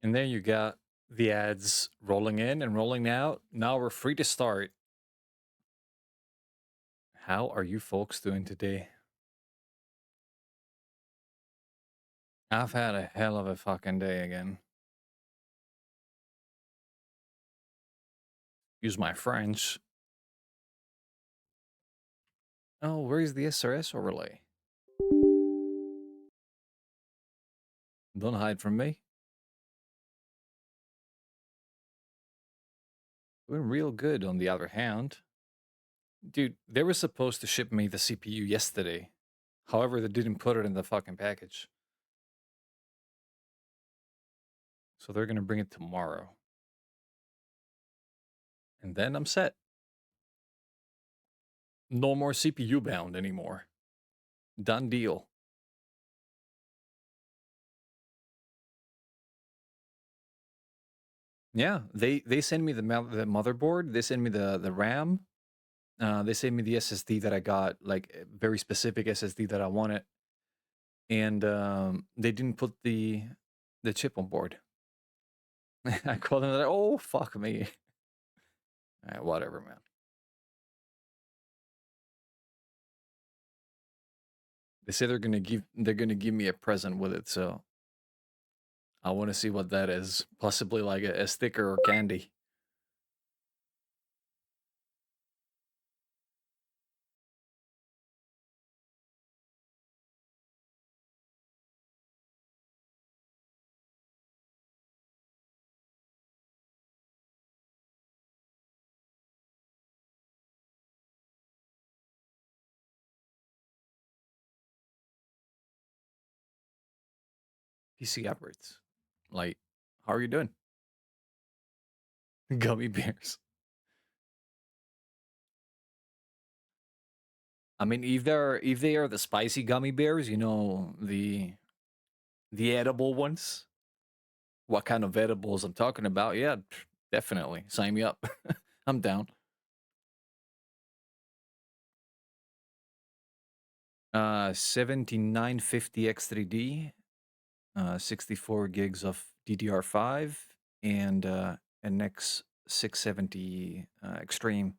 And then you got the ads rolling in and rolling out. Now we're free to start. How are you folks doing today? I've had a hell of a fucking day again. Use my French. Oh, where's the SRS overlay? Don't hide from me. Doing real good on the other hand. Dude, they were supposed to ship me the CPU yesterday. However, they didn't put it in the fucking package. So they're gonna bring it tomorrow. And then I'm set. No more CPU bound anymore. Done deal. Yeah, they send me the motherboard. They send me the RAM. They send me the SSD that I got, like a very specific SSD that I wanted, and they didn't put the chip on board. I called them. They're like, oh fuck me. Whatever, man. They say they're gonna give me a present with it, so I want to see what that is. Possibly like a sticker or candy. PCupgrades. Like, how are you doing? Gummy bears. I mean, if they are the spicy gummy bears, the edible ones. What kind of edibles I'm talking about? Yeah, definitely. Sign me up. I'm down. 7950 X3D, 64 gigs of DDR5, and an X670 Extreme.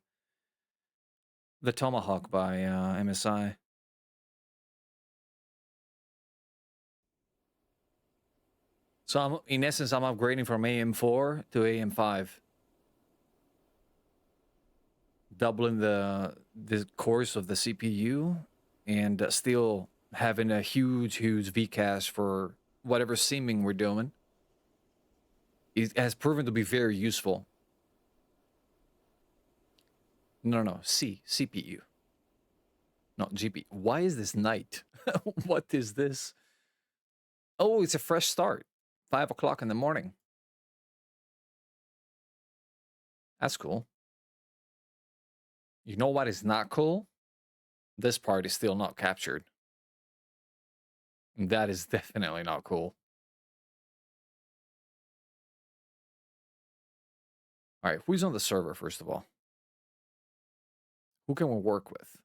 The Tomahawk by MSI. So in essence, I'm upgrading from AM4 to AM5, doubling the cores of the CPU, and still having a huge VCAche for whatever seaming we're doing. It has proven to be very useful. No, CPU, not GPU. Why is this night? What is this? Oh, it's a fresh start. 5 o'clock in the morning. That's cool. You know what is not cool? This part is still not captured. That is definitely not cool. All right, who's on the server, first of all? Who can we work with?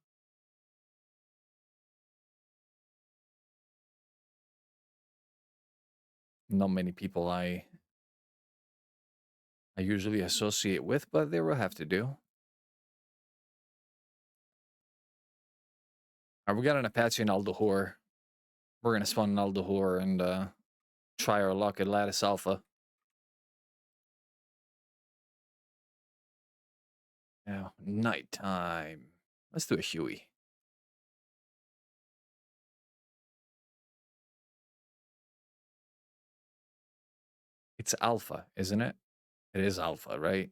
Not many people I usually associate with, but they will have to do. All right, we got an Apache and Aldahor. We're going to spawn an Aldahor and try our luck at Lattice Alpha. Now, nighttime. Let's do a Huey. It's Alpha, isn't it? It is Alpha, right?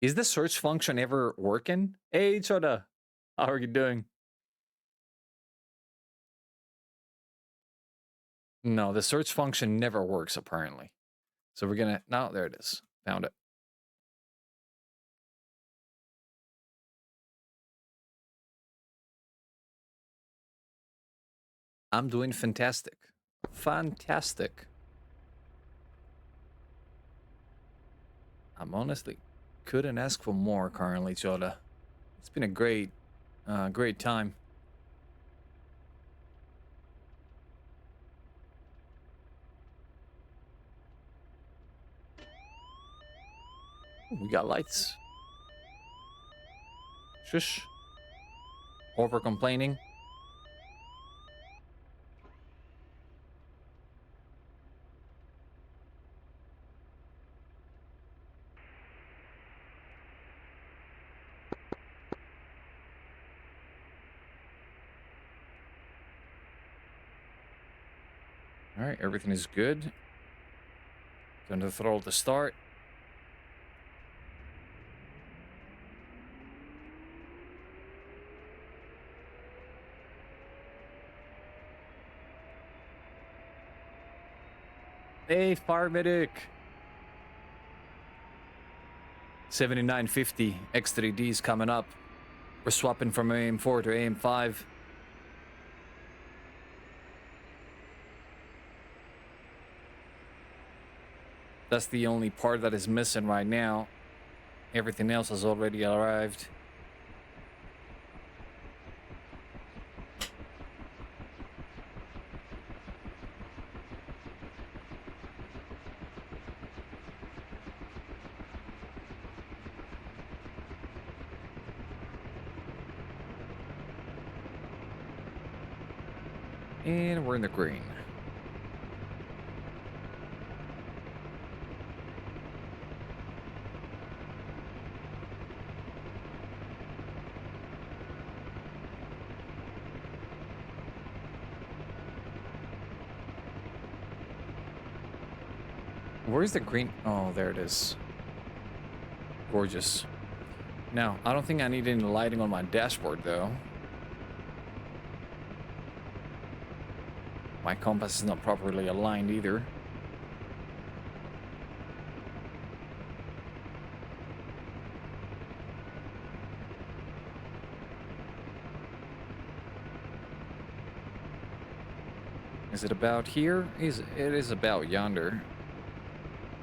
Is the search function ever working? Hey, Choda. How are you doing? No, the search function never works, apparently. So we're going to... No, there it is. Found it. I'm doing fantastic. Fantastic. I'm honestly couldn't ask for more currently, Choda. It's been a great time. Ooh, we got lights. Shush. Over complaining. All right, everything is good. Turn the throttle to start. Hey, fire medic. 7950 X3Ds coming up. We're swapping from AM4 to AM5. That's the only part that is missing right now. Everything else has already arrived. And we're in the green. Where's the green? Oh, there it is. Gorgeous. Now, I don't think I need any lighting on my dashboard, though. My compass is not properly aligned either. Is it about here? It is about yonder.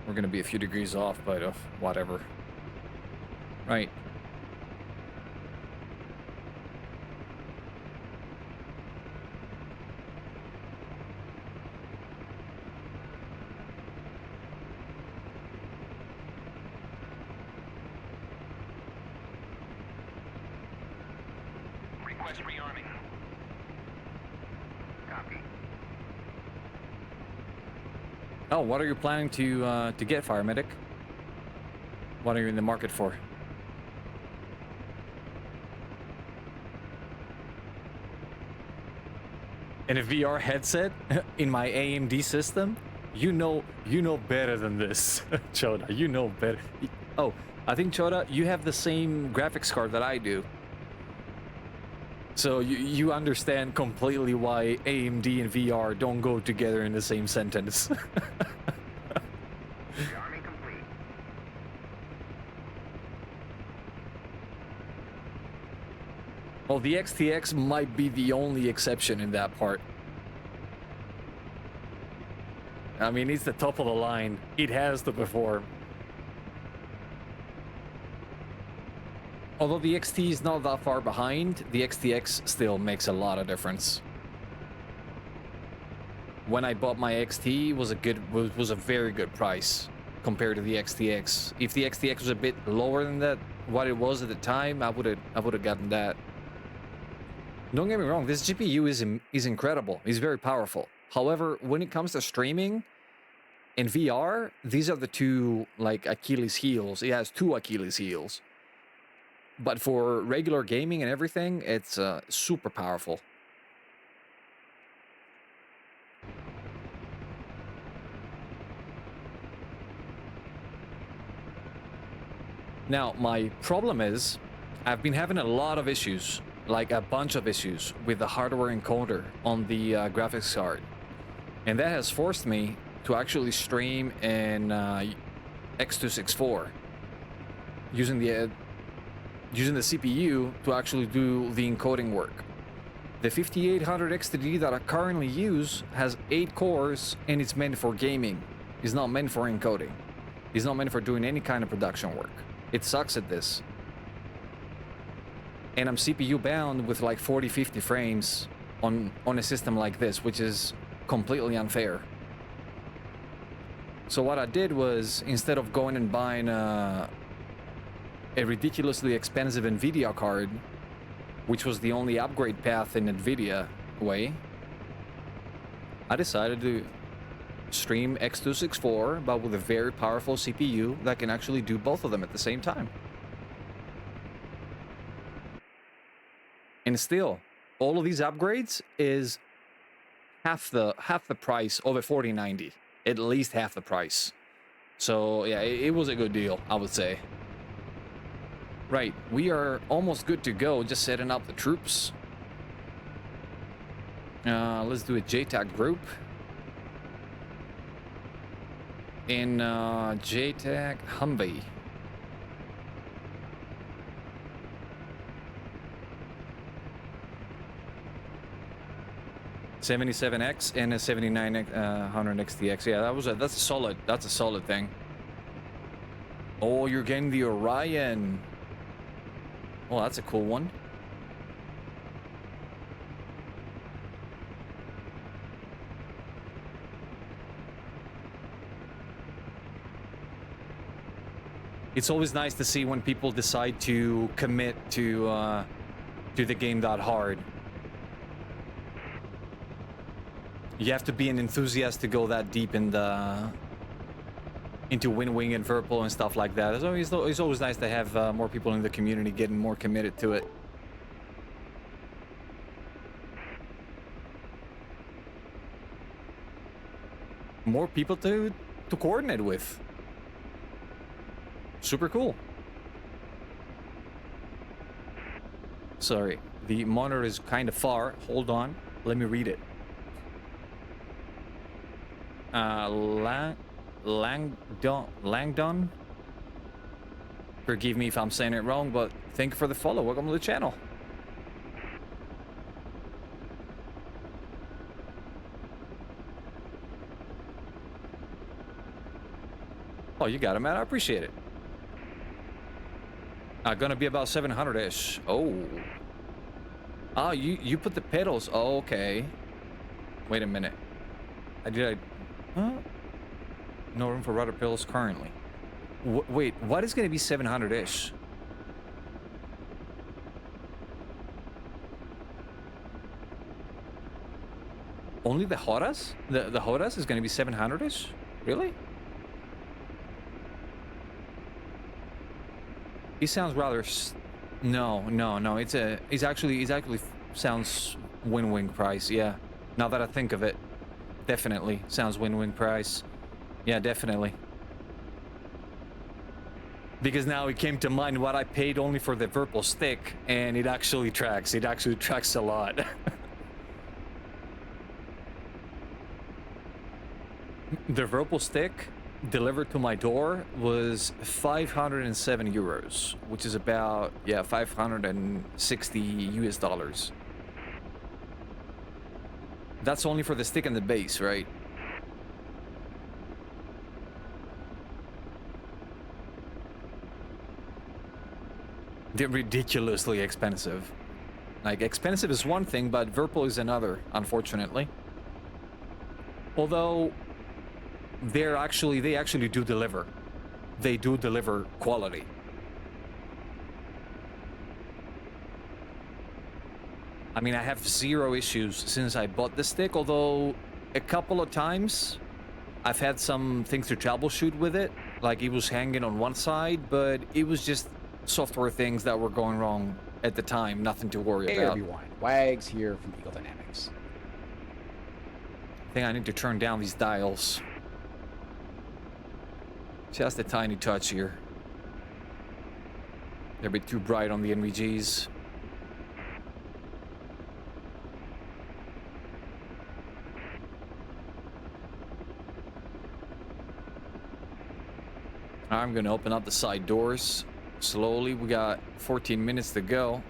We're gonna be a few degrees off, but whatever. Right. Request rearming. Copy. Oh, what are you planning to get, fire medic? What are you in the market for? And a VR headset in my AMD system? You know better than this, Choda. You know better. Oh, I think, Choda, you have the same graphics card that I do. So you understand completely why AMD and VR don't go together in the same sentence. Rearming complete. Well, the XTX might be the only exception in that part. I mean, it's the top of the line. It has to perform. Although the XT is not that far behind, the XTX still makes a lot of difference. When I bought my XT, was a very good price compared to the XTX. If the XTX was a bit lower than that, what it was at the time, I would have gotten that. Don't get me wrong, this GPU is incredible. It's very powerful. However, when it comes to streaming and VR, these are the two like Achilles heels. It has two Achilles heels. But for regular gaming and everything, it's super powerful. Now, my problem is, I've been having a lot of issues, like a bunch of issues, with the hardware encoder on the graphics card. And that has forced me to actually stream in X264 using the CPU to actually do the encoding work. The 5800 XTD that I currently use has 8 cores and it's meant for gaming. It's not meant for encoding. It's not meant for doing any kind of production work. It sucks at this. And I'm CPU bound with like 40-50 frames on a system like this, which is completely unfair. So what I did was, instead of going and buying a a ridiculously expensive NVIDIA card, which was the only upgrade path in NVIDIA way, I decided to stream X264, but with a very powerful CPU that can actually do both of them at the same time. And still, all of these upgrades is half the price of a 4090. At least half the price. So yeah, it was a good deal, I would say. Right, we are almost good to go, just setting up the troops. Let's do a JTAC group. In JTAC Humvee. $77X and a 7900 XTX. Yeah, that's a solid thing. Oh, you're getting the Orion. Oh, that's a cool one. It's always nice to see when people decide to commit to the game that hard. You have to be an enthusiast to go that deep in into Wing and Verpal and stuff like that. It's always nice to have more people in the community getting more committed to it. More people to coordinate with. Super cool. Sorry, the monitor is kind of far. Hold on, let me read it. Langdon. Forgive me if I'm saying it wrong, but thank you for the follow. Welcome to the channel. Oh, you got it, man. I appreciate it. Gonna be about 700-ish. Oh. Ah, you put the pedals. Oh, okay. Wait a minute. Huh? No room for rudder pedals currently. Wait, what is gonna be 700-ish? Only the Horas? The Horas is gonna be 700-ish? Really? He sounds rather... No. He's actually sounds win-win price, yeah. Now that I think of it, definitely sounds win-win price. Yeah, definitely. Because now it came to mind what I paid only for the Verpal stick, and it actually tracks. It actually tracks a lot. The Verpal stick delivered to my door was 507 euros, which is about, yeah, 560 US dollars. That's only for the stick and the base, right? They're ridiculously expensive. Like, expensive is one thing, but Verpal is another, unfortunately. Although they actually do deliver. They do deliver quality. I mean, I have zero issues since I bought the stick, although a couple of times I've had some things to troubleshoot with it. Like, it was hanging on one side, but it was just software things that were going wrong at the time. Nothing to worry about. Hey everyone, Wags here from Eagle Dynamics. I think I need to turn down these dials. Just a tiny touch here. They're a bit too bright on the NVGs. I'm gonna open up the side doors slowly. We got 14 minutes to go.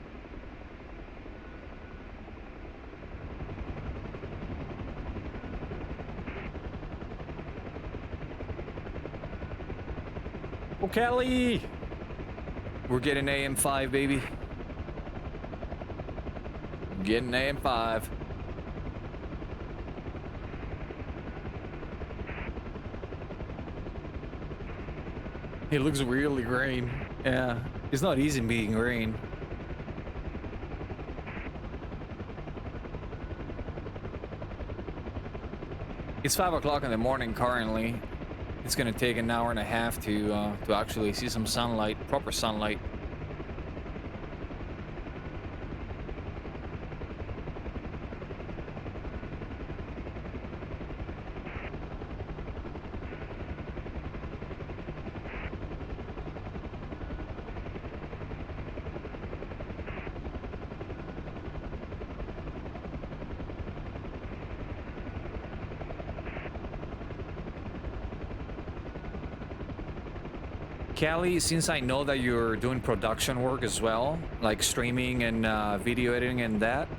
Oh, Kelly! We're getting AM5, baby. Getting AM5. It looks really green. Yeah. It's not easy being green. It's 5 o'clock in the morning currently. It's gonna take an hour and a half to actually see some sunlight, proper sunlight. Callie, since I know that you're doing production work as well, like streaming and video editing and that,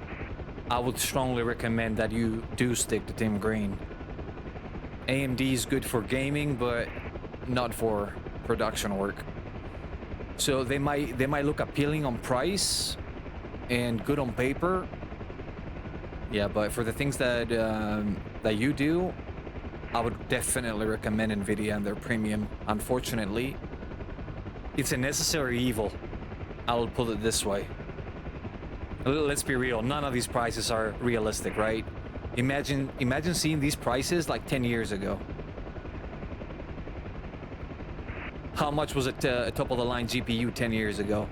I would strongly recommend that you do stick to Team Green. AMD is good for gaming, but not for production work. So they might look appealing on price and good on paper. Yeah, but for the things that that you do, I would definitely recommend Nvidia and their premium. Unfortunately, it's a necessary evil. I'll put it this way. Let's be real, none of these prices are realistic, right? Imagine seeing these prices like 10 years ago. How much was a top of the line GPU 10 years ago?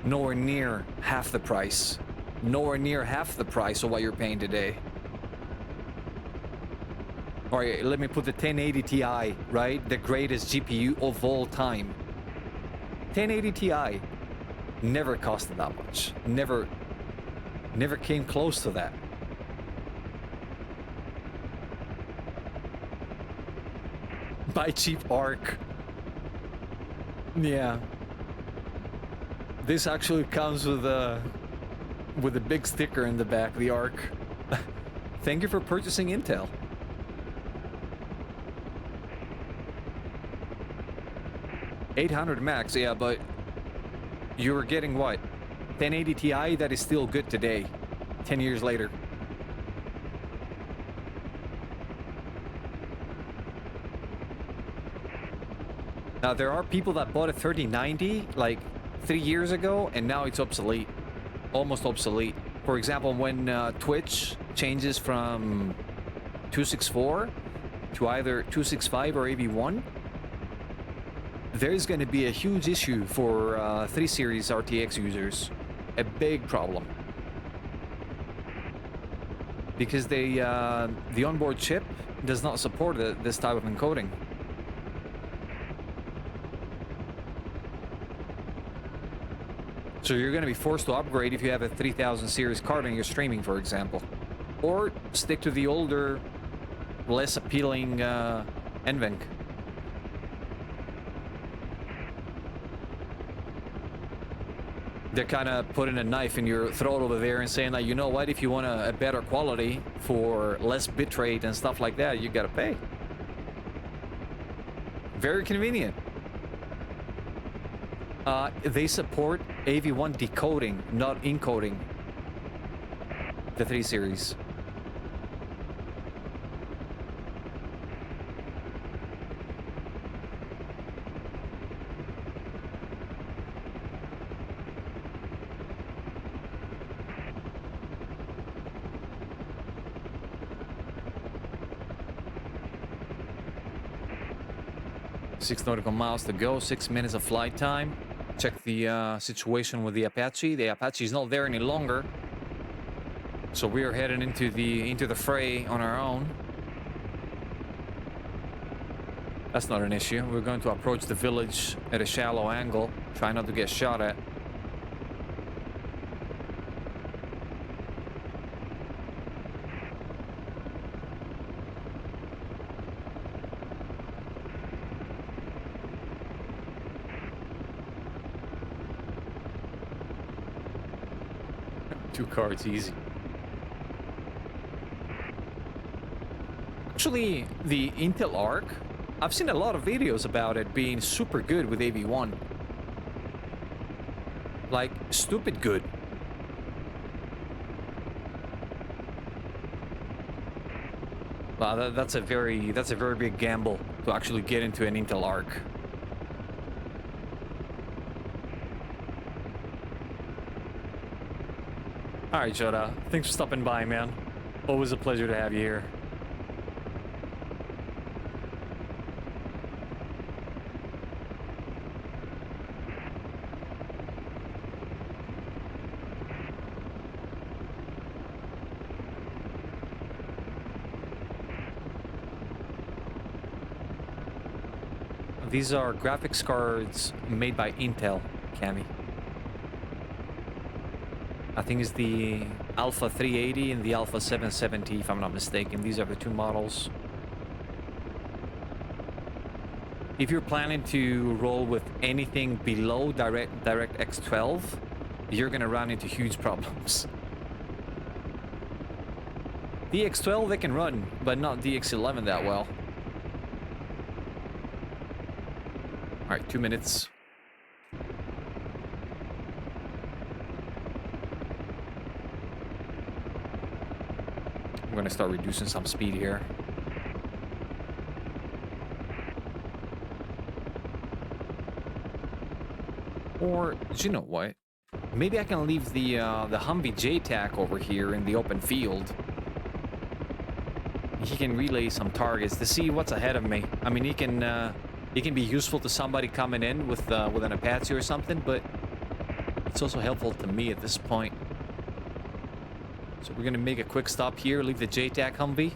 Nowhere near half the price. Nowhere near half the price of what you're paying today. All right, let me put the 1080 Ti, right? The greatest GPU of all time. 1080 Ti never costed that much. Never came close to that. Buy cheap ARC. Yeah. This actually comes with a big sticker in the back, the ARC. Thank you for purchasing Intel. $800 max, yeah, but you were getting what? 1080 Ti that is still good today, 10 years later. Now, there are people that bought a 3090 like 3 years ago, and now it's obsolete. Almost obsolete. For example, when Twitch changes from 264 to either 265 or AV1, there's going to be a huge issue for 3 Series RTX users. A big problem. Because the onboard chip does not support this type of encoding. So you're going to be forced to upgrade if you have a 3000 series card and you're streaming, for example. Or stick to the older, less appealing NVENC. They're kind of putting a knife in your throat over there and saying that, you know what, if you want a better quality for less bitrate and stuff like that, you got to pay. Very convenient. They support AV1 decoding, not encoding. The 3 Series. Six nautical miles to go, 6 minutes of flight time. Check the situation with the Apache. The Apache is not there any longer, so we are heading into the fray on our own. That's not an issue. We're going to approach the village at a shallow angle, try not to get shot at. Two cards, easy. Actually, the Intel Arc, I've seen a lot of videos about it being super good with AV1. Like, stupid good. Wow, that's a very big gamble to actually get into an Intel Arc. All right, Joda. Thanks for stopping by, man. Always a pleasure to have you here. These are graphics cards made by Intel, Cammy. I think it's the Alpha 380 and the Alpha 770, if I'm not mistaken. These are the two models. If you're planning to roll with anything below DirectX 12, you're gonna run into huge problems. DX12 they can run, but not DX11 that well. All right, 2 minutes. I'm gonna start reducing some speed here. Or, do you know what? Maybe I can leave the Humvee JTAC over here in the open field. He can relay some targets to see what's ahead of me. I mean, he can be useful to somebody coming in with an Apache or something, but it's also helpful to me at this point. So we're gonna make a quick stop here, leave the JTAC Humvee.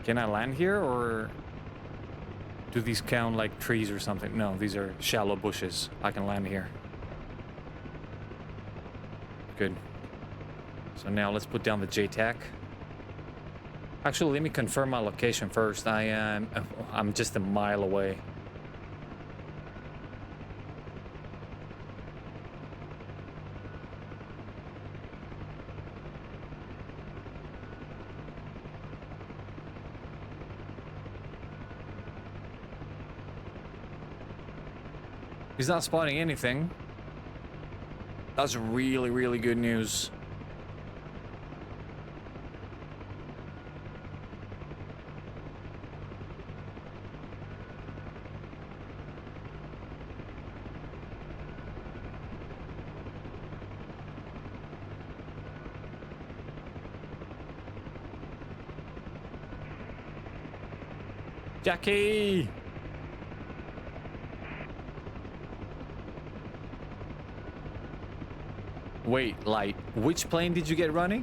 Can I land here, or do these count like trees or something? No, these are shallow bushes. I can land here. Good. So now let's put down the JTAC. Actually, let me confirm my location first. I'm just a mile away. He's not spotting anything. That's really, really good news. Jackie! Wait, like, which plane did you get running?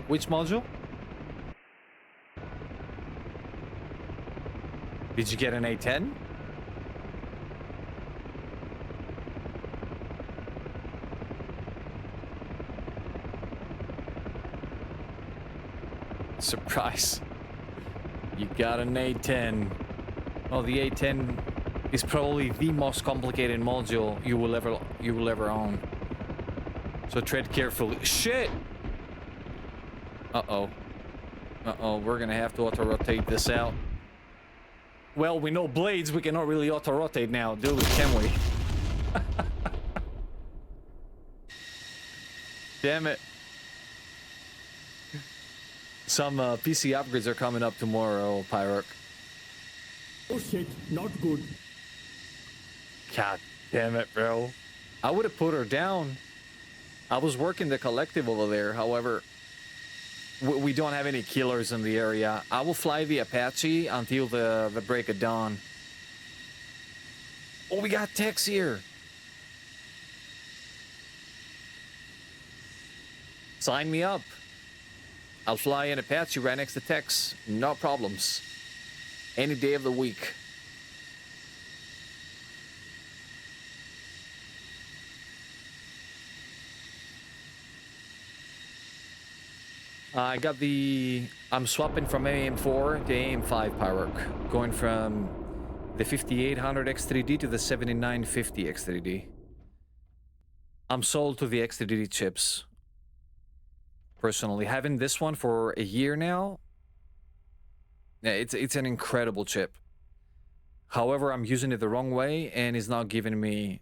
Which module? Did you get an A10? Surprise. You got an A10. Oh, the A10 is probably the most complicated module you will ever own. So tread carefully. Shit! Uh-oh. Uh-oh, we're gonna have to auto-rotate this out. Well, we know blades, we cannot really auto-rotate now, do we? Can we? Damn it. Some PC upgrades are coming up tomorrow, Pyrock. Oh shit, not good. God damn it, bro. I would have put her down. I was working the collective over there, however, we don't have any killers in the area. I will fly the Apache until the break of dawn. Oh, we got techs here. Sign me up. I'll fly an Apache right next to techs. No problems. Any day of the week. I'm swapping from AM4 to AM5 Pyrock. Going from the 5800 X3D to the 7950 X3D. I'm sold to the X3D chips. Personally, having this one for a year now, yeah, it's an incredible chip. However, I'm using it the wrong way, and it's not giving me.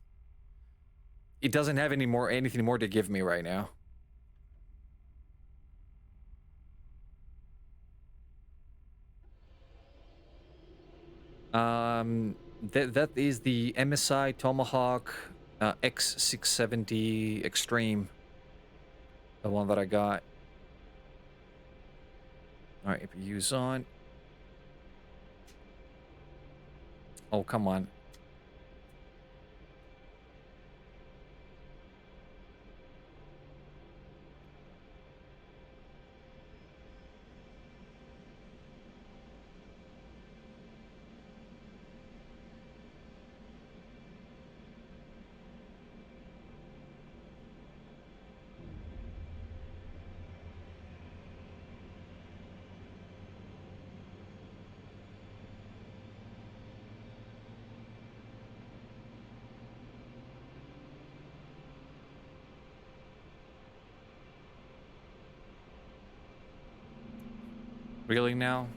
It doesn't have anything more to give me right now. That is the MSI Tomahawk X670 Extreme, the one that I got. All right, APU's on. Oh, come on. Really now?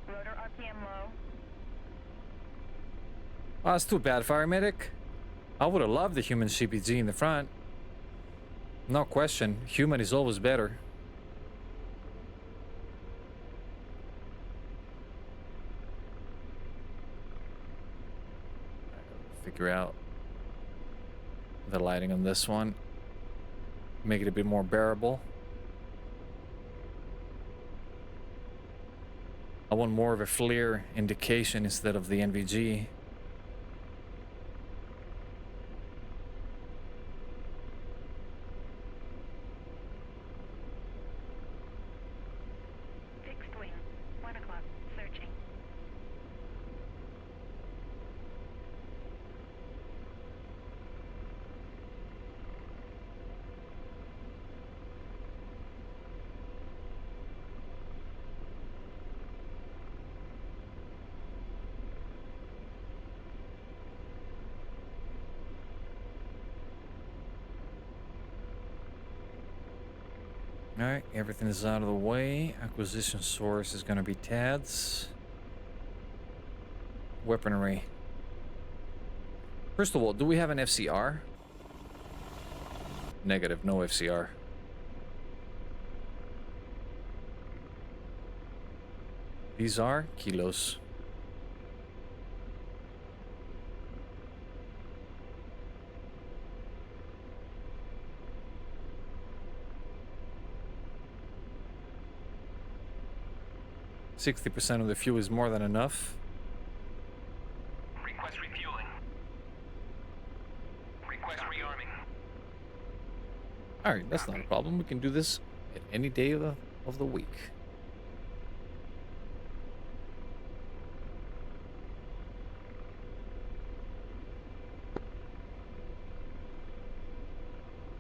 Rotor RPM low. Oh, that's too bad, Fire Medic. I would have loved the human CPG in the front. No question. Human is always better. Figure out the lighting on this one. Make it a bit more bearable. I want more of a flare indication instead of the NVG. Fixed wing. 1 o'clock. Searching. Alright, everything is out of the way. Acquisition source is going to be TADS. Weaponry. First of all, do we have an FCR? Negative, no FCR. These are kilos. %60 of the fuel is more than enough. Request refueling. Request rearming. Alright, that's not a problem. We can do this at any day of the week.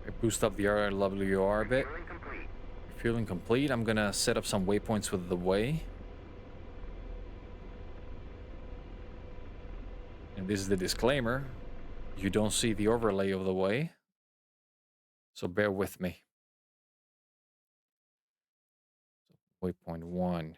I boost up the RWR a bit. Refueling complete. Refueling complete. I'm gonna set up some waypoints with the way. And this is the disclaimer. You don't see the overlay of the way. So bear with me. Waypoint 1.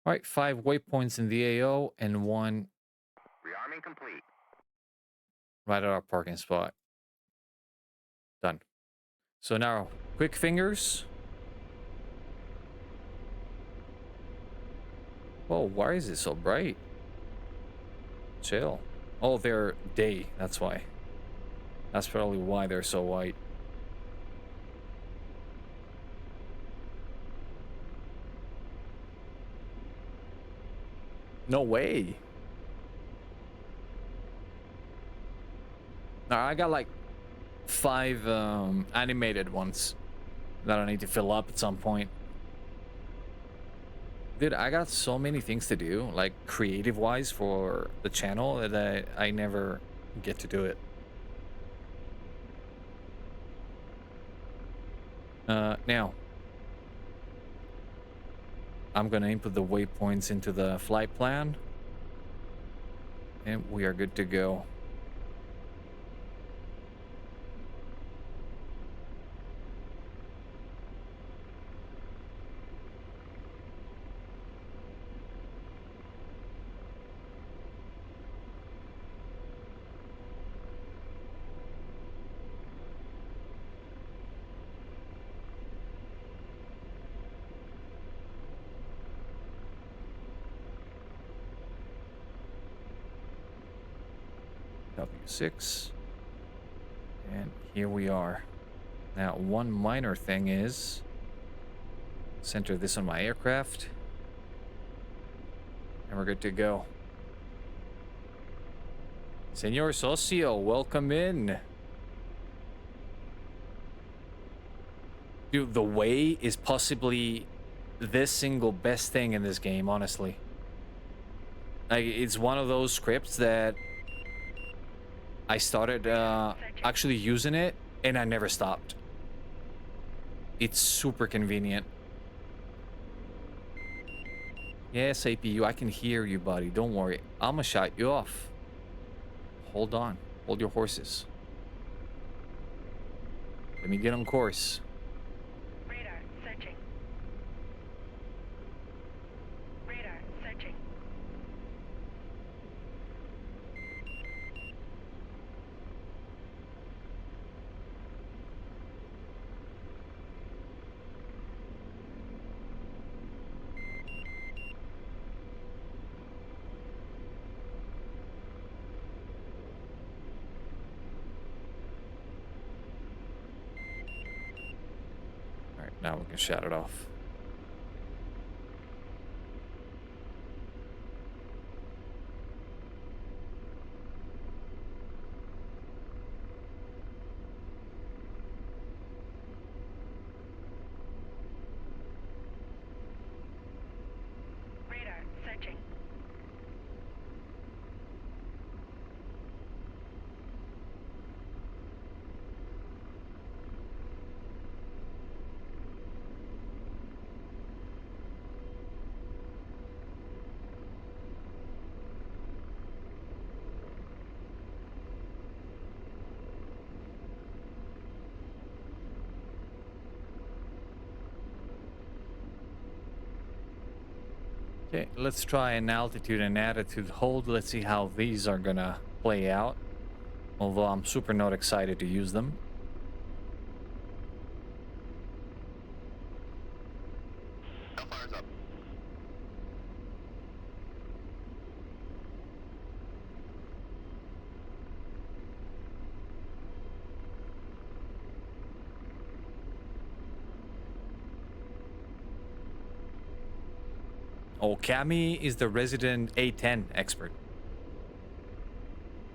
All right, 5 waypoints in the AO and 1 Rearming complete. right at our parking spot. Done. So now, quick fingers. Whoa, why is it so bright? Chill. Oh, they're day, that's why. That's probably why they're so white. No way. Now, I got like 5 animated ones. that I need to fill up at some point. Dude, I got so many things to do, like creative-wise for the channel that I never get to do it. Now, I'm gonna input the waypoints into the flight plan, and we are good to go. W6. And here we are. Now, one minor thing is center this on my aircraft. And we're good to go. Senor Socio, welcome in. Dude, the way is possibly the single best thing in this game, honestly. Like, it's one of those scripts that I started actually using it, and I never stopped. It's super convenient. Yes, APU, I can hear you, buddy. Don't worry. I'ma shut you off. Hold on. Hold your horses. Let me get on course. Radar searching. Radar searching. All right, now we can shut it off. Radar searching. Okay, let's try an altitude and attitude hold. Let's see how these are gonna play out. Although I'm super not excited to use them. Hellfire's up. Oh, Cammy is the resident A10 expert.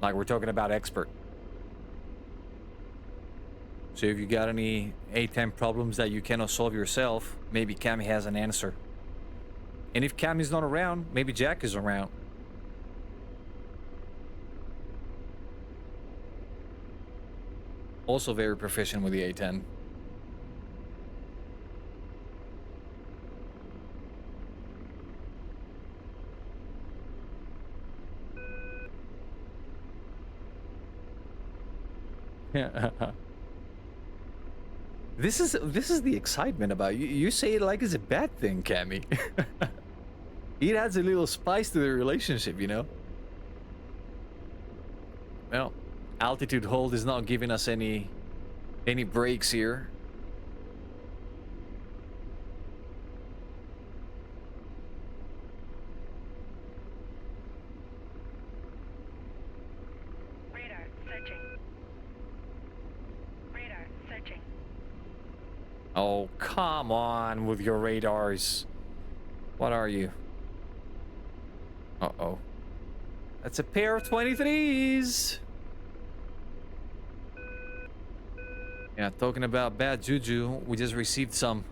Like, we're talking about expert. So if you got any A10 problems that you cannot solve yourself, maybe Cammy has an answer. And if Cammy's not around, maybe Jack is around. Also very proficient with the A10. This is the excitement about you. You say it like it's a bad thing, Cammy. It adds a little spice to the relationship, you know? Well, altitude hold is not giving us any breaks here. Radar searching. Radar searching. Oh, come on with your radars. What are you? Uh-oh. That's a pair of 23s. Yeah, talking about bad juju, we just received some.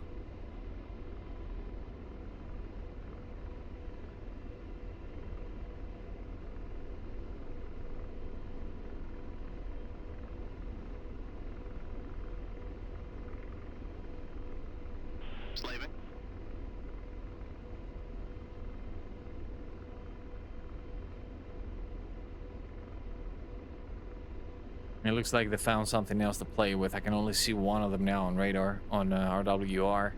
Slaving. It looks like they found something else to play with. I can only see one of them now on radar, on RWR.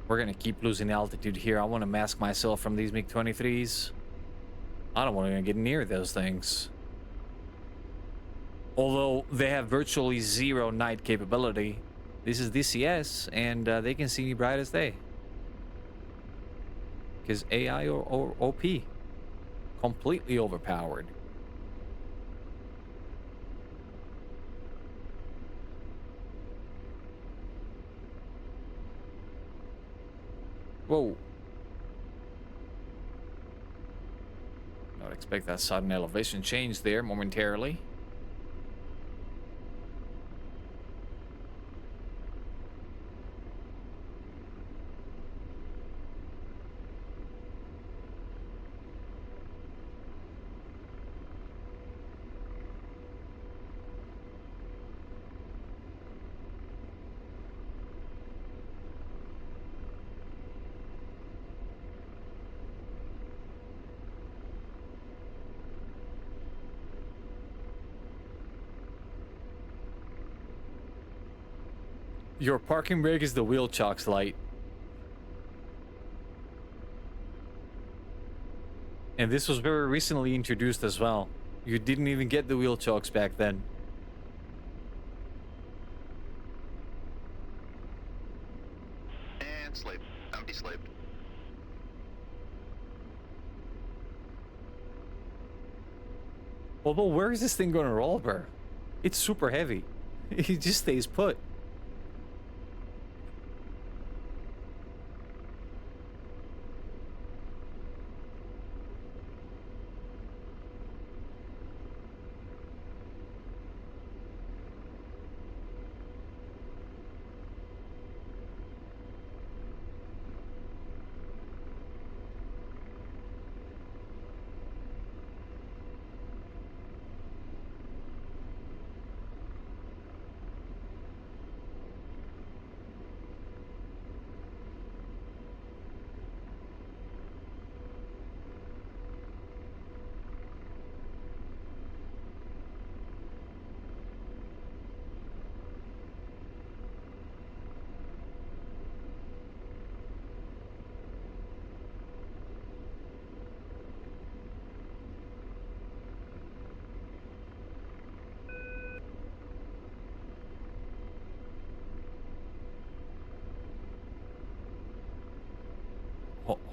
We're gonna keep losing altitude here. I want to mask myself from these MiG-23s. I don't want to get near those things. Although they have virtually zero night capability. This is DCS, and they can see me bright as day. Because AI or OP. Completely overpowered. Whoa. Not expect that sudden elevation change there momentarily. Your parking brake is the wheel chocks light. And this was very recently introduced as well. You didn't even get the wheel chokes back then. And slaved. Empty slaved. Although, where is this thing going to roll, bro? It's super heavy. It just stays put.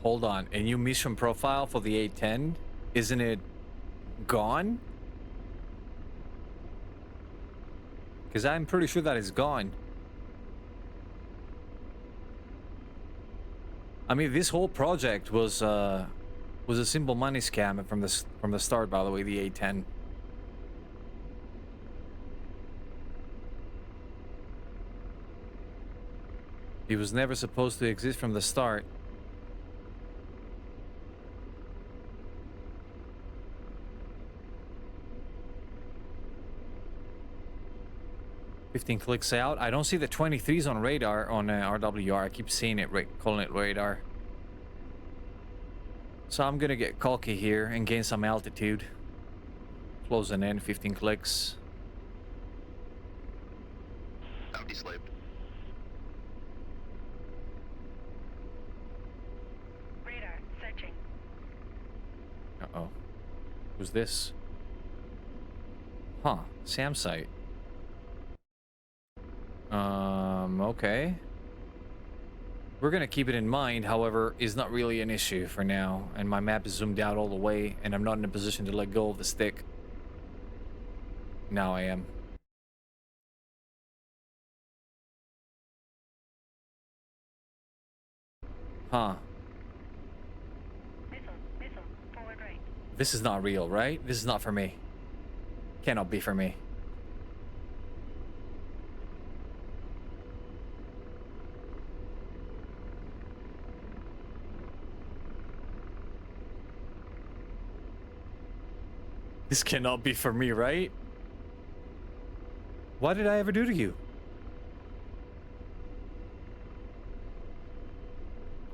Hold on. A new mission profile for the A10? Isn't it gone? Because I'm pretty sure that is gone. I mean, this whole project was a simple money scam from the start. By the way, the A10. It was never supposed to exist from the start. "15 clicks out." I don't see the 23s on radar on RWR. I keep seeing it, calling it radar. So I'm gonna get cocky here and gain some altitude. Closing in, 15 clicks. Empty slaved. Radar searching. Uh-oh. Who's this? Huh. SAM site. Okay. We're gonna keep it in mind, however, is not really an issue for now, and my map is zoomed out all the way, and I'm not in a position to let go of the stick. Now I am. Huh. Missile, forward right. This is not real, right? This is not for me. Cannot be for me. This cannot be for me, right? What did I ever do to you?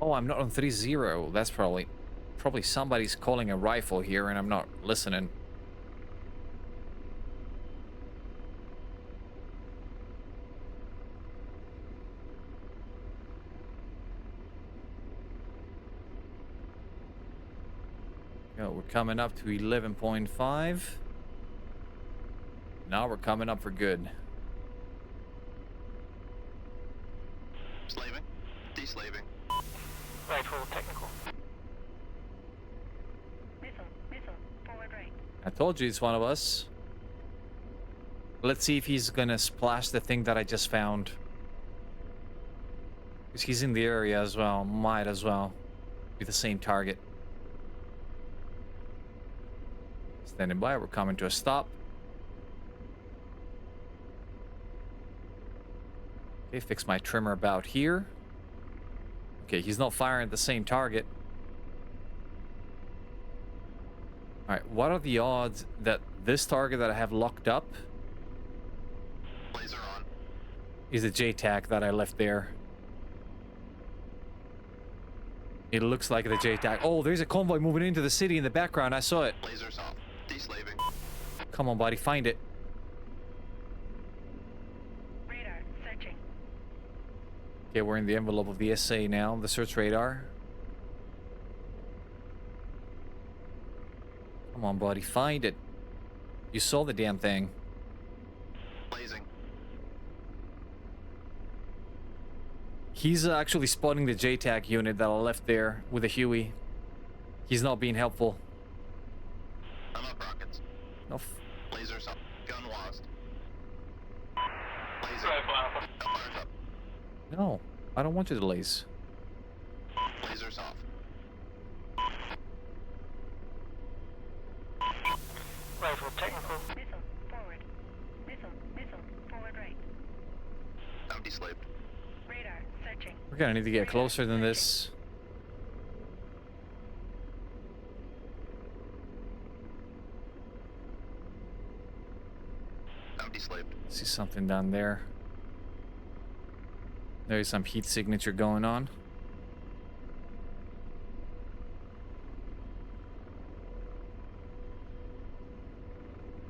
Oh, I'm not on 3-0. That's probably somebody's calling a rifle here and I'm not listening. Yeah, we're coming up to 11.5. Now we're coming up for good. Slaving. Deslaving. Rifle technical. Missile, forward right. I told you it's one of us. Let's see if he's gonna splash the thing that I just found. Because he's in the area as well. Might as well be the same target. Standing by, we're coming to a stop. Okay, fix my trimmer about here. Okay, he's not firing at the same target. Alright, what are the odds that this target that I have locked up Laser on. is a JTAC that I left there? It looks like the JTAC. Oh, there's a convoy moving into the city in the background. I saw it. Lasers off. Deslaving. Come on, buddy, find it. Radar, searching. Okay, we're in the envelope of the SA now, the search radar. Come on, buddy, find it. You saw the damn thing. Blazing. He's actually spotting the JTAC unit that I left there with a Huey. He's not being helpful. I'm up rockets. No, Lasers up. Gun lost. Laser. Rifle alpha. Gunfire's up. no, I don't want you to laze. Lasers off. Rifle technical. Missile, forward. Missile, forward right. I'm deslaved. Radar, searching. We're gonna need to get closer than this. I'm deslaved. See something down there. There's some heat signature going on.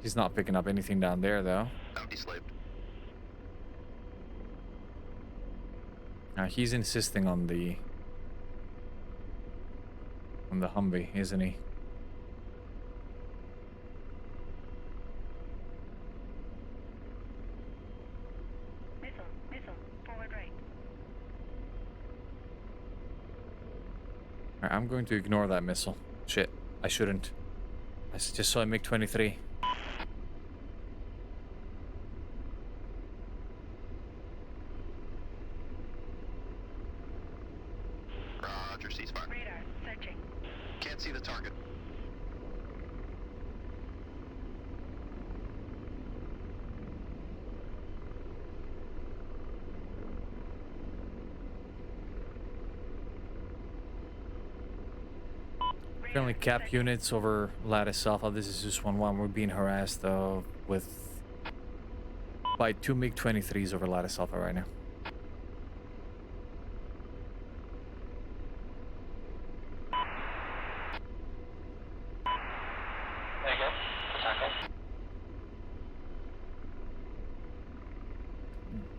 He's not picking up anything down there, though. I'm deslaved. Now he's insisting on the Humvee, isn't he? Missile, forward right. Alright, I'm going to ignore that missile. Shit, I shouldn't. Just saw a MiG-23. Roger, ceasefire. Radar, searching. Can't see the target. Friendly cap units over Lattice Alpha. This is just 1-1. We're being harassed by 2 MiG-23s over Lattice Alpha right now. There you go. Attack off.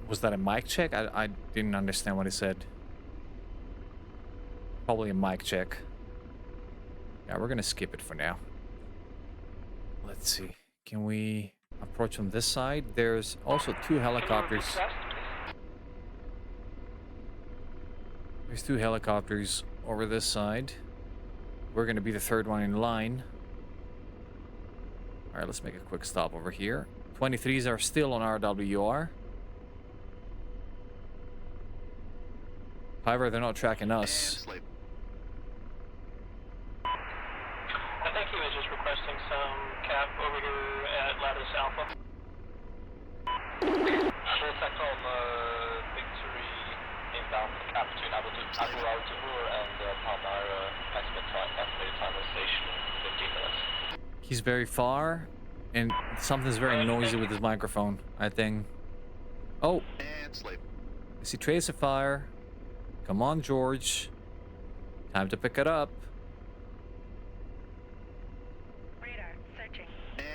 Was that a mic check? I didn't understand what he said. Probably a mic check. Yeah, we're gonna skip it for now. Let's see. Can we approach from this side? There's also 2 helicopters. There's 2 helicopters over this side. We're gonna be the 3rd one in line. Alright, let's make a quick stop over here. 23s are still on RWR. However, they're not tracking And us. slave. I think he was just requesting some cap over here at Lattice Alpha. Attack on Victory inbound cap between Abu Al-Zuhur and Palmyra, maximum time, estimated time of station 15 minutes. He's very far, and something's very noisy with his microphone, I think. Oh, And sleep. I see tracer fire. Come on, George. Time to pick it up. Radar searching.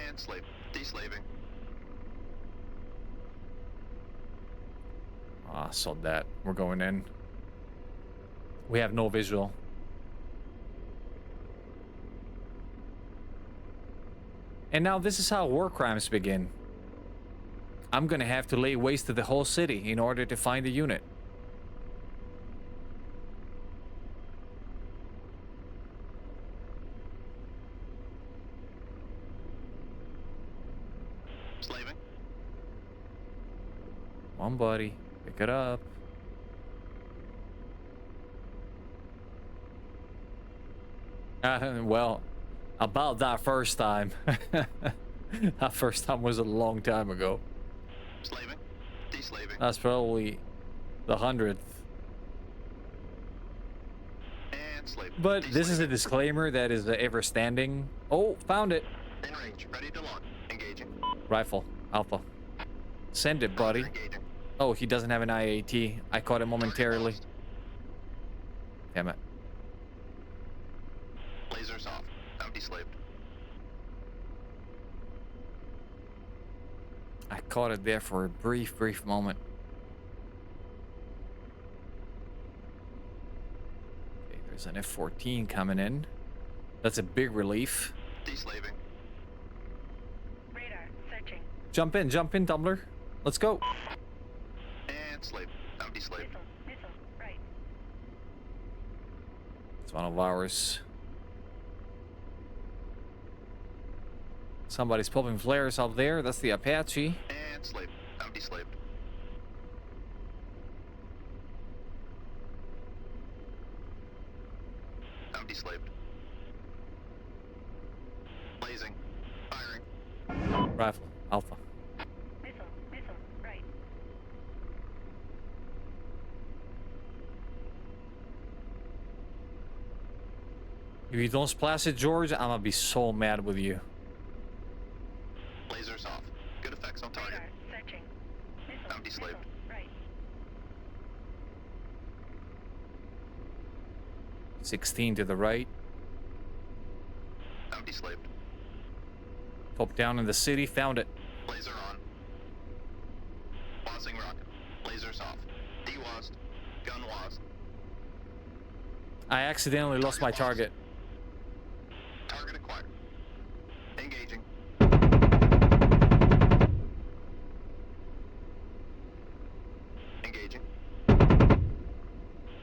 And sleep. Deslaving. Ah, so that. We're going in. We have no visual. And now this is how war crimes begin. I'm gonna have to lay waste to the whole city in order to find the unit. Slaving. Come on, buddy. Pick it up. Well, about that first time. That first time was a long time ago. Slaving. Deslaving. That's probably the 100th. And sleep. But this is a Deslaving. disclaimer that is ever standing. Oh, found it. In range. Ready to launch. Engaging. Rifle. Alpha. Send it, buddy. Roger, engaging. Oh, he doesn't have an IAT. I caught it momentarily. Target Damn it. lost. Lasers off. I'm deslaved. I caught it there for a brief moment. Okay, there's an F-14 coming in. That's a big relief. Deslaving. Radar searching. Jump in, Tumbler. Let's go. And sleep. I'm deslaved. Missile. Right. It's one of ours. Somebody's popping flares up there. That's the Apache. And sleep. I'm deslaved. I'm deslaved. Blazing. Firing. Rifle. Alpha. Missile. Right. If you don't splash it, George, I'm gonna be so mad with you. Lasers off. Good effects on target. Radar searching. Missile. I'm deslaved. Right. 16 to the right. I'm deslaved. Top down in the city. Found it. Laser on. Wasing rocket. Lasers off. Dewased. Gun wased. I accidentally lost my target. Target acquired. Engaging. Engaging.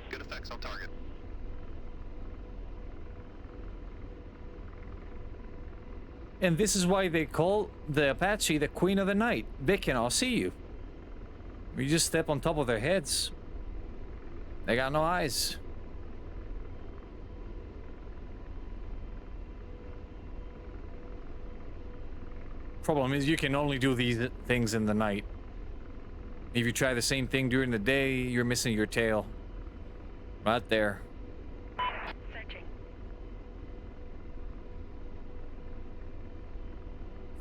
Good effects on target. And this is why they call the Apache the Queen of the Night. They cannot see you. You just step on top of their heads. They got no eyes. Problem is, you can only do these things in the night. If you try the same thing during the day, you're missing your tail. Right there. Radar searching.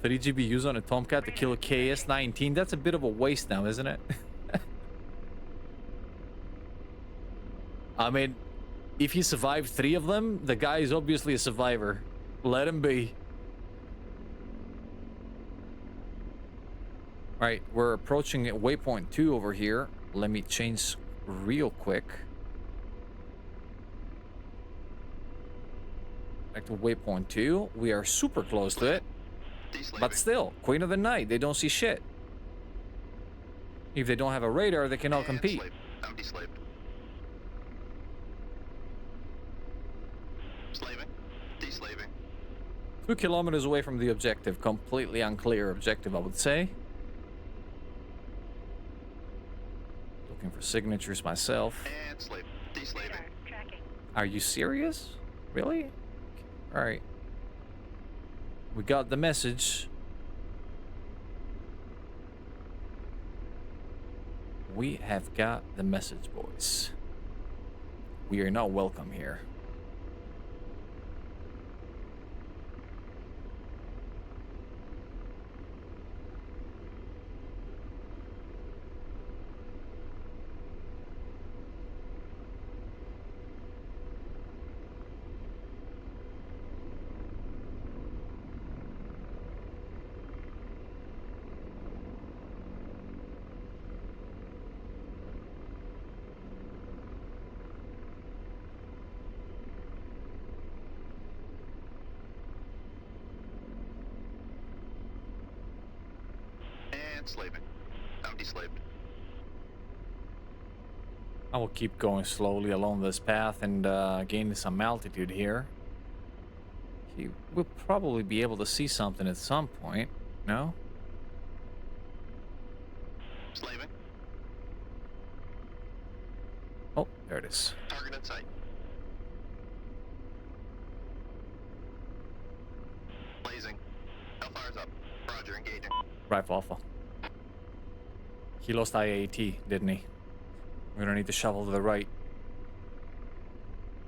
30 GBUs on a Tomcat to kill a KS-19. That's a bit of a waste now, isn't it? I mean, if he survived 3 of them, the guy is obviously a survivor. Let him be. Alright, we're approaching waypoint 2 over here. Let me change real quick. Back to waypoint 2. We are super close to it. Deslaving. But still, Queen of the Night, they don't see shit. If they don't have a radar, they cannot And compete. sleep. I'm deslaved. Slaving. Deslaving. 2 kilometers away from the objective. Completely unclear objective, I would say. Looking for signatures myself. And sleep. Deslaving. Radar tracking. Are you serious? Really? Alright. We got the message. We have got the message, boys. We are not welcome here. And slaving. I'm deslaved. I will keep going slowly along this path and gain some altitude here. He will probably be able to see something at some point. No? Slaving. Oh, there it is. Target in sight. Blazing. Hellfire's up. Roger, engaging. Rifle Alpha. He lost IAT, didn't he? We're gonna need to shuffle to the right.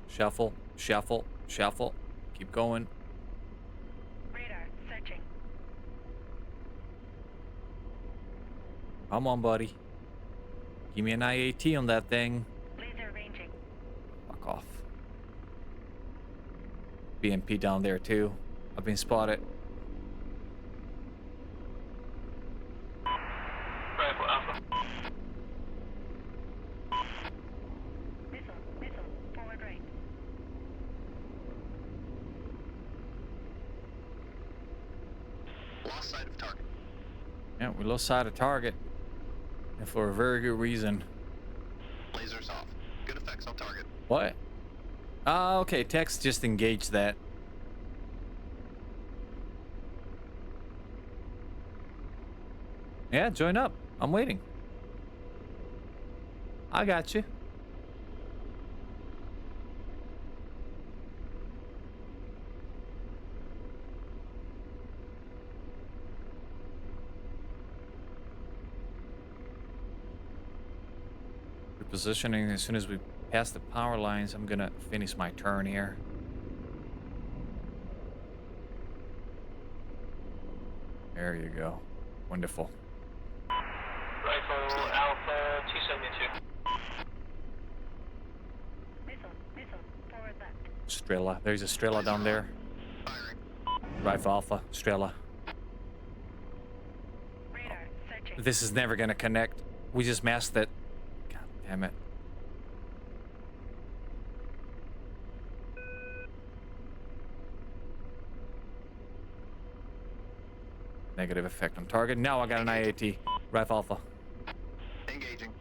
Shuffle, shuffle, shuffle. Keep going. Radar searching. Come on, buddy. Give me an IAT on that thing. Laser ranging. Fuck off. BMP down there too. I've been spotted. Rifle Alpha. Missile, forward right. Lost sight of target. Yeah, we lost sight of target. And for a very good reason. Lasers off. Good effects on target. What? Okay, text just engaged that. Yeah, join up. I'm waiting. I got you. Repositioning as soon as we pass the power lines, I'm gonna finish my turn here. There you go. Wonderful. Rifle Alpha 272. Missile, forward left. Strela. There's a Strela down there. Firing. Rifle Alpha, Strela. Radar searching. This is never gonna connect. We just masked it. God damn it. Negative effect on target. Now I got an IAT. Rifle Alpha. Engaging.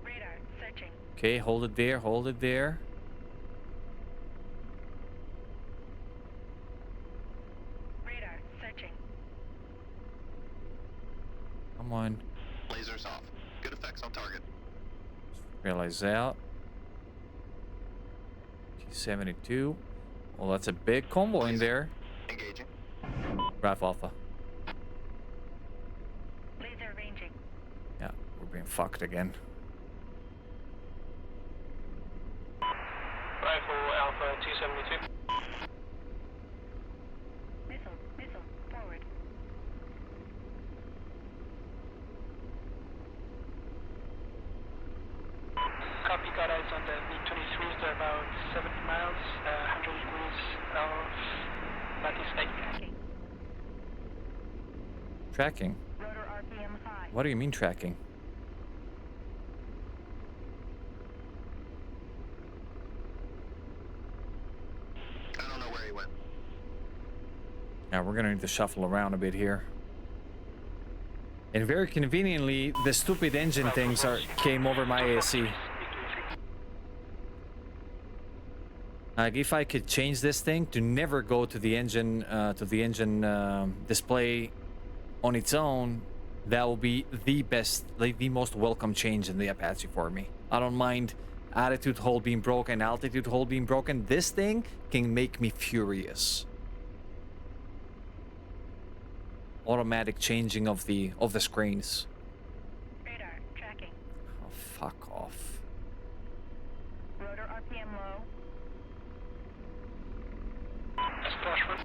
Radar searching. Okay, hold it there, hold it there. Radar searching. Come on. Lasers off. Good effects on target. Realize out. T-72. Well, that's a big combo in there. Engaging. Rifle Alpha. Laser ranging. Yeah, we're being fucked again. Rifle Alpha 272. Missile, forward. Copy, got eyes on the MiG-23s. They're about 70 miles, 100 degrees of lattice 8. Tracking? Rotor RPM high. What do you mean tracking? I don't know where he went. Yeah, we're gonna need to shuffle around a bit here. And very conveniently, the stupid engine things came over my ASC. Like, if I could change this thing to never go to the engine display on its own, that will be the best, like the most welcome change in the Apache for me. I don't mind attitude hold being broken, altitude hold being broken. This thing can make me furious. Automatic changing of the screens. Radar tracking. Oh, fuck off. Rotor RPM low. Splashford.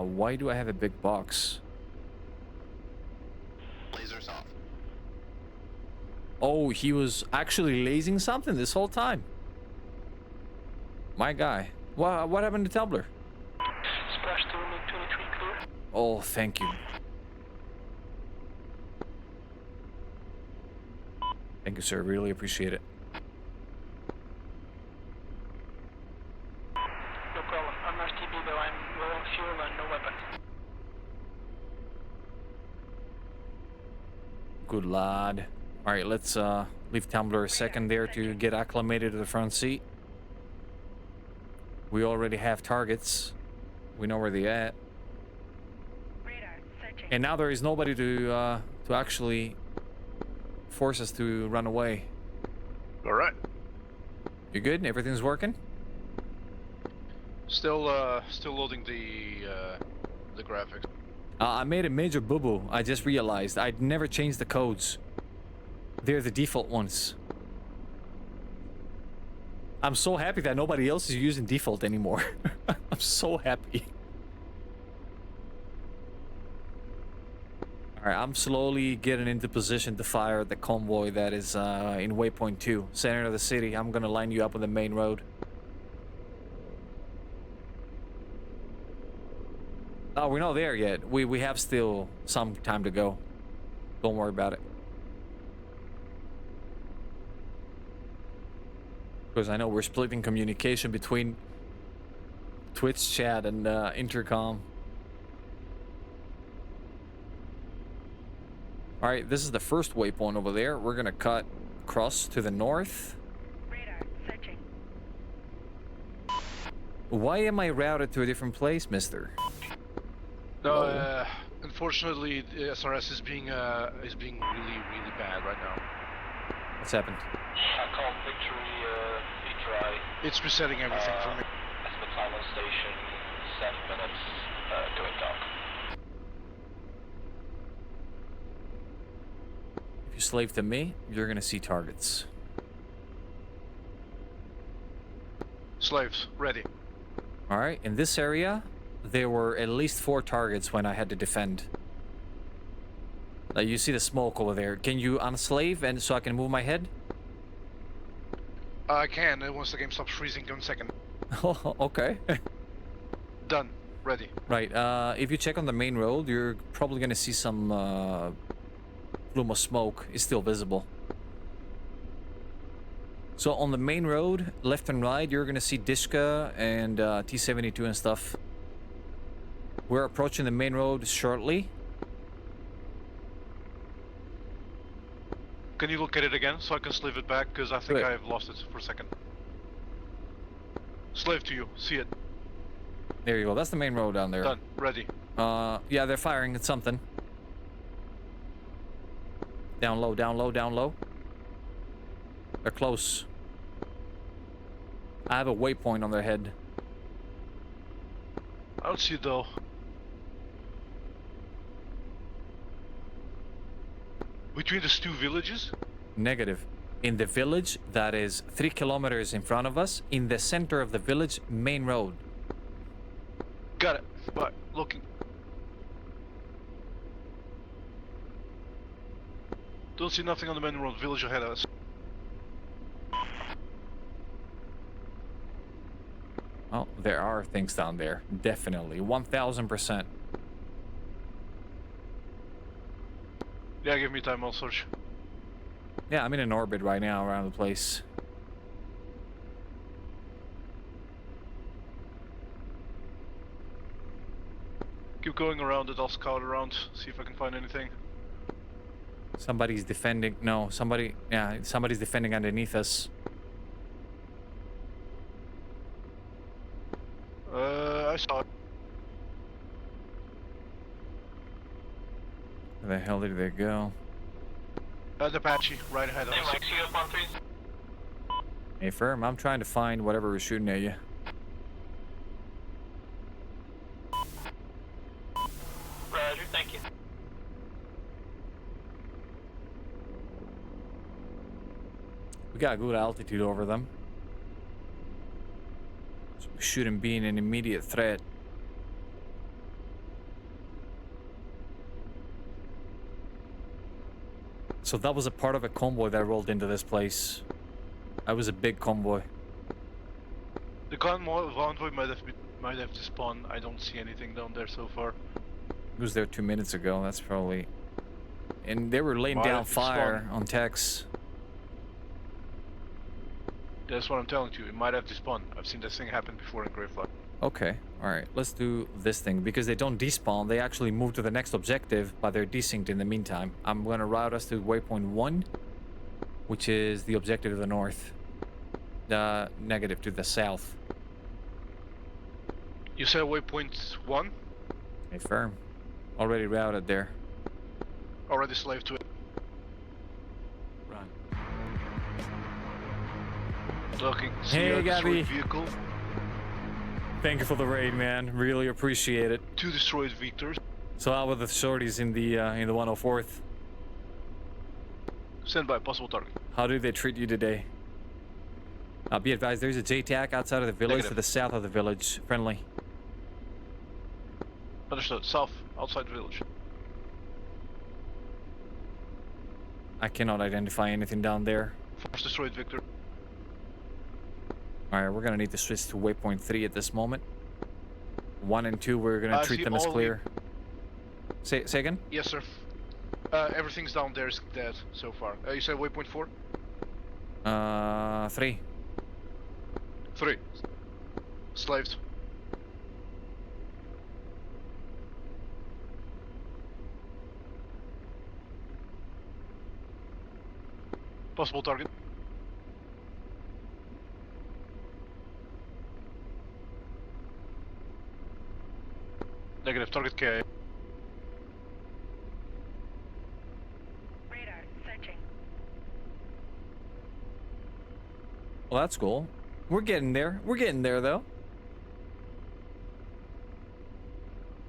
Why do I have a big box? Lasers off. Oh, he was actually lasing something this whole time. My guy. What happened to Tumbler? Splash to MiG-23 clear. Oh, thank you. Thank you, sir. Really appreciate it. lord. All right, let's leave Tumbler a second there to get acclimated to the front seat. We already have targets. We know where they're at. Radar searching. And now there is nobody to actually force us to run away. All right. You good? Everything's working? Still loading the graphics. I made a major boo-boo. I just realized I'd never changed the codes. They're the default ones. I'm so happy that nobody else is using default anymore. I'm so happy. Alright, I'm slowly getting into position to fire the convoy that is in waypoint 2, center of the city. I'm gonna line you up on the main road. Oh, we're not there yet. We have still some time to go. Don't worry about it. Because I know we're splitting communication between Twitch chat and intercom. Alright, this is the first waypoint over there. We're gonna cut across to the north. Radar searching. Why am I routed to a different place, mister? No, unfortunately, the SRS is being really bad right now. What's happened? I call Victory Vitri. It's resetting everything for me. Esmatalo Station, 7 minutes, doing dock. If you slave to me, you're gonna see targets. Slaves, ready. Alright, in this area, there were at least 4 targets when I had to defend. You see the smoke over there. Can you unslave and so I can move my head? I can, once the game stops freezing, 1 second. Oh, okay. Done, ready. Right, if you check on the main road, you're probably gonna see some plume of smoke is still visible. So on the main road, left and right, you're gonna see Dishka and T-72 and stuff. We're approaching the main road shortly. Can you look at it again so I can slave it back? Because I think Good. I've lost it for a second. Slave to you, see it. There you go, that's the main road down there. Done, ready. Yeah, they're firing at something. Down low, down low, down low. They're close. I have a waypoint on their head. I don't see it though. Between these 2 villages? Negative. In the village that is 3 kilometers in front of us, in the center of the village, main road. Got it. But looking. Don't see nothing on the main road. Village ahead of us. Oh, there are things down there. Definitely. 1000%. Yeah, give me time, I'll search. Yeah, I'm in an orbit right now around the place. Keep going around it, I'll scout around, see if I can find anything. Somebody's defending. No, somebody. Yeah, somebody's defending underneath us. I saw it. Where the hell did they go? The Apache, right ahead of Hey, us. Mike, see you up on 3? Hey, firm, I'm trying to find whatever was shooting at you. Roger, thank you. We got good altitude over them. So we shouldn't be an immediate threat. So that was a part of a convoy that rolled into this place. That was a big convoy. The convoy might have despawned. I don't see anything down there so far. It was there 2 minutes ago. That's probably... And they were laying Might down have fire on techs. That's what I'm telling you. It might have despawned. I've seen this thing happen before in Grey Flag. Okay, alright, let's do this thing. Because they don't despawn, they actually move to the next objective, but they're desynced in the meantime. I'm gonna route us to waypoint 1, which is the objective to the north. Negative, to the south. You said waypoint 1? Hey, firm. Already routed there. Already slave to it. Run. Looking. Hey, See a Gabby. destroyed vehicle. Thank you for the raid, man. Really appreciate it. 2 destroyed Victors. So how about the shorties in the 104th? Stand by, possible target. How did they treat you today? Be advised, there's a JTAC outside of the village Negative. to the south of the village. Friendly. Understood. South, outside the village. I cannot identify anything down there. First destroyed Victor. Alright, we're gonna need to switch to waypoint 3 at this moment. 1 and 2, we're gonna I treat see them as all clear. Say again? Yes, sir. Everything's down there is dead so far. You said waypoint 4? 3. 3. Slaved. Possible target. Negative, target KIA. Radar searching. Well, that's cool. We're getting there. We're getting there, though.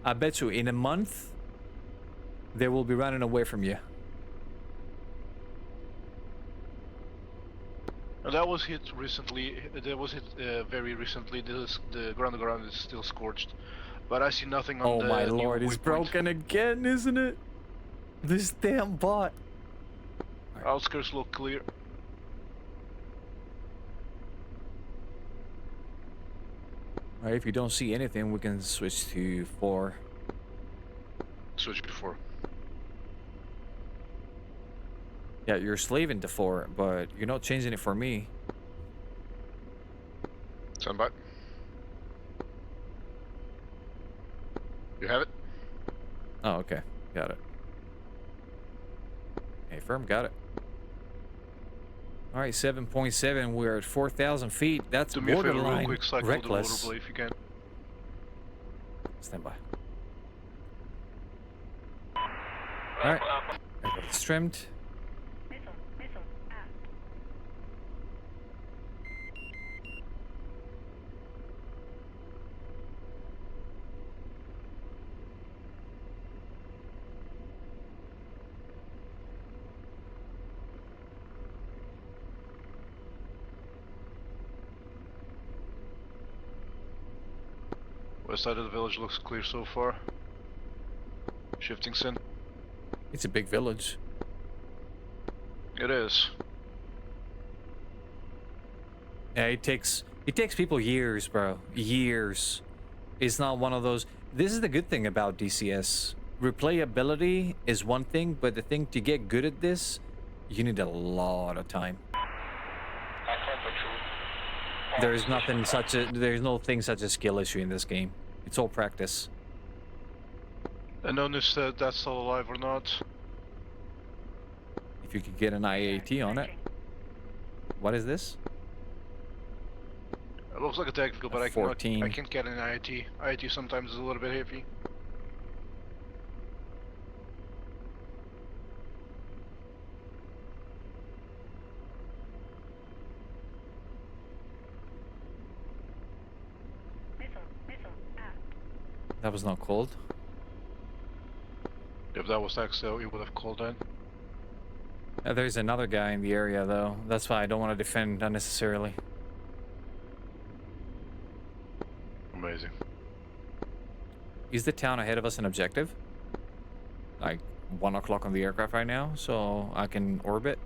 I bet you in a month, they will be running away from you. That was hit recently. That was hit very recently. The ground is still scorched, but I see nothing on Oh the. my new lord, it's waypoint. broken again, isn't it? This damn bot. Outskirts look clear. Alright, if you don't see anything, we can switch to 4. Switch to 4. Yeah, you're slaving to 4, but you're not changing it for me. Stand by. You have it. Oh, okay. Got it. Hey, firm, got it. Alright, 7.7. We're at 4,000 feet. That's Do me a favor, real borderline quick. Cycle the rotor reckless. blade if you can. Stand by. Alright. It's trimmed. Missile out. West side of the village looks clear so far. Shifting sin. It's a big village. It is. Yeah, it takes people years, bro. Years. It's not one of those. This is the good thing about DCS. Replayability is one thing, but the thing to get good at this, you need a lot of time. There's no thing such a skill issue in this game. It's all practice. Unknown is that's still alive or not. If you could get an IAT on it. What is this? It looks like a tactical, but I 14. can't get an IIT. IIT sometimes is a little bit heavy. Missile out. That was not cold. If that was Axel, he would have called in. There's another guy in the area, though. That's why I don't want to defend unnecessarily. Amazing. Is the town ahead of us an objective? Like 1 o'clock on the aircraft right now, so I can orbit?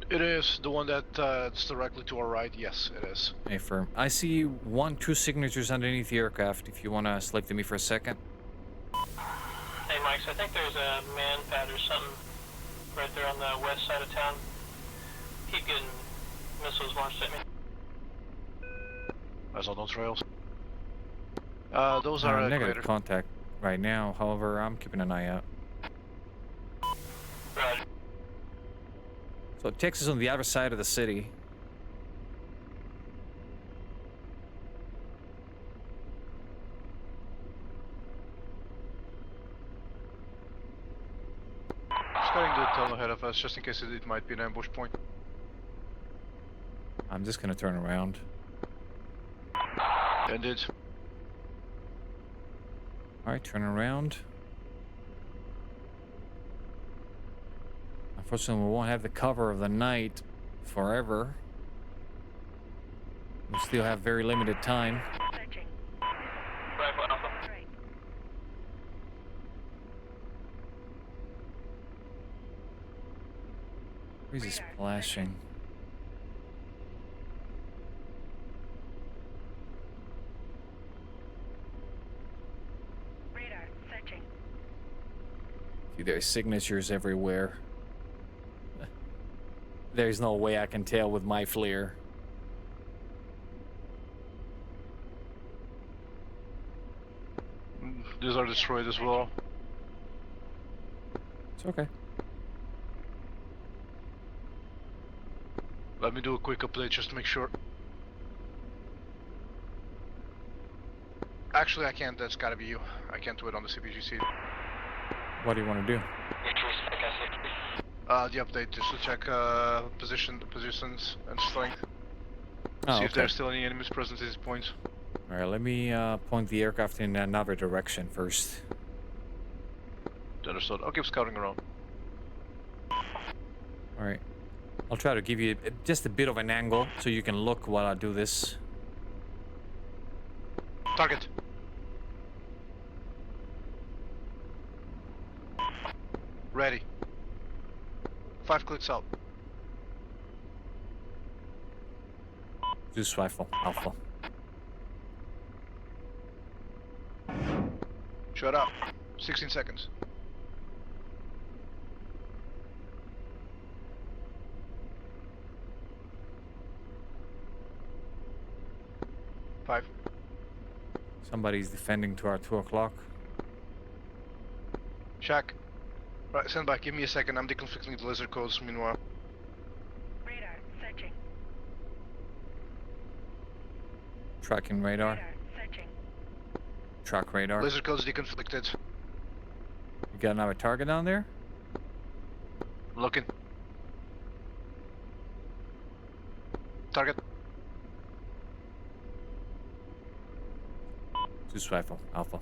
It is the one that's directly to our right. Yes, it is. Hey, firm. I see 1, 2 signatures underneath the aircraft. If you want to slip to me for a second. Hey, Mike, so I think there's a man pad or something right there on the west side of town. Keep getting missiles launched at me. I saw those rails. Those Uh, are negative greater. contact right now. However, I'm keeping an eye out. Roger. So Texas on the other side of the city. Scanning the tunnel ahead of us, just in case it might be an ambush point. I'm just gonna turn around. Indeed. All right, turn around. Unfortunately, we won't have the cover of the night forever. We still have very limited time. Searching. Bravo Alpha. Right. Where's he Radar, splashing? Radar. Searching. See, there's signatures everywhere. There's no way I can tell with my FLIR. These are destroyed as well. It's okay. Let me do a quick update just to make sure. Actually, I can't. That's gotta be you. I can't do it on the CPGC. What do you want to do? Which respect I see. The update is to check positions and strength. Oh, See if okay. there's still any enemies present at these points. All right, let me point the aircraft in another direction first. Understood. I'll keep scouting around. All right. I'll try to give you just a bit of an angle so you can look while I do this. Target. Ready. 5 clicks out. Zeus rifle, Alpha. Shut up. 16 seconds. Five. Somebody's defending to our 2 o'clock. Shack. Right, stand by. Give me a second. I'm deconflicting the laser codes meanwhile. Radar. Searching. Tracking radar. Radar. Searching. Track radar. Laser codes deconflicted. You got another target down there? Looking. Target. Zeus rifle, Alpha.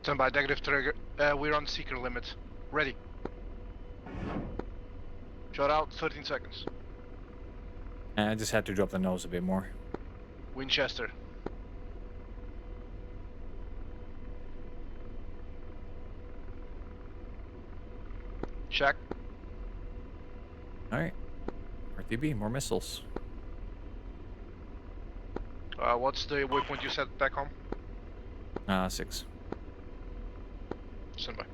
Stand by. Negative trigger. We're on seeker limit. Ready. Shut out. 13 seconds. I just had to drop the nose a bit more. Winchester. Shack. All right. RTB, more missiles. What's the waypoint you set back home? 6. Stand by.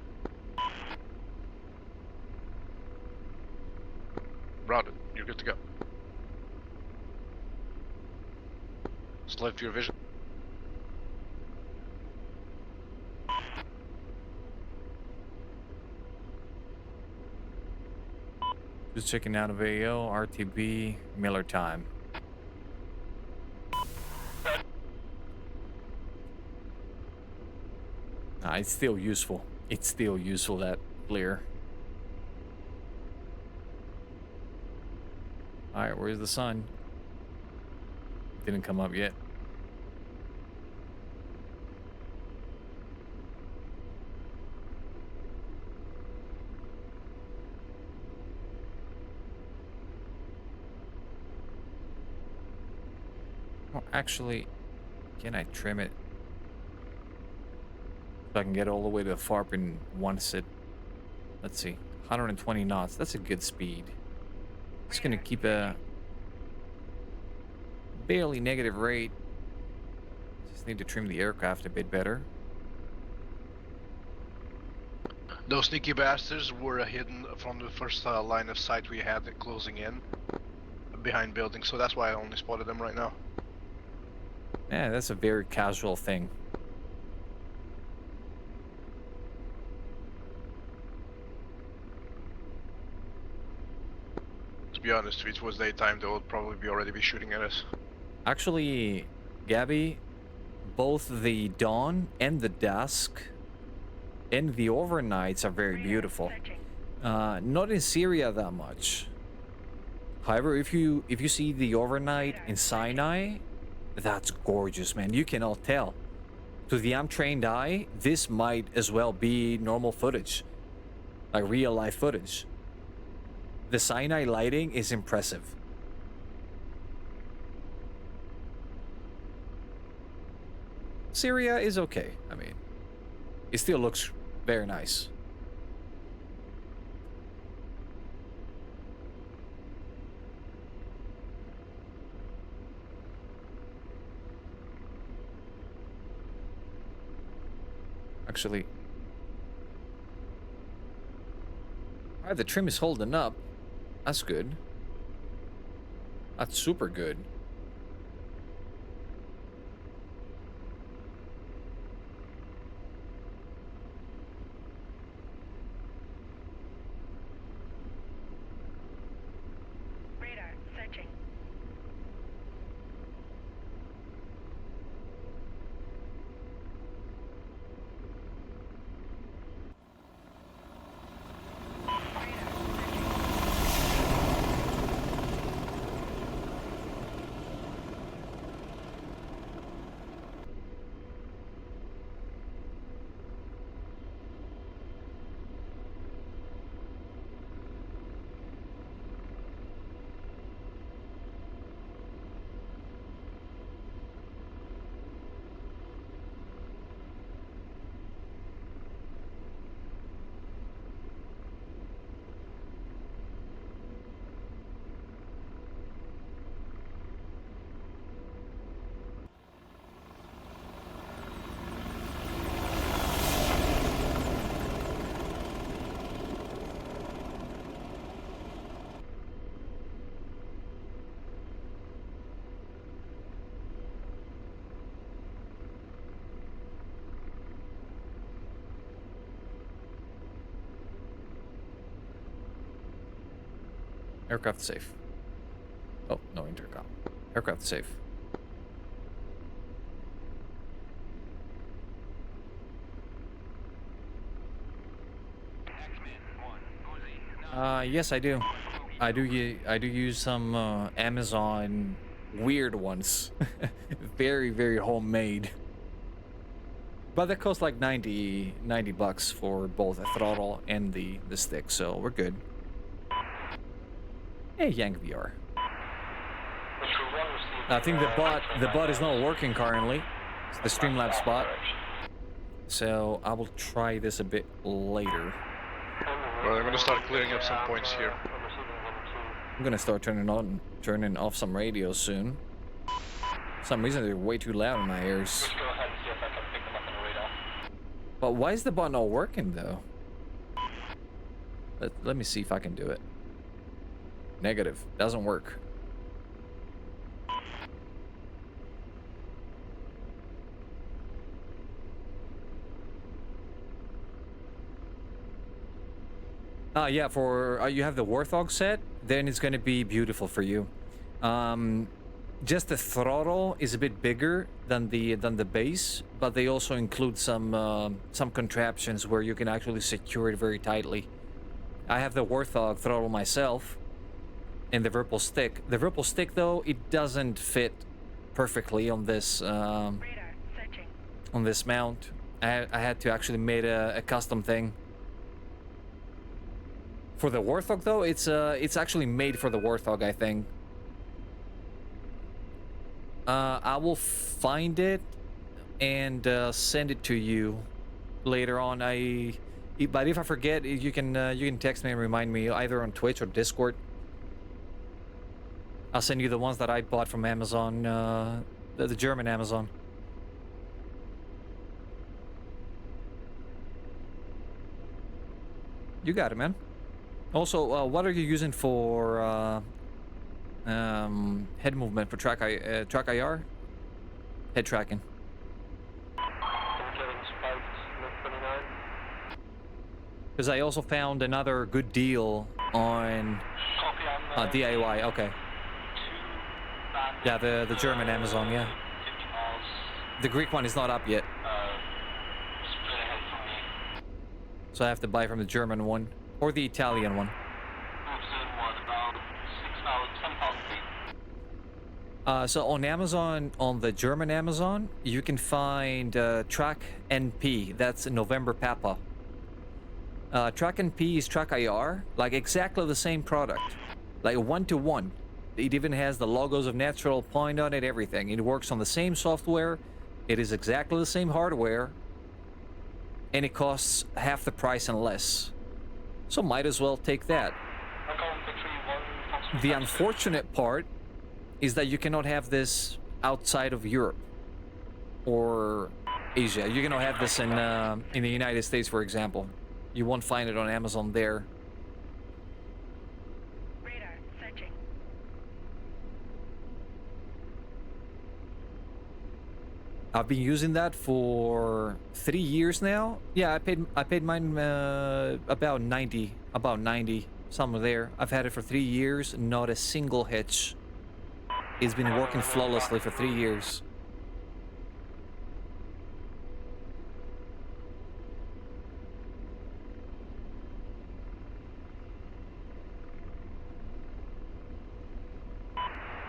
Routed. You're good to go. Slave to your vision. Just checking out of AO, RTB, Miller time. It's still useful. It's still useful, that FLIR. Alright, where's the sun? Didn't come up yet. Oh, actually, can I trim it? So I can get all the way to the FARP in one sit. Let's see, 120 knots. That's a good speed. Just gonna keep a barely negative rate. Just need to trim the aircraft a bit better. Those sneaky bastards were hidden from the first line of sight we had closing in. behind buildings, so that's why I only spotted them right now. Yeah, that's a very casual thing. To be honest, if it was daytime, they would probably already be shooting at us. Actually, Gabby, both the dawn and the dusk and the overnights are very beautiful. Not in Syria that much. However, if you see the overnight in Sinai, that's gorgeous, man. You cannot tell. To the untrained eye, this might as well be normal footage, like real life footage. The Sinai lighting is impressive. Syria is okay. I mean, it still looks very nice. Actually, alright, the trim is holding up. That's good. That's super good. Radar searching. Aircraft safe. Oh, no intercom. Aircraft safe. Yes, I do. I do use some Amazon weird ones. Very, very homemade. But that costs like 90 bucks for both a throttle and the stick, so we're good. Hey, Yank VR. I think the bot is not working currently. It's the Streamlabs bot. So I will try this a bit later. Well, I'm gonna start clearing up some points here. I'm gonna start turning off some radios soon. For some reason they're way too loud in my ears. But why is the bot not working though? Let me see if I can do it. Negative. Doesn't work. Yeah, for you have the Warthog set, then it's gonna be beautiful for you. Just the throttle is a bit bigger than the base, but they also include some contraptions where you can actually secure it very tightly. I have the Warthog throttle myself, and the Virpil stick. The Virpil stick, though, it doesn't fit perfectly on this Radar searching. on this mount. I had to actually make a custom thing. For the Warthog, though, it's actually made for the Warthog, I think. I will find it and send it to you later on. But if I forget, you can text me and remind me either on Twitch or Discord. I'll send you the ones that I bought from Amazon, the German Amazon. You got it, man. Also, what are you using for Head movement for track IR. Head tracking. I'm getting spiked, mid 29. Because I also found another good deal on Copy on DIY. Okay. 2 back. Yeah, the German Amazon. Yeah. 50 miles, The Greek one is not up yet, split ahead from me. so I have to buy from the German one or the Italian one. Moves in, what, about 7,000 feet? So on Amazon, on the German Amazon, you can find Track NP. That's November Papa. Track NP is Track IR, like exactly the same product, like 1-to-1. It even has the logos of Natural Point on it, everything. It works on the same software. It is exactly the same hardware, and it costs half the price and less. So might as well take that. I'm going victory 1. The unfortunate part is that you cannot have this outside of Europe or Asia. You cannot have this in the United States, for example. You won't find it on Amazon there. Radar searching. I've been using that for 3 years now. Yeah, I paid mine about 90, somewhere there. I've had it for 3 years, not a single hitch. It's been working flawlessly for 3 years.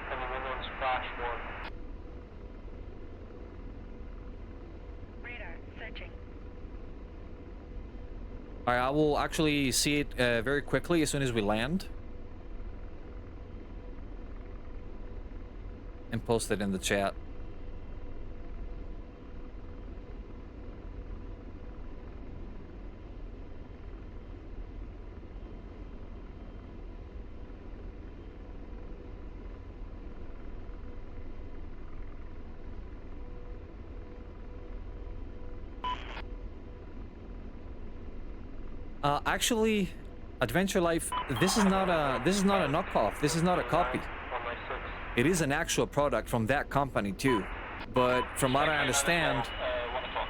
And the woman's flash 1. Radar searching. Alright, I will actually see it very quickly as soon as we land. And post it in the chat. Actually, Adventure Life, this is not a knockoff. This is not a copy. On my 6. It is an actual product from that company too. But from what I understand, 1 o'clock.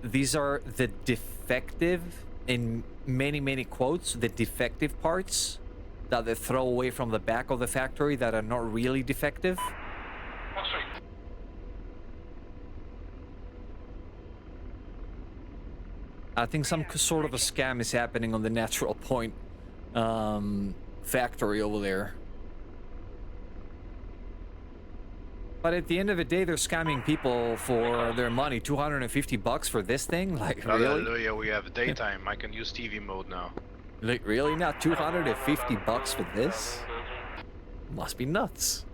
these are the defective, in many quotes, the defective parts that they throw away from the back of the factory that are not really defective. Oh, sorry. I think some sort of a scam is happening on the Natural Point factory over there. But at the end of the day, they're scamming people for their money. $250 for this thing? Like, really? Hallelujah, we have daytime. I can use TV mode now. Like, really? Not $250 for this? Must be nuts.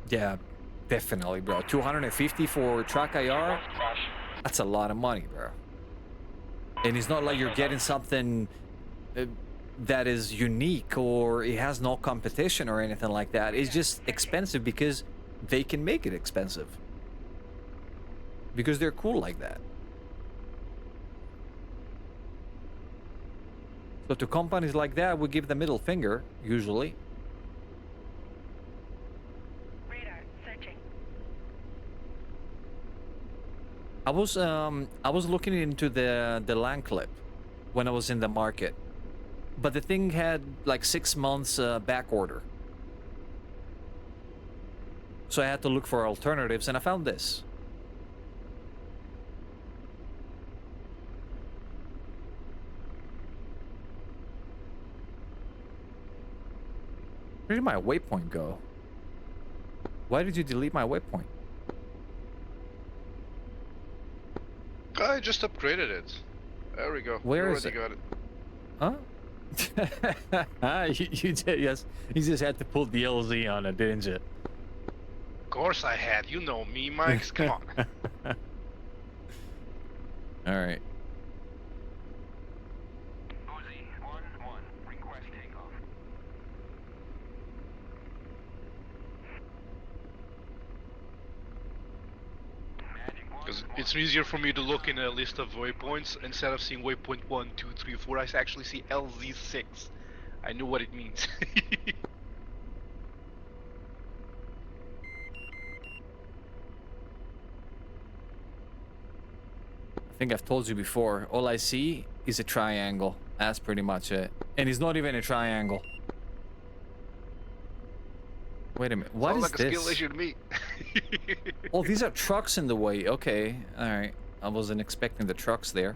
Yeah, definitely, bro. 250 for Track IR? Flash. That's a lot of money, bro. And it's not like you're getting something that is unique or it has no competition or anything like that. It's just expensive because they can make it expensive. Because they're cool like that. So to companies like that, we give the middle finger, usually. Radar searching. I was looking into the land clip when I was in the market, but the thing had like 6 months back order, so I had to look for alternatives, and I found this. Where did my waypoint go? Why did you delete my waypoint? I just upgraded it. There we go. Where You is already it? got it. Huh? you did, yes. You just had to pull the LZ on it, didn't you? Of course I had. You know me, Mike. Come on. All right. Uzi, 1-1. Request takeoff. It's easier for me to look in a list of waypoints instead of seeing waypoint 1, 2, 3, 4. I actually see LZ6. I know what it means. I think I've told you before, all I see is a triangle. That's pretty much it. And it's not even a triangle. Wait a minute, what Sounds is like a skill this? issue to me. Oh, these are trucks in the way. Okay, alright. I wasn't expecting the trucks there.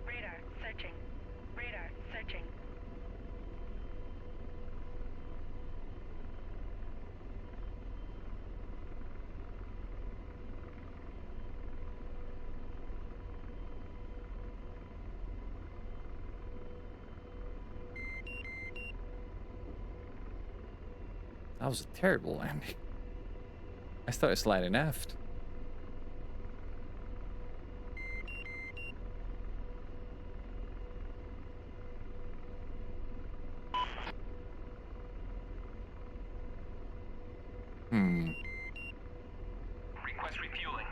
Radar searching. Radar searching. That was a terrible landing. I started sliding aft. Request refueling.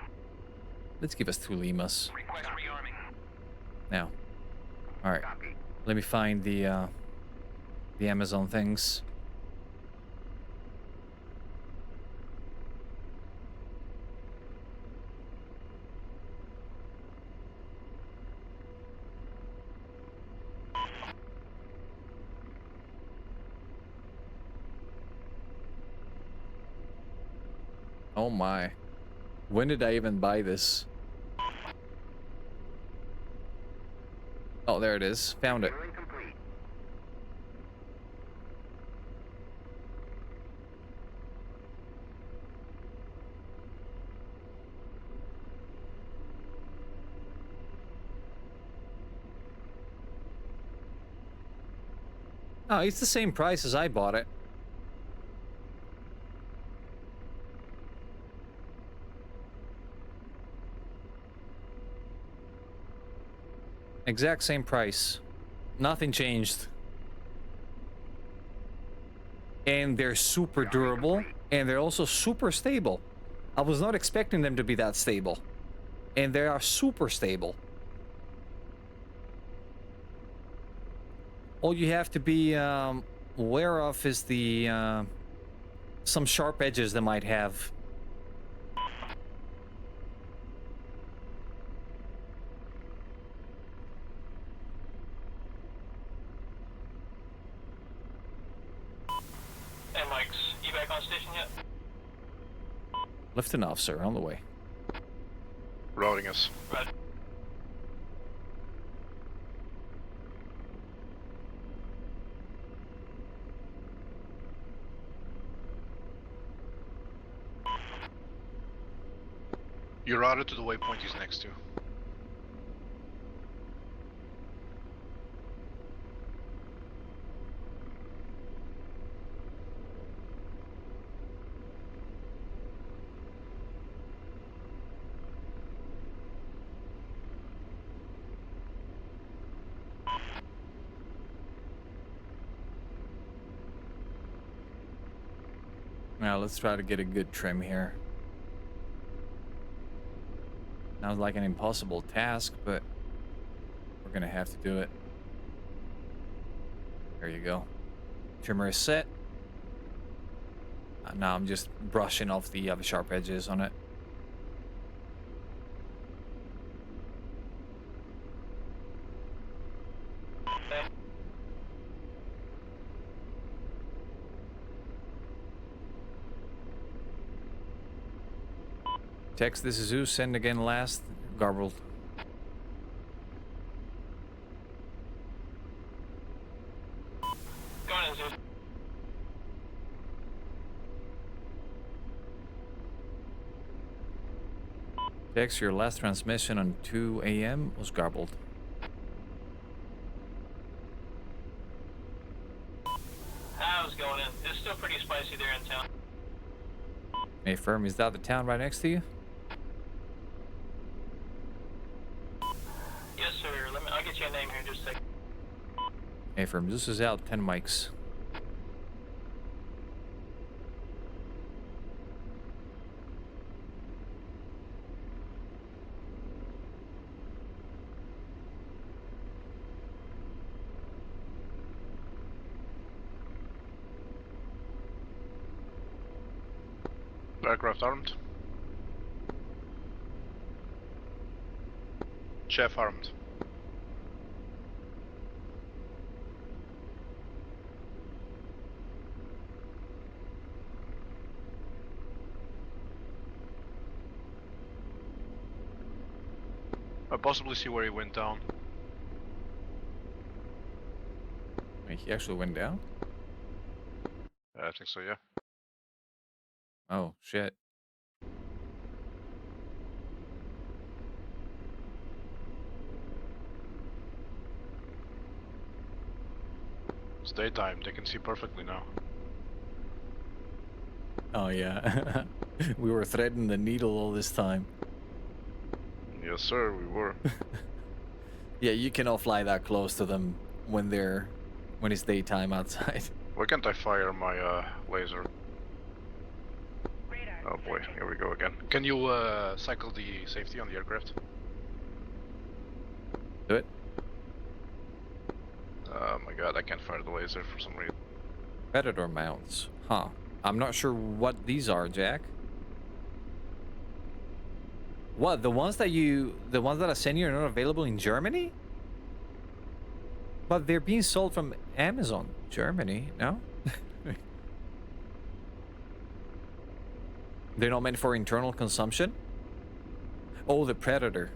Let's give us 2 Limas. Request rearming. Now. Alright. Let me find the Amazon things. Oh my. When did I even buy this? Oh, there it is. Found it. Oh, it's the same price as I bought it. Exact same price. Nothing changed. And they're super durable, and they're also super stable. I was not expecting them to be that stable. And they are super stable. All you have to be aware of is the some sharp edges they might have. Hey, Mike's. You back on station yet? Lifting off, sir, on the way. Routing us. Right. You're routed to the waypoint he's next to. Now let's try to get a good trim here. Sounds like an impossible task, but we're gonna have to do it. There you go. Trimmer is set. Now I'm just brushing off the sharp edges on it. Text, this is Zeus. Send again last. Garbled. Go on in, Zeus. Text, your last transmission on 2 a.m. was garbled. How's going in? It's still pretty spicy there in town. Hey, firm, is that the town right next to you? Yes, sir. I'll get you a name here in just a second. Hey, firm, this is out 10 mics. aircraft armed? Chef armed. I possibly see where he went down. Wait, he actually went down? I think so, yeah. Oh, shit. It's daytime, they can see perfectly now. Oh, yeah. We were threading the needle all this time. Yes, sir, we were. Yeah, you cannot fly that close to them when it's daytime outside. Why can't I fire my laser? Radar. Oh boy, sensing. here we go again. Can you cycle the safety on the aircraft? Do it. Oh my god, I can't fire the laser for some reason. Predator mounts. Huh. I'm not sure what these are, Jack. What, the ones that I sent you are not available in Germany? But they're being sold from Amazon, Germany, no? They're not meant for internal consumption? Oh, the Predator.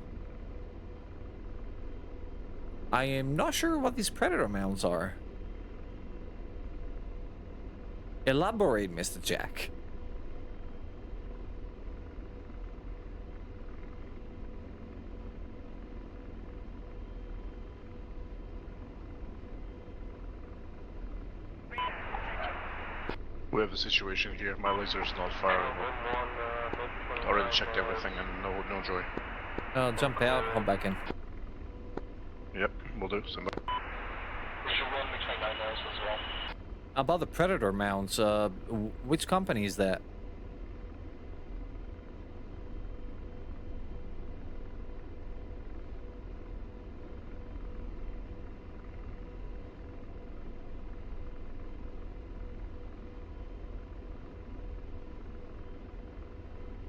I am not sure what these Predator mounts are. Elaborate, Mr. Jack. We have a situation here, my laser is not fireable. Already checked everything and no joy. Jump out, hop back in. Yep, will do, stand by. We should run between nightmares as well. About the Predator mounts, which company is that?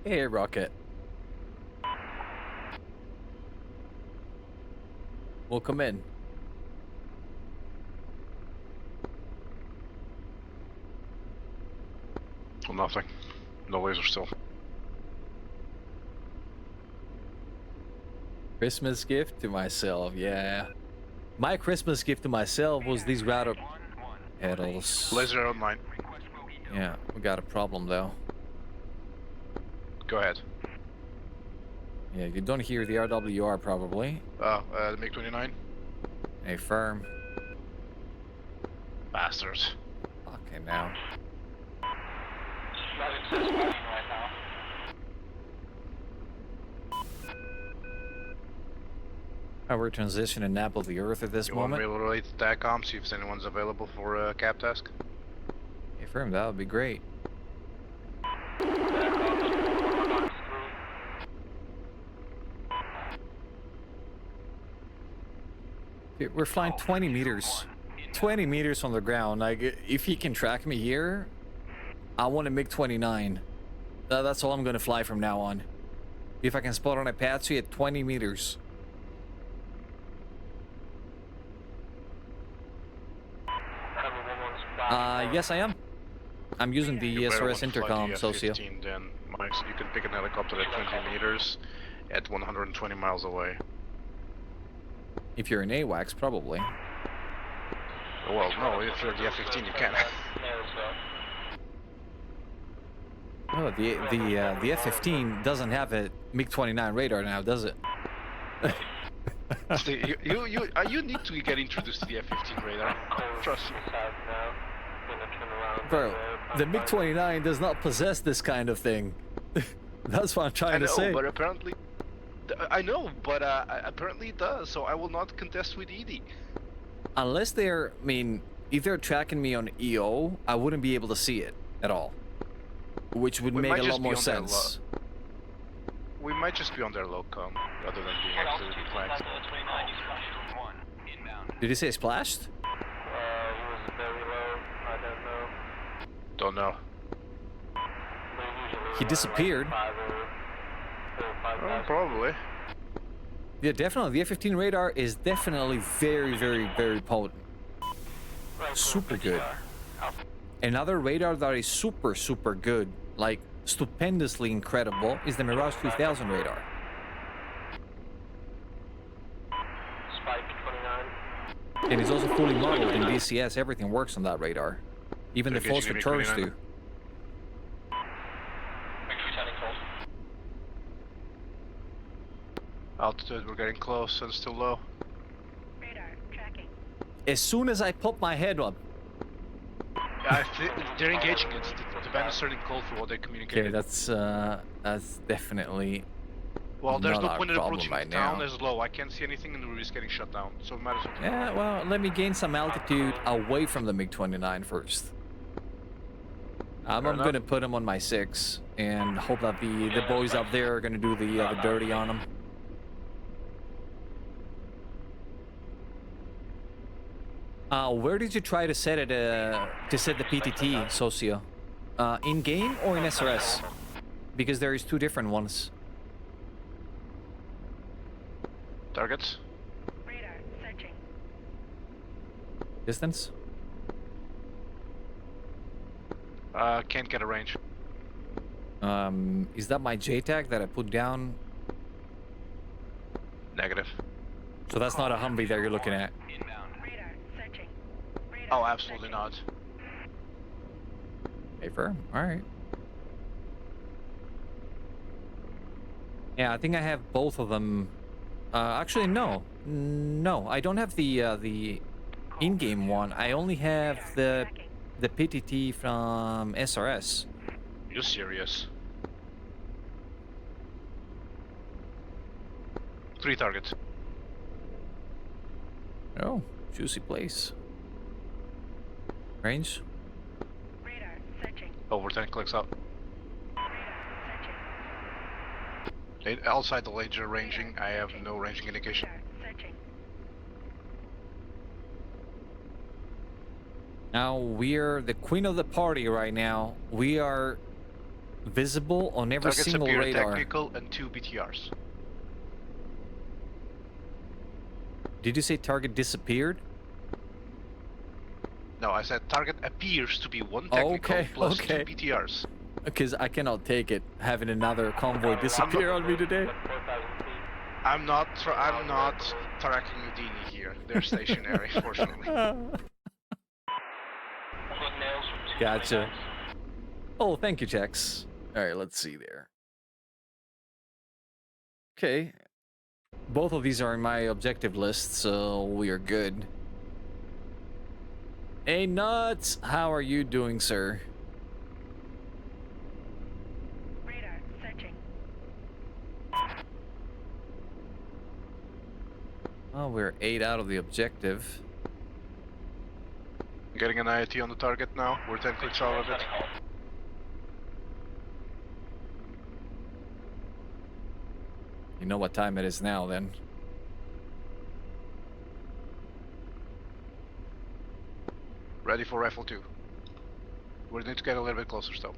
Hey, Rocket. Welcome in. Well, nothing. No laser still. Christmas gift to myself, yeah. My Christmas gift to myself was these router pedals. Laser online. Yeah, we got a problem though. Go ahead. Yeah, you don't hear the RWR probably. The MiG-29. Hey, firm. Bastards. Okay, now. Not accessible right now. We're transitioning nap of the Earth at this You want me moment. to relate to TACOM, see if anyone's available for cap task? Hey, firm, that would be great. Dude, we're flying 20 meters. 20 meters on the ground. Like, if he can track me here, I want a MiG-29. That's all I'm gonna fly from now on. If I can spot an Apache at 20 meters. Yes, I am. I'm using the You better SRS want to fly intercom, the Socio. F-15 then, Mike. You can pick an helicopter at 20 meters at 120 miles away. If you're in AWACS, probably. Well, no, if you're the F-15, you can. Oh, the F-15 doesn't have a MiG-29 radar now, does it? See, you need to get introduced to the F-15 radar. Trust me. Bro, the MiG-29 does not possess this kind of thing. That's what I'm trying to say. But apparently, I know, but apparently it does. So I will not contest with Edie. Unless they're, I mean, if they're tracking me on EO, I wouldn't be able to see it at all, which would We make might a just lot be more on their sense. We might just be on their locom rather than being actively flagged. Did he say splashed? He was very low. I don't know. Don't know. They usually He disappeared. Oh, probably. Yeah, definitely. The F-15 radar is definitely very, very, very potent. Super good. Another radar that is super, super good, like stupendously incredible, is the Mirage 2000 radar. Spike 29. And it's also fully modeled in DCS. Everything works on that radar. Even the They're false engaging returns MiG-29. do. MiG-29 close. Altitude, we're getting close and still low. Radar tracking. As soon as I pop my head up. I think they're engaging it. The band is turning cold for what they Okay, communicated. that's definitely Well, there's not no our point in problem approaching. right The town now. is low. I can't see anything, and we're just getting shut down. So we might as well. Yeah, well, let me gain some altitude away from the MiG-29 first. I'm enough. gonna put him on my 6 and hope that the boys up there are gonna do the dirty on him. Where did you try to set it? To set the PTT, Socio? In game or in SRS? Because there is two different ones. Targets. Radar searching. Distance? Can't get a range. Is that my JTAG that I put down? Negative. So that's not a Humvee that you're looking at. Radar searching. Radar Oh, absolutely searching. not. Paper? Alright. Yeah, I think I have both of them. Actually, no. No, I don't have the in-game one. I only have the PTT from SRS. You're serious. 3 targets. Oh, juicy place. Range? Radar searching. Over 10 clicks out. Radar searching. Outside the laser ranging, I have no ranging indication. Radar searching. Now we're the queen of the party right now. We are visible on every Targets single appear radar. technical and 2 BTRs. Did you say target disappeared? No, I said target appears to be 1 technical Okay, plus okay. 2 BTRs. Because I cannot take it having another convoy disappear on me today. 4,000 feet. I'm not tracking Udini here. They're stationary, fortunately. Good nails from 229. Gotcha. Oh, thank you, Jax. All right, let's see there. Okay. Both of these are in my objective list, so we are good. Hey, Nuts! How are you doing, sir? Radar searching. Oh, we're 8 out of the objective. Getting an IAT on the target now. We're 10 clicks out of it. You know what time it is now, then. Ready for rifle 2. We need to get a little bit closer still.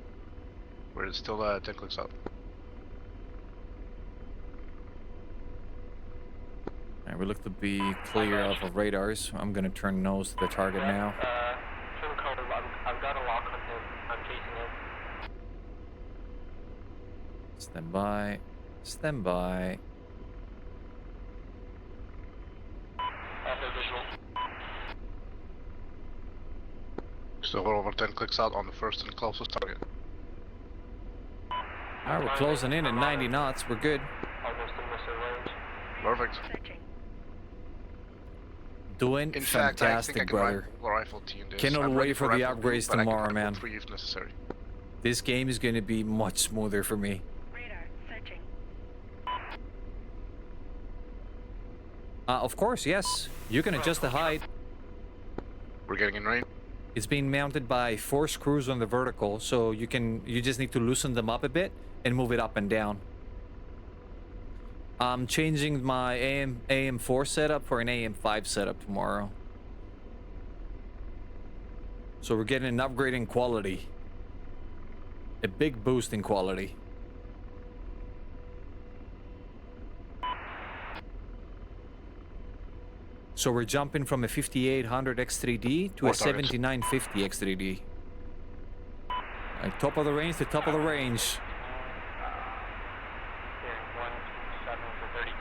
We're still 10 clicks out. Alright, we look to be clear of radars. I'm gonna turn nose to the target now. Trim color, I've got a lock on him. I'm chasing him. Stand by. Stand by. I have no visual. Still over 10 clicks out on the first and closest target. Alright, we're closing in at 90 knots. We're good. Almost in missile range. Perfect. Searching. Doing In fact, I fantastic, think I can brother. rifle team this. Cannot I'm wait ready for the rifle 2, upgrades but I can tomorrow, rifle man. 3 if necessary. This game is gonna be much smoother for me. Radar searching. Of course, yes. You can adjust the height. We're getting in range. It's being mounted by 4 screws on the vertical, so you just need to loosen them up a bit and move it up and down. I'm changing my AM4 setup for an AM5 setup tomorrow. So we're getting an upgrade in quality. a big boost in quality. So we're jumping from a 5800 X3D to More a 7950 X3D. Like top of the range to top of the range. Hearing 127 for 32.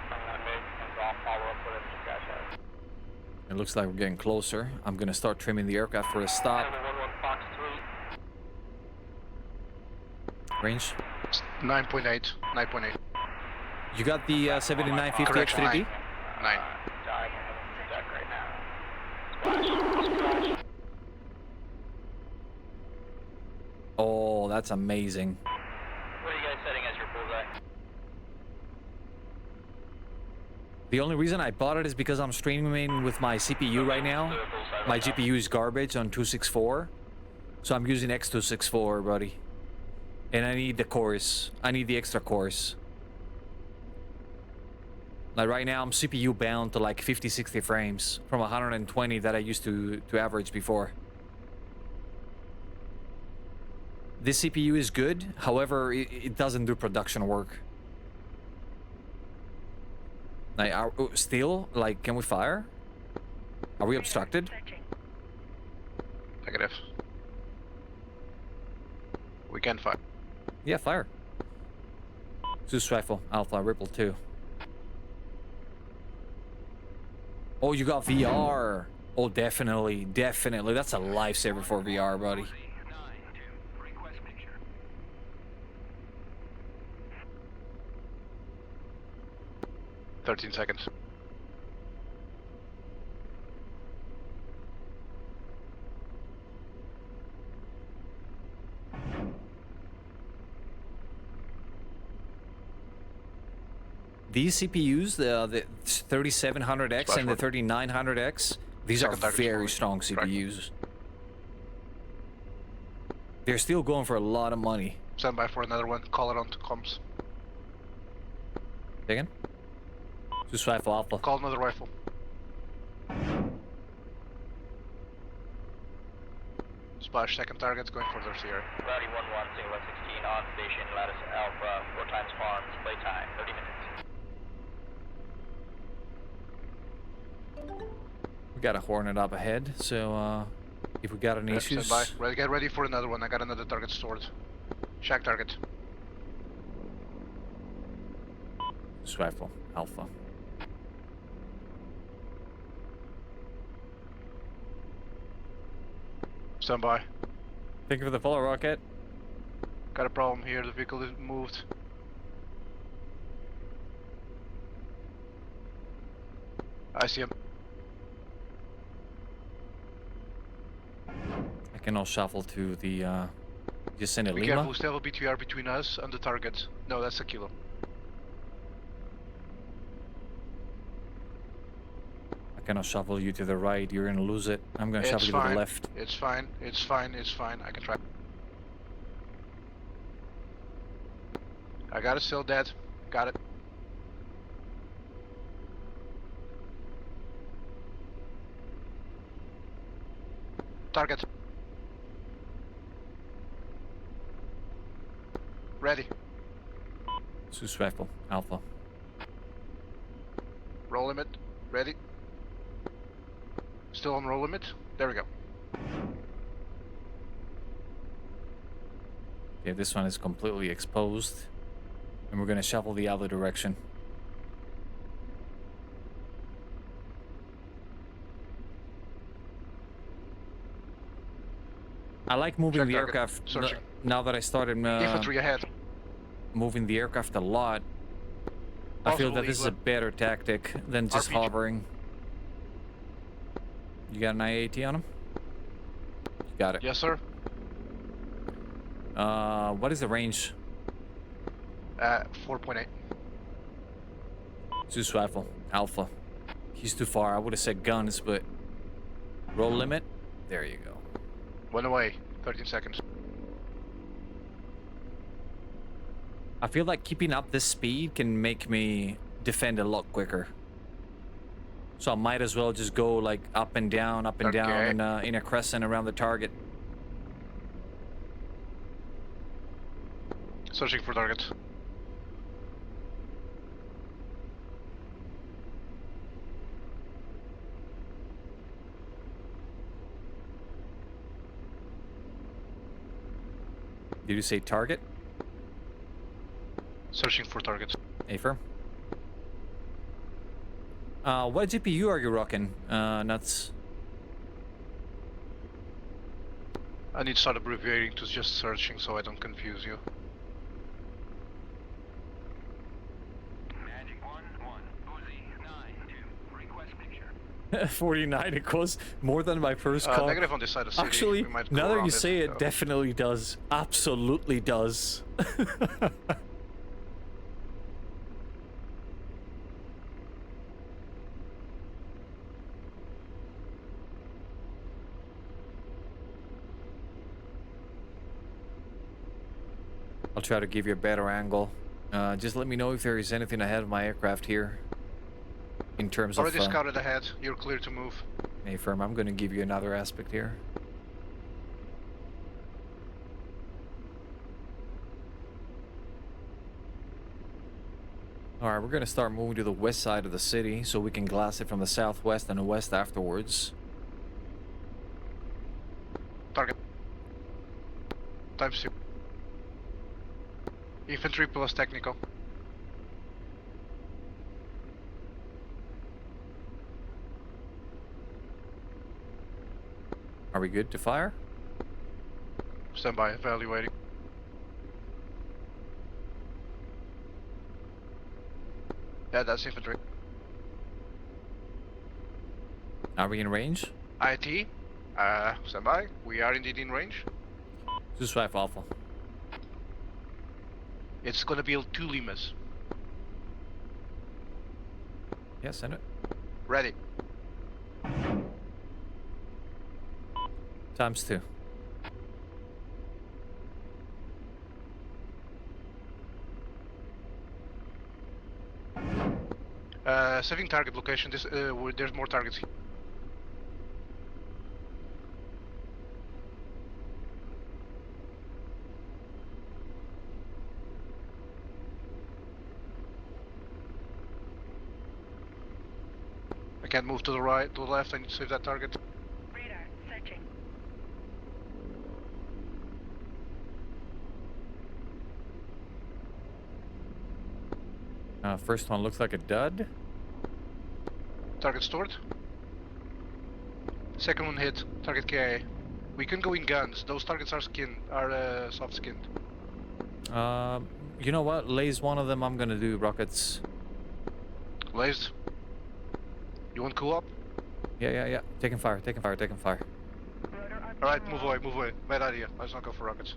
Coming on mid, and I'll follow up with you guys have. It looks like we're getting closer. I'm gonna start trimming the aircraft for a stop. 11 Fox 3. Range. 9.8. 9.8. You got the 7950 Correction, X3D? 9. Diving into the deck right now. Splash. Oh, that's amazing. What are you guys setting as your bullseye? The only reason I bought it is because I'm streaming with my CPU right now. My GPU is garbage on 264. So I'm using X264, buddy. And I need the cores. I need the extra cores. Like right now, I'm CPU bound to like 50, 60 frames from 120 that I used to average before. This CPU is good, however, it doesn't do production work. Like, still, like, can we fire? Are we obstructed? Searching. Negative. We can fire. Yeah, fire. Zeus Rifle, Alpha, Ripple 2. Oh, you got VR. Oh, definitely, definitely. That's a lifesaver for VR, buddy. 13 seconds. These CPUs, the 3700X and the 3900X, these are Second target very forward. strong Correct. CPUs. They're still going for a lot of money. Stand by for another one. Call it on to comms. Again? Zeus Rifle, Alpha. Call another rifle. Splash second target going for their Sierra. Rowdy 11, 116 on station, lattice Alpha, 4 times farms, playtime, 30 minutes. We got a Hornet up ahead, so if we got any Yeah, issues... stand by. Get ready for another one. I got another target stored. Shack target. Zeus Rifle, Alpha. Stand by. Thank you for the follow, Rocket. Got a problem here. The vehicle is moved. I see him. I can now shuffle to the Yosemite Be Lima. careful. We still have a BTR between us and the target. No, that's a kilo. I cannot shuffle you to the right. You're gonna lose it. I'm gonna It's shuffle you to fine. the left. It's fine. It's fine. It's fine. I can try. I got it. Still dead. Got it. Target. Ready. Zeus Rifle, Alpha. Roll limit. Ready. Still on roll limit. There we go. Okay, this one is completely exposed. And we're gonna shuffle the other direction. I like moving Check the target. aircraft Searching. now that I started Infantry ahead. moving the aircraft a lot. I feel that Possible this is a Eagle. better tactic than just RPG. hovering. You got an IAT on him? You got it. Yes, sir. What is the range? 4.8. Zeus Rifle, Alpha. He's too far. I would have said guns, but roll limit. There you go. One away. 13 seconds. I feel like keeping up this speed can make me defend a lot quicker. So I might as well just go like up and down Okay. in a crescent around the target. Searching for target. Did you say target? Searching for target. Affirm. What GPU are you rocking? Nuts. I need to start abbreviating to just searching so I don't confuse you. Magic 1-1. Uzi 9-2. Request picture. 49 equals more than my first car. Negative on this side of city. Actually, We might go now that around you say it, so. definitely does. Absolutely does. I'll try to give you a better angle. Just let me know if there is anything ahead of my aircraft here. In terms Already of... scouted ahead. You're clear to move. Affirm, I'm going to give you another aspect here. Alright, we're going to start moving to the west side of the city so we can glass it from the southwest and the west afterwards. Target. Times 2. Infantry plus technical. Are we good to fire? Stand by, evaluating. Yeah, that's infantry. Are we in range? IT, stand by. We are indeed in range. 25 Alpha. It's gonna be 2 Limas. Yeah, send it. Ready. Times 2. Saving target location. This, there's more targets here. I can't move to the right, to the left. I need to save that target. Radar searching. First one looks like a dud. Target stored. Second one hit. Target KIA. We can go in guns. Those targets are soft skinned. You know what? Lays one of them. I'm gonna do rockets. Glazed. You want cool up? Yeah. Taking fire. Rotor Alright, move away. Bad idea. Let's not go for rockets.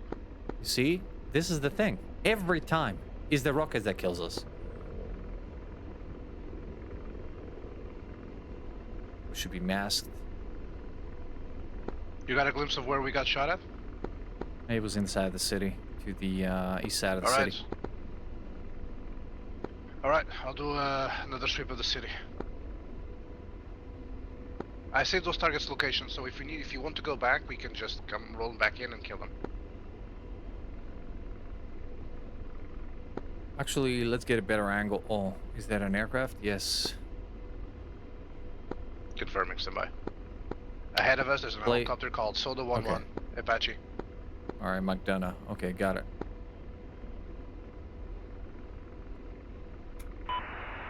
You see? This is the thing. Every time is the rockets that kills us. We should be masked. You got a glimpse of where we got shot at? It was inside the city, to the east side of the Alright. city. Alright, I'll do another sweep of the city. I saved those targets' locations, so if you want to go back, we can just come rolling back in and kill them. Actually, let's get a better angle. Oh, is that an aircraft? Yes. Confirming, standby. Ahead of us, there's an Play. helicopter called Soda 1-1, Okay. Apache. All right, McDonough. Okay, got it.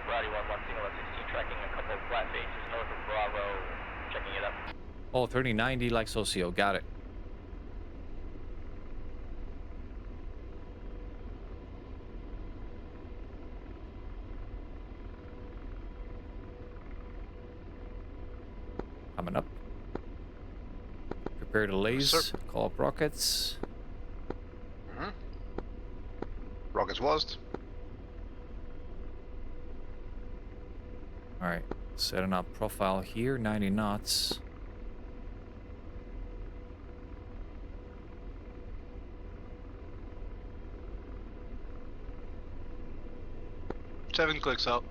Rowdy 1-1, Single 16, tracking a couple of flat bases north of Bravo, checking it up. Oh, 3090 like Socio. Got it. Coming up. Prepare to laze. Sir. Call up rockets. Rockets was. All right. Setting up profile here. 90 knots. Seven clicks out.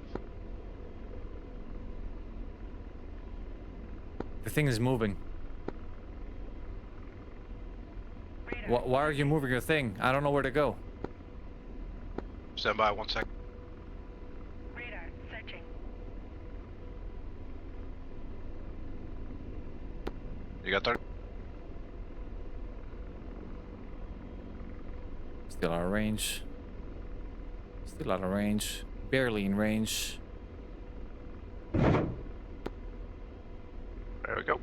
The thing is moving. Radar. Why are you moving your thing? I don't know where to go. Stand by 1 sec. Radar searching. You got target? Still out of range. Still out of range. Barely in range. There we go.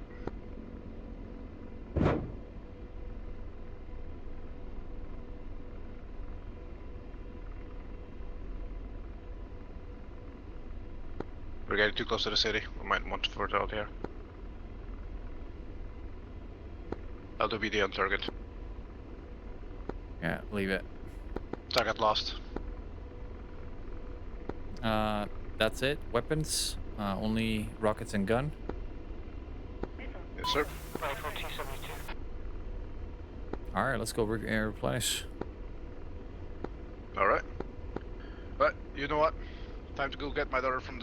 We're getting too close to the city. We might want to further out here. LWD on target. Yeah, leave it. Target lost. That's it. Weapons. Only rockets and gun. Missile. Yes, sir. Rifle T-72. All right, let's go replenish. Alright. But, you know what? Time to go get my daughter from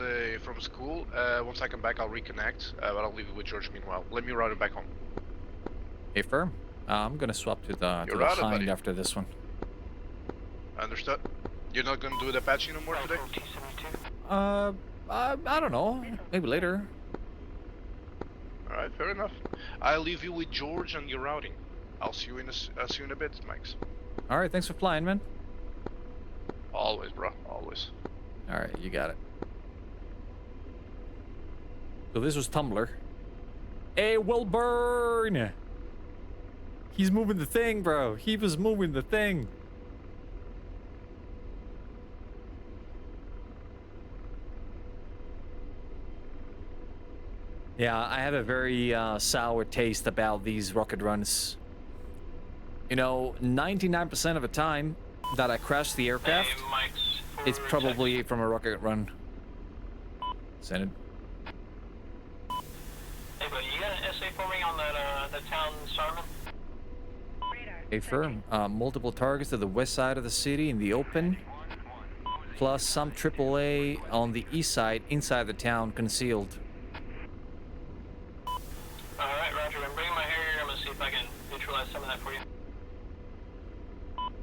school. Once I come back, I'll reconnect. But I'll leave it with George meanwhile. Let me route it back home. Hey, firm. I'm gonna swap to the You're routed, hind buddy. after this one. Understood? You're not gonna do the Apache no more today? Rifle T-72. I don't know. Maybe later. Alright, fair enough. I'll leave you with George and your routing. I'll see you in a bit, Max. All right, thanks for flying, man. Always, bro. Always. All right, you got it. So this was Tumblr. Hey, Wilburn! He's moving the thing, bro. He was moving the thing. Yeah, I have a very sour taste about these rocket runs. You know, 99% of the time that I crash the aircraft, Hey, Mike's it's for probably from a rocket run. Send it. Hey, buddy, you got an essay for me on that town Starman? Radar A firm. Multiple targets to the west side of the city in the open, plus some AAA on the east side inside the town concealed. Alright, Roger. I'm bringing my Harrier. I'm gonna see if I can neutralize some of that for you.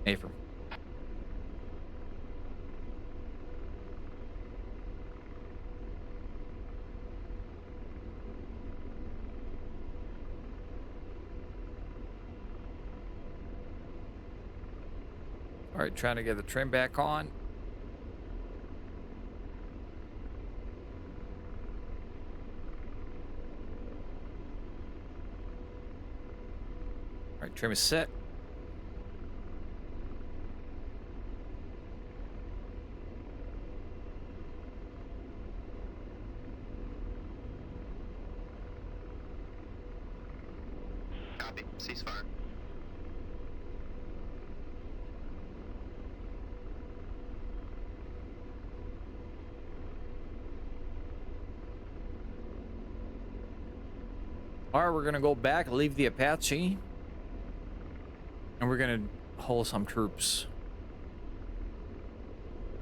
A firm. All right, trying to get the trim back on. All right, trim is set. Copy. Ceasefire. All right, we're gonna go back, leave the Apache, and we're gonna hold some troops.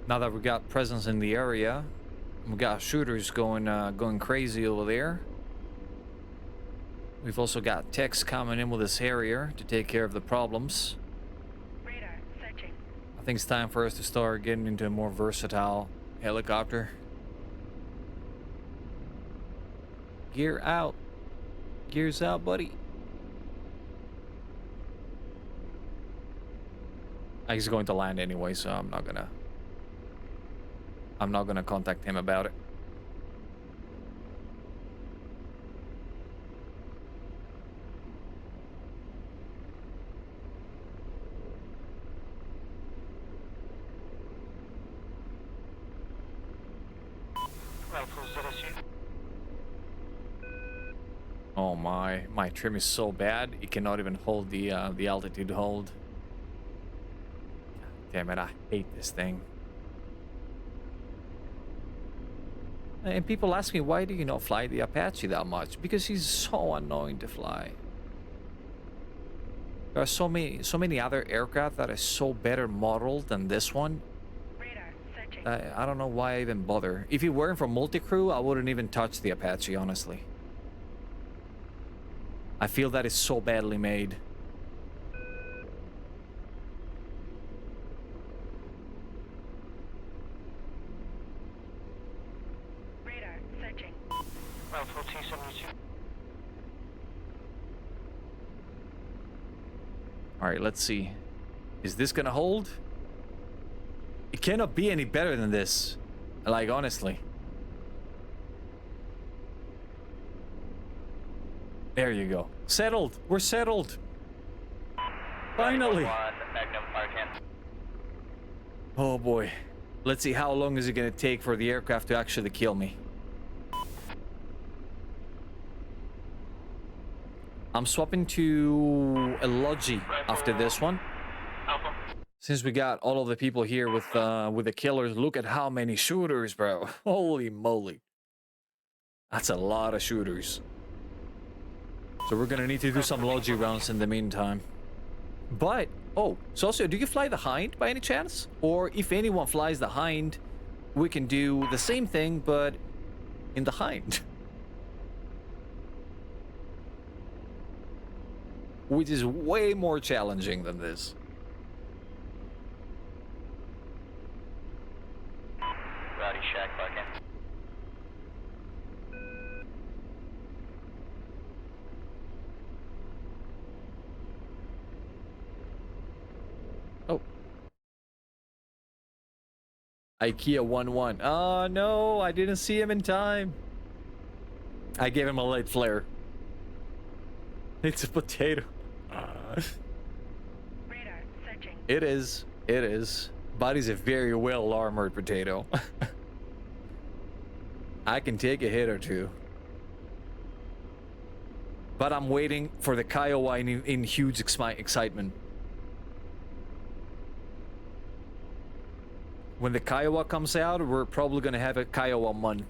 Now that we got presence in the area, we got shooters going crazy over there. We've also got techs coming in with this Harrier to take care of the problems. radar searching. I think it's time for us to start getting into a more versatile helicopter. Gear out. Gears out, buddy. He's going to land anyway, so I'm not gonna contact him about it. Rifle ZSU. Oh my trim is so bad it cannot even hold the altitude hold. God damn it, I hate this thing. And people ask me, why do you not fly the Apache that much? Because he's so annoying to fly. There are so many other aircraft that are so better modeled than this one. Radar searching. I don't know why I even bother. If it weren't for multi-crew, I wouldn't even touch the Apache, honestly. I feel that it's so badly made. 22. All right, let's see. Is this gonna hold? It cannot be any better than this. Like, honestly. There you go. Settled. We're settled. Finally. Magnum Arcan. Oh boy. Let's see, how long is it gonna take for the aircraft to actually kill me? I'm swapping to a Logi after this one. Alpha. Since we got all of the people here with the killers, look at how many shooters, bro. Holy moly. That's a lot of shooters. So we're gonna need to do some Logi rounds in the meantime. But, oh, Socio, do you fly the Hind by any chance? Or if anyone flies the Hind, we can do the same thing, but in the Hind. Which is way more challenging than this. Rowdy Shack Arcan. Oh. IKEA 1-1. Oh no, I didn't see him in time. I gave him a light flare. It's a potato. Radar searching. It is. It is. But he's a very well armored potato. I can take a hit or two. But I'm waiting for the Kiowa in huge excitement. When the Kiowa comes out, we're probably gonna have a Kiowa Mun.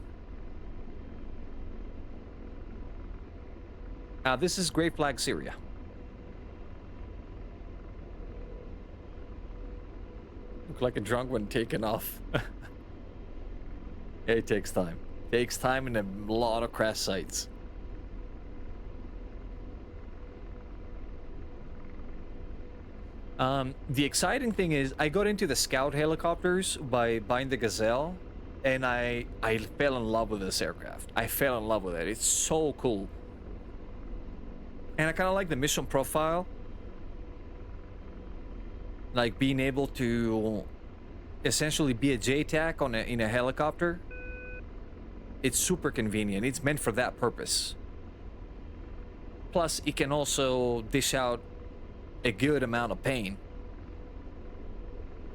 This is Great Flag Syria. Look like a drunk one taken off. It takes time. Takes time and a lot of crash sites. The exciting thing is I got into the scout helicopters by buying the Gazelle, and I fell in love with this aircraft. I fell in love with it. It's so cool. And I kind of like the mission profile. Like being able to essentially be a JTAC in a helicopter. It's super convenient. It's meant for that purpose. Plus, it can also dish out a good amount of pain.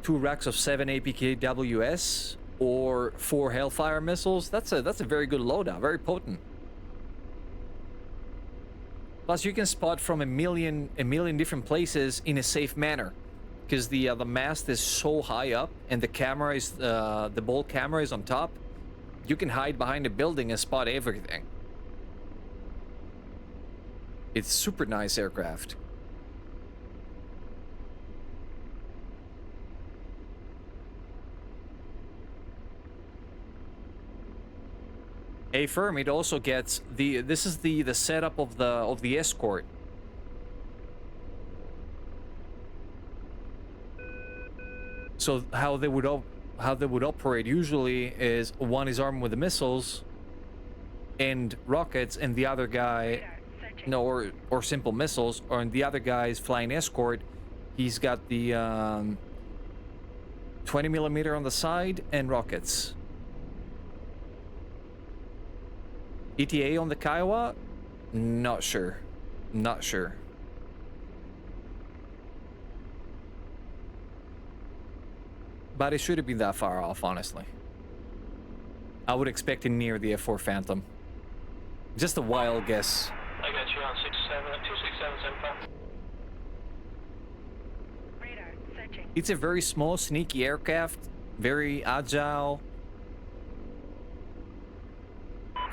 2 racks of 7 APKWS or 4 Hellfire missiles. That's a very good loadout. Very potent. Plus, you can spot from a million different places in a safe manner, because the mast is so high up and the camera is the bolt camera is on top. You can hide behind a building and spot everything. It's super nice aircraft. A firm, it also gets this is the setup of the escort. So how they would operate usually is one is armed with the missiles and rockets, and the other guy, no, or simple missiles, and the other guy is flying escort. He's got the 20mm on the side and rockets. ETA on the Kiowa? Not sure. Not sure. But it shouldn't be that far off, honestly. I would expect it near the F4 Phantom. Just a wild guess. I got you on 26775. Radar searching. It's a very small, sneaky aircraft. Very agile.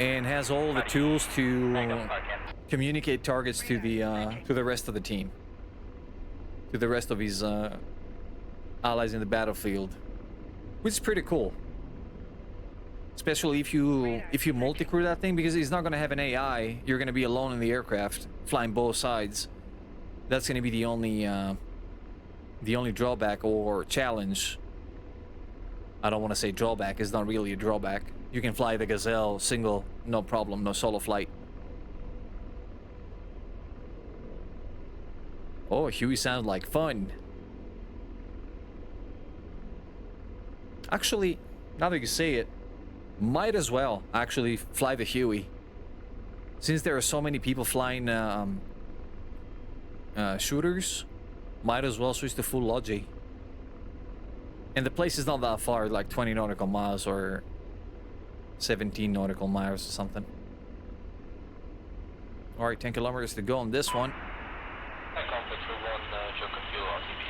And has all the tools to communicate targets to the rest of the team. To the rest of his allies in the battlefield. Which is pretty cool. Especially if you multi-crew that thing, because he's not going to have an AI. You're going to be alone in the aircraft, flying both sides. That's going to be the only drawback or challenge. I don't want to say drawback. It's not really a drawback. You can fly the Gazelle single, no problem, no solo flight. Oh, Huey sounds like fun. Actually, now that you say it, might as well actually fly the Huey. Since there are so many people flying shooters, might as well switch to full Logi. And the place is not that far, like 20 nautical miles or 17 nautical miles or something. Alright, 10 kilometers to go on this one. Contact for 1, Joker Fuel RTB.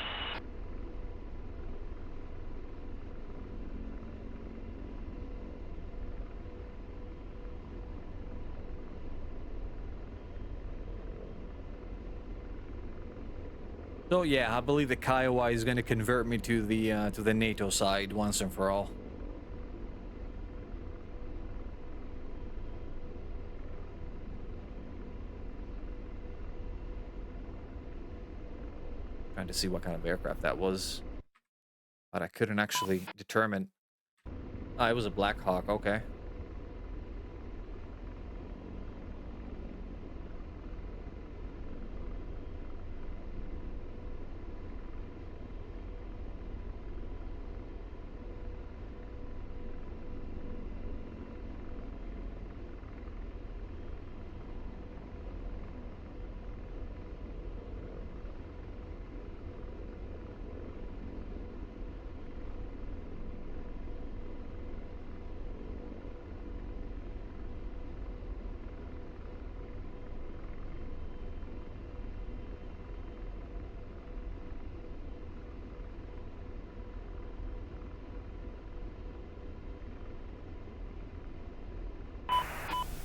So yeah, I believe the Kiowa is going to convert me to the NATO side once and for all. Trying to see what kind of aircraft that was, but I couldn't actually determine. Ah, it was a Black Hawk. Okay.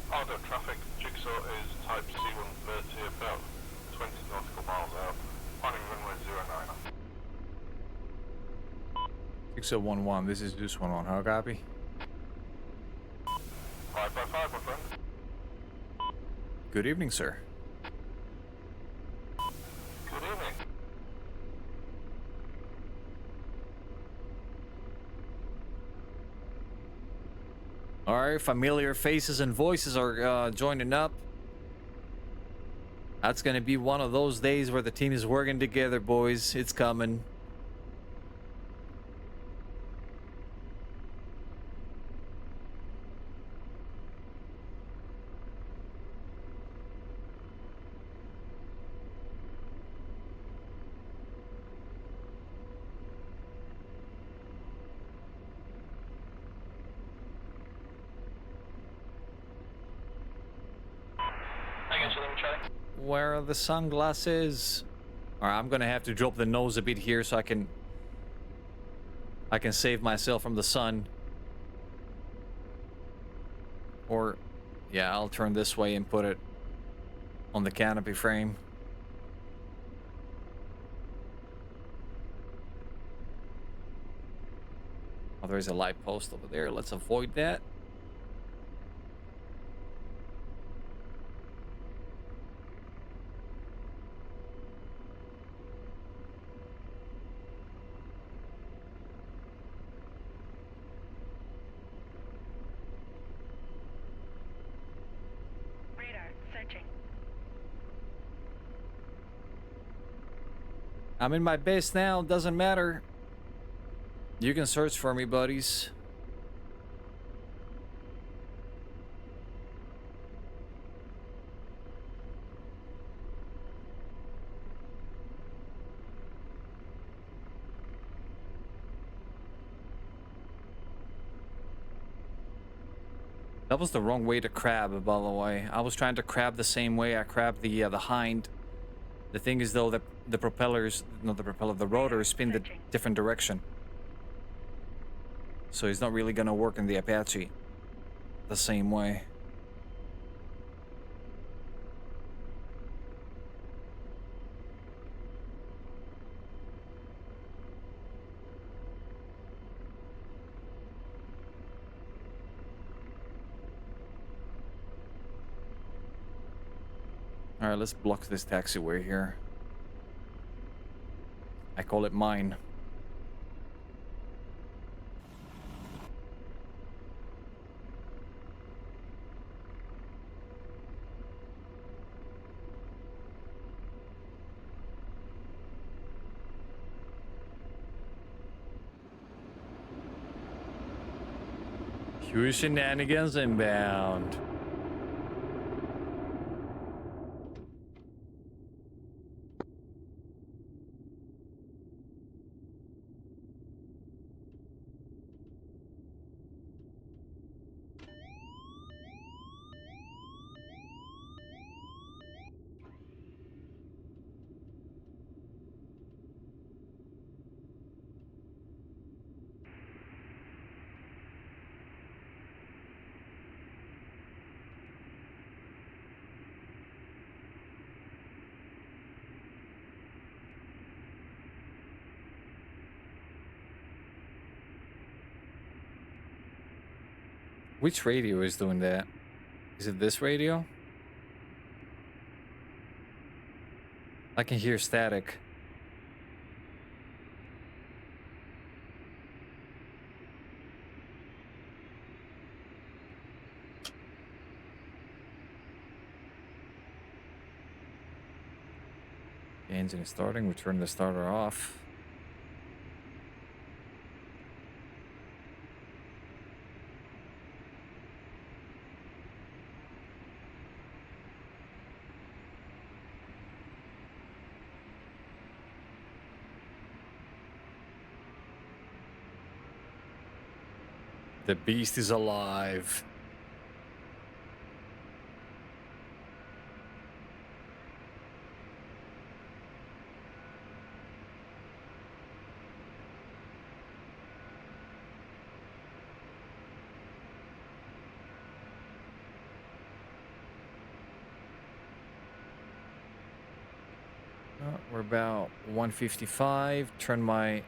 Order traffic, Jigsaw is type C-130 about 20 nautical miles out. Planning runway 09. 6011. This is Deuce 11. How copy? 555, my friend. Good evening, sir. Good evening. All right, familiar faces and voices are joining up. That's going to be one of those days where the team is working together, boys. It's coming. Where are the sunglasses? All right, I'm gonna have to drop the nose a bit here so I can save myself from the sun. Or, yeah, I'll turn this way and put it on the canopy frame. Oh, there's a light post over there. Let's avoid that. Radar searching. I'm in my base now. Doesn't matter. You can search for me, buddies. That was the wrong way to crab, by the way. I was trying to crab the same way I crabbed the hind. The thing is, though, that the propellers, not the propeller, the rotor spin the different direction. So it's not really gonna work in the Apache the same way. All right, let's block this taxiway here. I call it mine. Huge shenanigans inbound. Which radio is doing that? Is it this radio? I can hear static. The engine is starting. We turn the starter off. The beast is alive. We're about 155. Turn my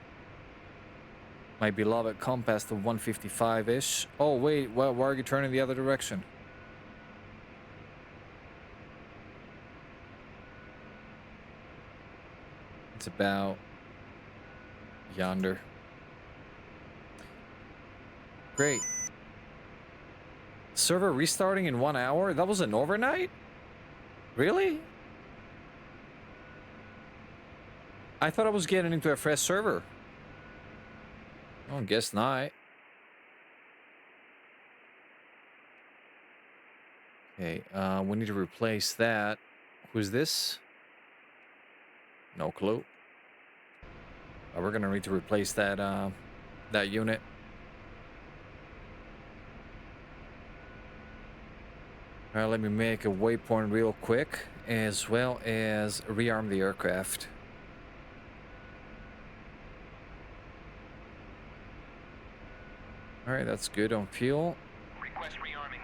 beloved compass to 155-ish. Oh, wait. Why are you turning the other direction? It's about yonder. Great. Server restarting in 1 hour? That was an overnight? Really? I thought I was getting into a fresh server. Oh, guess not. Okay, we need to replace that. Who's this? No clue. We're gonna need to replace that that unit. All right, let me make a waypoint real quick, as well as rearm the aircraft. All right, that's good on fuel. Request rearming.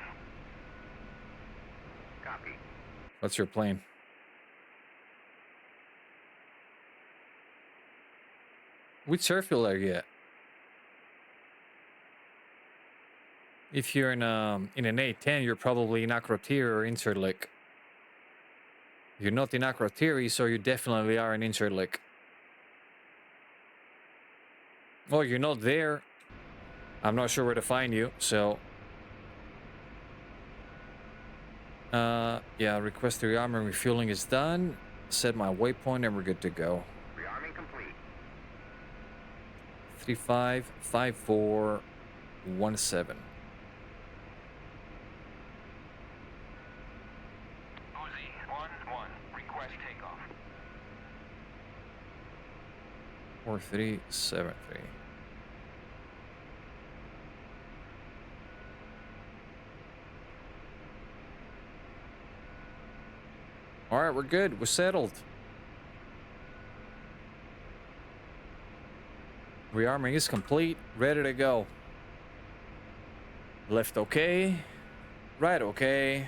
Copy. What's your plane? Which airfield are you at? If you're in an A10, you're probably in Akrotiri or Incirlik. If you're not in Akrotiri, so you definitely are in Incirlik. Well, you're not there. I'm not sure where to find you, so... yeah, request the rearming and refueling is done. Set my waypoint and we're good to go. Rearming complete. 355417. Uzi, 1-1. Request takeoff. 4373. All right, we're good. We're settled. Rearming is complete. Ready to go. Left okay. Right okay.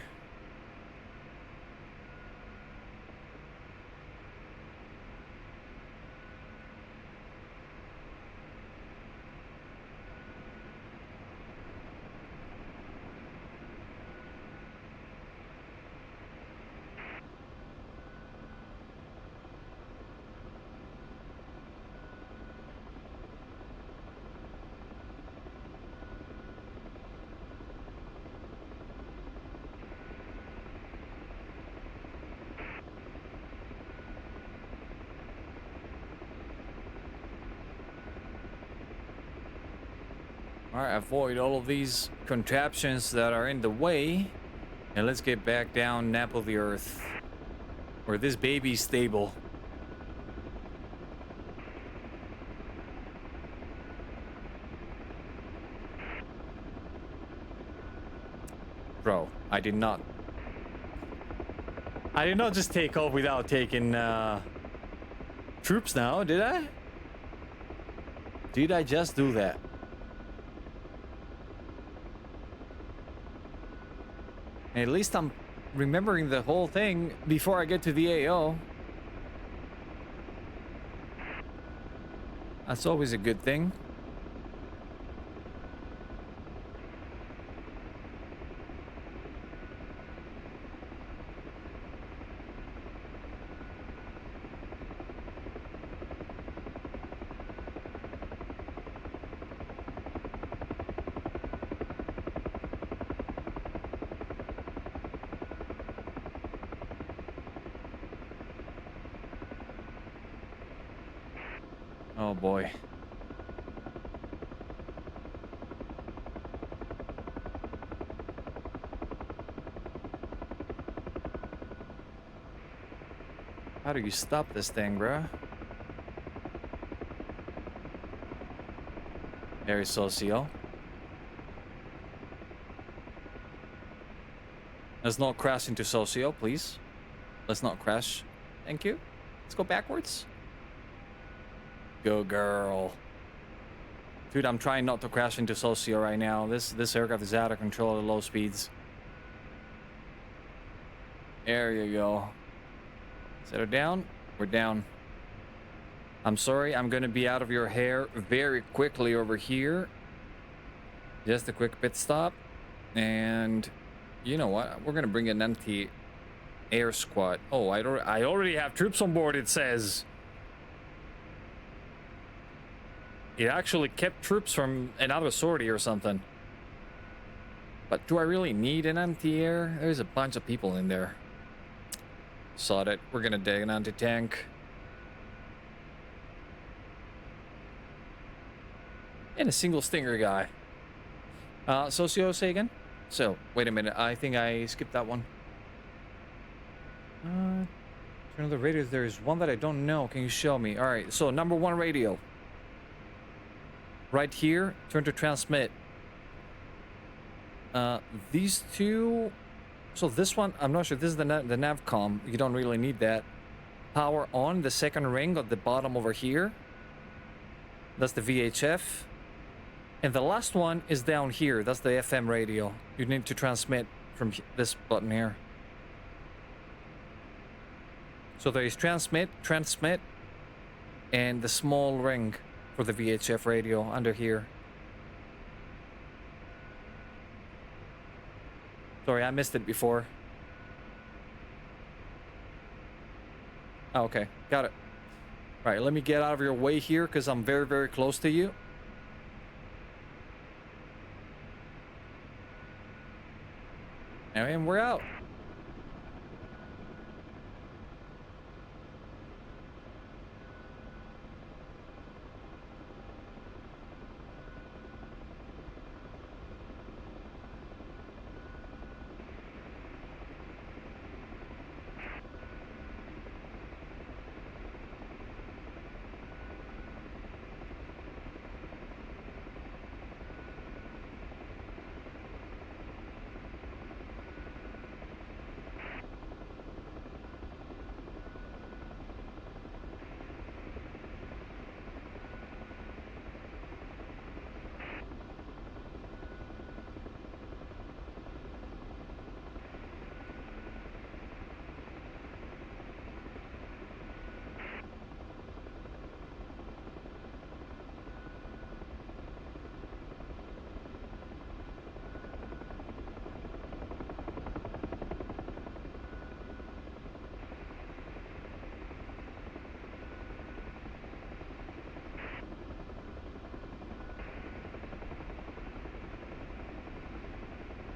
Alright, avoid all of these contraptions that are in the way. And let's get back down nap of the earth. Where this baby's stable. Bro, I did not just take off without taking troops now, did I? Did I just do that? At least I'm remembering the whole thing before I get to the AO. That's always a good thing. Oh boy. How do you stop this thing, bruh? Very socio. Let's not crash into socio, please. Let's not crash. Thank you. Let's go backwards. Go girl. Dude, I'm trying not to crash into socio right now. This aircraft is out of control at low speeds. There you go. Set her down. We're down. I'm sorry, I'm gonna be out of your hair very quickly over here. Just a quick pit stop. And you know what? We're gonna bring an anti-air squad. Oh, I already have troops on board, it says. It actually kept troops from another sortie or something. But do I really need an anti-air? There's a bunch of people in there. Sod it. We're gonna dig an anti-tank. And a single Stinger guy. Socio, say again? So, wait a minute. I think I skipped that one. Turn on the radio. There's one that I don't know. Can you show me? Alright, so number 1 radio. Right here, turn to transmit. These two. So this one, I'm not sure. This is the navcom. You don't really need that. Power on the second ring at the bottom over here. That's the VHF. And the last one is down here. That's the FM radio. You need to transmit from this button here. So there is transmit, and the small ring for the VHF radio under here. Sorry, I missed it before. Oh, okay, got it. All right, let me get out of your way here because I'm very, very close to you. And we're out.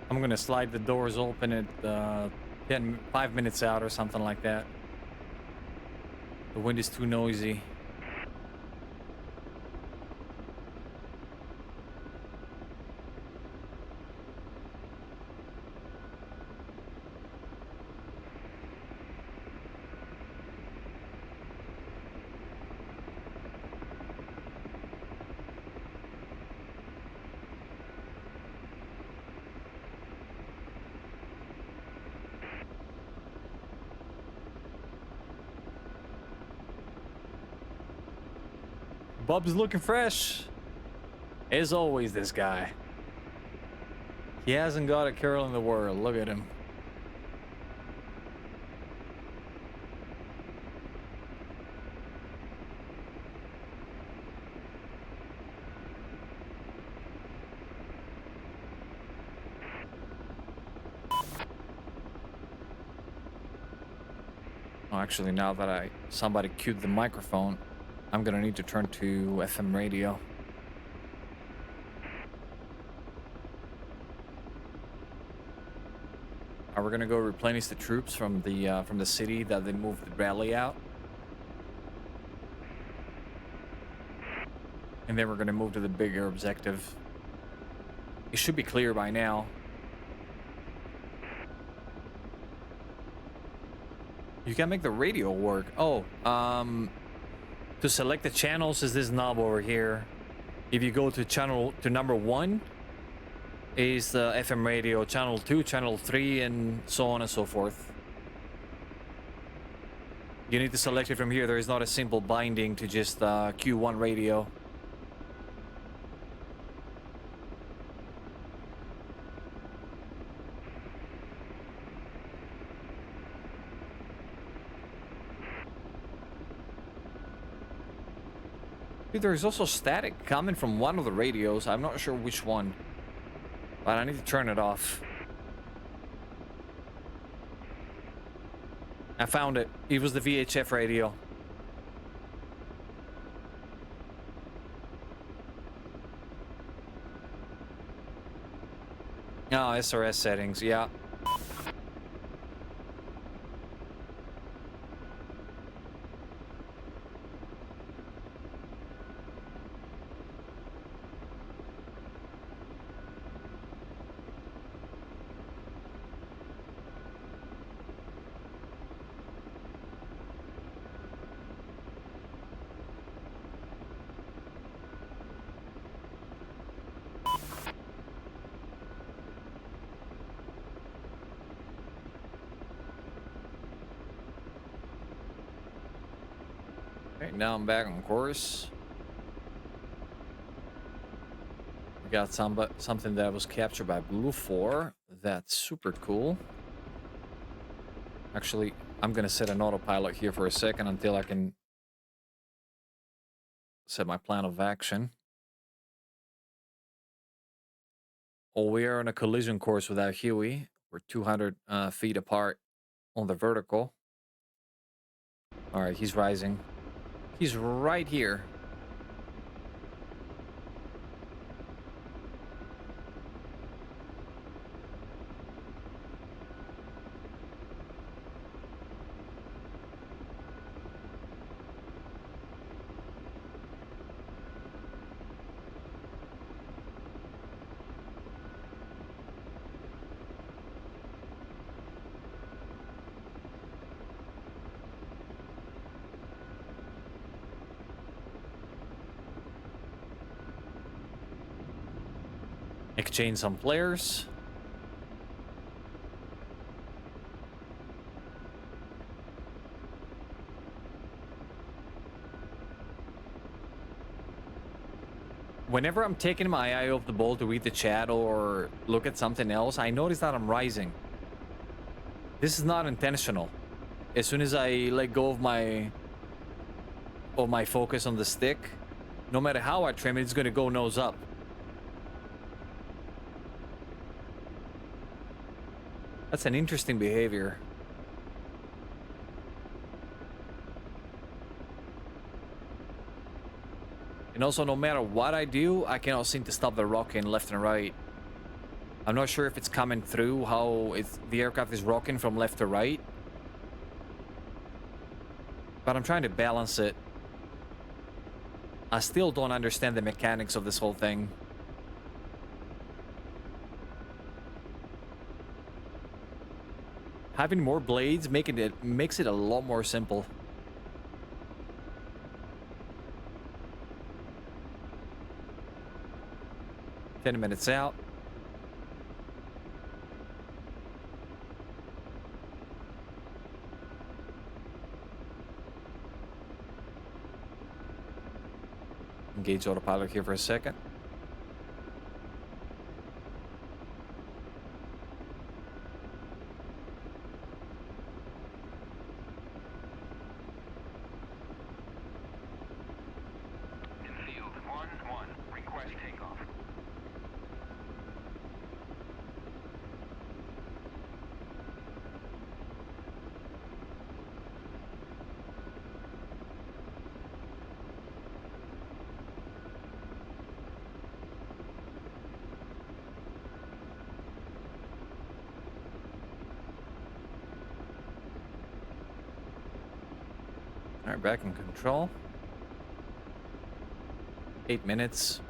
I'm gonna slide the doors open at 5 minutes out or something like that. The wind is too noisy. Bub's looking fresh. As always, this guy. He hasn't got a care in the world. Look at him. Oh, actually, now that somebody cued the microphone, I'm gonna need to turn to FM radio. We're gonna go replenish the troops from the city that they moved the rally out, and then we're gonna move to the bigger objective. It should be clear by now. You can make the radio work. Oh, to select the channels is this knob over here. If you go to number 1, is the FM radio, channel 2, channel 3, and so on and so forth. You need to select it from here. There is not a simple binding to just Q1 radio. Dude, there's also static coming from one of the radios. I'm not sure which one, but I need to turn it off. I found it. It was the VHF radio. Oh, SRS settings, yeah. Okay, now I'm back on course. We got something that was captured by Blue 4. That's super cool. Actually, I'm gonna set an autopilot here for a second until I can set my plan of action. Oh, we are on a collision course without Huey. We're 200 feet apart on the vertical. All right, he's rising. He's right here. Exchange some players. Whenever I'm taking my eye off the ball to read the chat or look at something else, I notice that I'm rising. This is not intentional. As soon as I let go of my focus on the stick, no matter how I trim it, it's gonna go nose up. That's an interesting behavior. And also, no matter what I do, I cannot seem to stop the rocking left and right. I'm not sure if it's coming through how the aircraft is rocking from left to right. But I'm trying to balance it. I still don't understand the mechanics of this whole thing. Having more blades makes it a lot more simple. Ten minutes out. Engage autopilot here for a second. Field 1-1, request takeoff. All right, back in control. 8 minutes.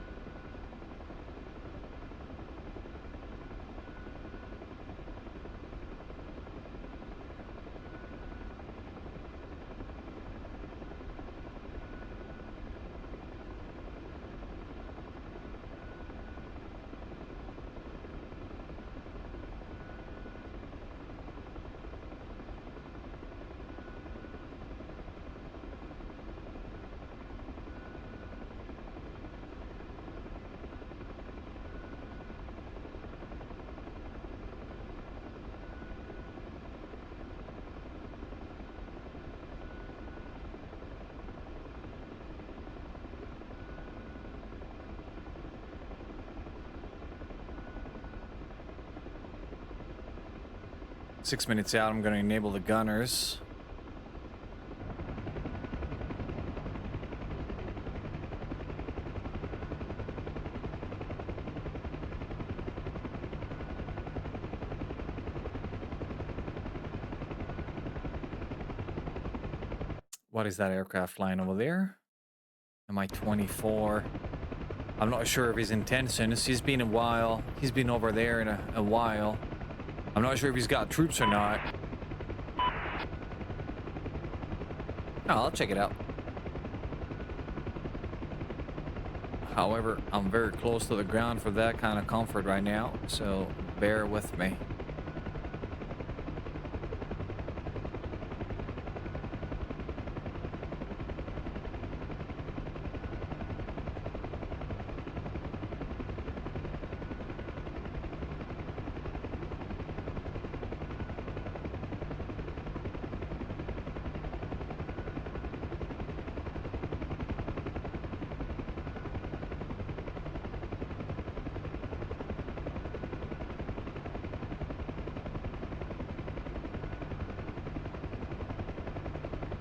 Six minutes out, I'm going to enable the gunners. What is that aircraft flying over there? Mi-24. I'm not sure of his intentions. He's been a while. He's been over there in a while. I'm not sure if he's got troops or not. Oh, I'll check it out. However, I'm very close to the ground for that kind of comfort right now, so bear with me.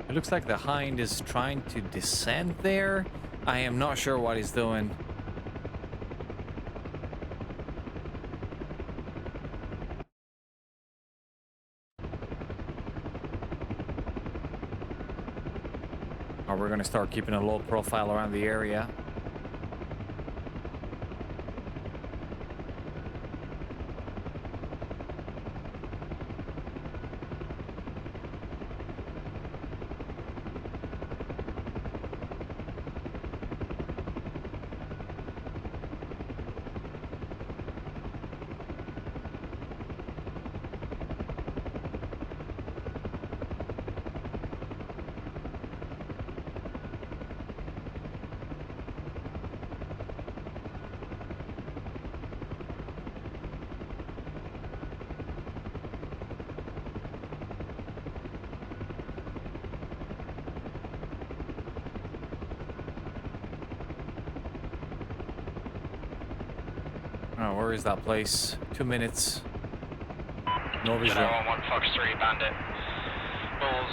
It looks like the Hind is trying to descend there. I am not sure what he's doing. Or we're going to start keeping a low profile around the area. Oh, where is that place? 2 minutes. No visual. General 1 Fox 3 Bandit. Bull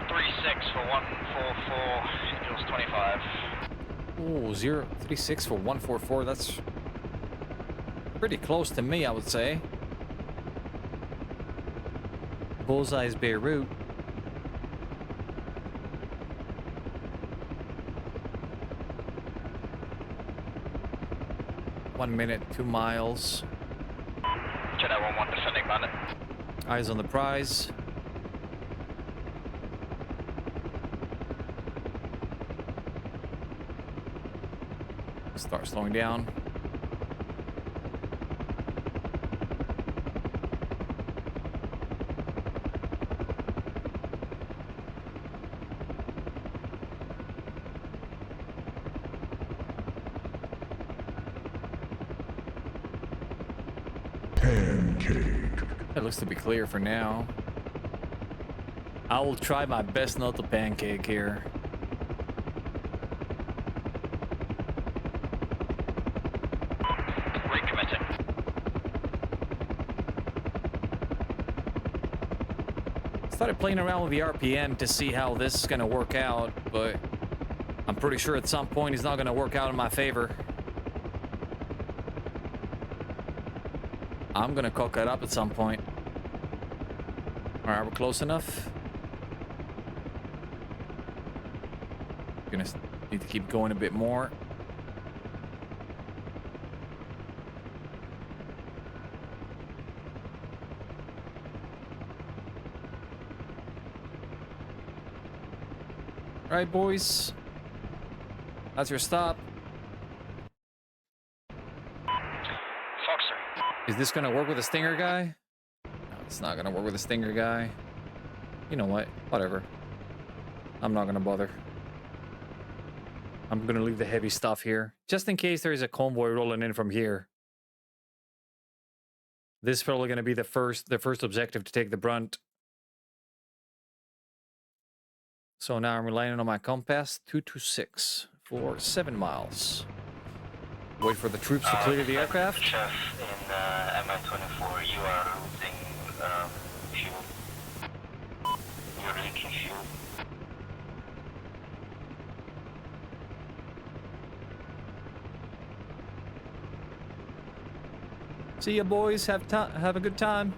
036 for 144, equals 25. Oh, 036 for 144. That's pretty close to me, I would say. Bullseye's Beirut. One minute, 2 miles. Jedi 1-1 defending Bandit. Eyes on the prize. Start slowing down. It looks to be clear for now. I will try my best not to pancake here. Recommitting. Started playing around with the RPM to see how this is gonna work out, but I'm pretty sure at some point it's not gonna work out in my favor. I'm gonna cock it up at some point. Alright, we're close enough. Gonna need to keep going a bit more. All right, boys. That's your stop. Foxer. Is this gonna work with a stinger guy? No, it's not gonna work with a stinger guy. You know what? Whatever. I'm not gonna bother. I'm gonna leave the heavy stuff here, just in case there is a convoy rolling in from here. This is probably gonna be the first objective to take the brunt. So now I'm relying on my compass, 226 for 7 miles. Wait for the troops to clear the aircraft. Chef in MI-24, you are losing fuel. You're leaking fuel. See ya, boys. Have a good time.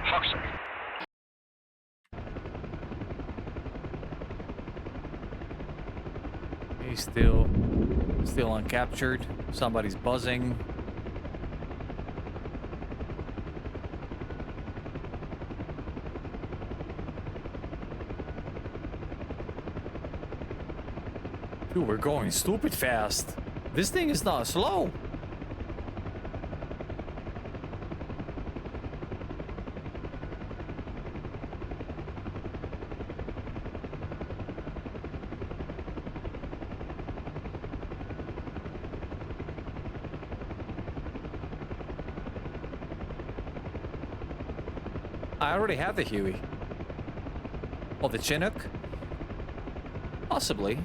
Foxer. He's still uncaptured. Somebody's buzzing. Dude, we're going stupid fast. This thing is not slow. I already have the Huey. Oh, the Chinook? Possibly.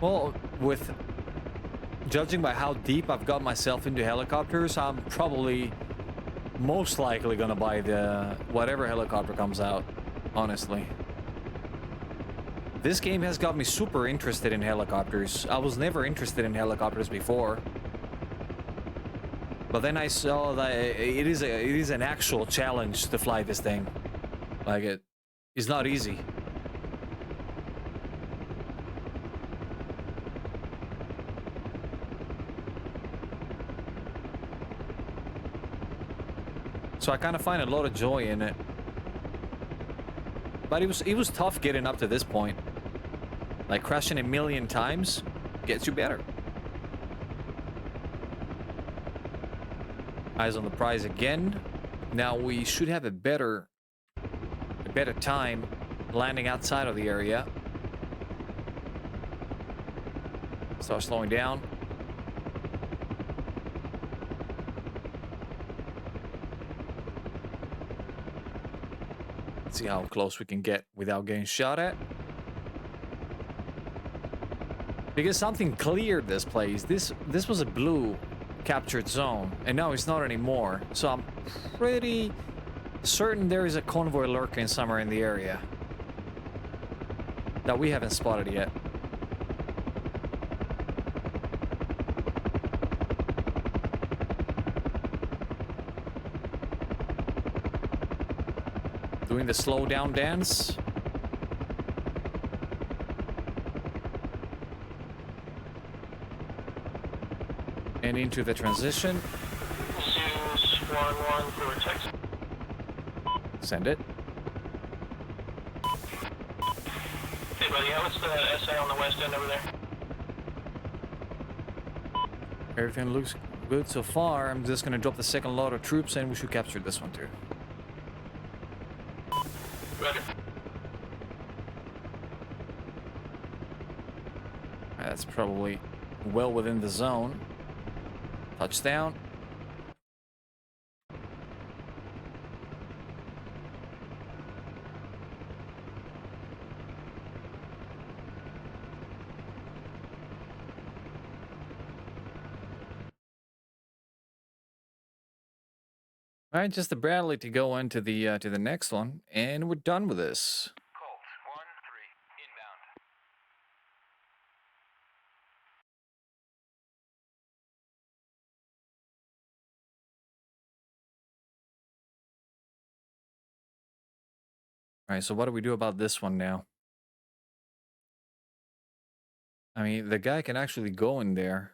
Well, with judging by how deep I've got myself into helicopters, I'm probably most likely gonna buy the whatever helicopter comes out, honestly. This game has got me super interested in helicopters. I was never interested in helicopters before. But then I saw that it is an actual challenge to fly this thing. Like, it is not easy. So I kind of find a lot of joy in it. But it was tough getting up to this point. Like, crashing a million times gets you better. Eyes on the prize again. Now we should have a better time landing outside of the area. Start slowing down. Let's see how close we can get without getting shot at. Because something cleared this place. This was a blue captured zone, and now it's not anymore. So I'm pretty certain there is a convoy lurking somewhere in the area that we haven't spotted yet. Doing the slow down dance. And into the transition. Zeus 1-1 for text. Send it. Hey buddy, how is the SA on the west end over there? Everything looks good so far. I'm just gonna drop the second lot of troops and we should capture this one too. Roger. That's probably well within the zone. Touchdown. All right, just the Bradley to go into the next one, and we're done with this. Colt 1-3 inbound. All right, so what do we do about this one now? I mean, the guy can actually go in there.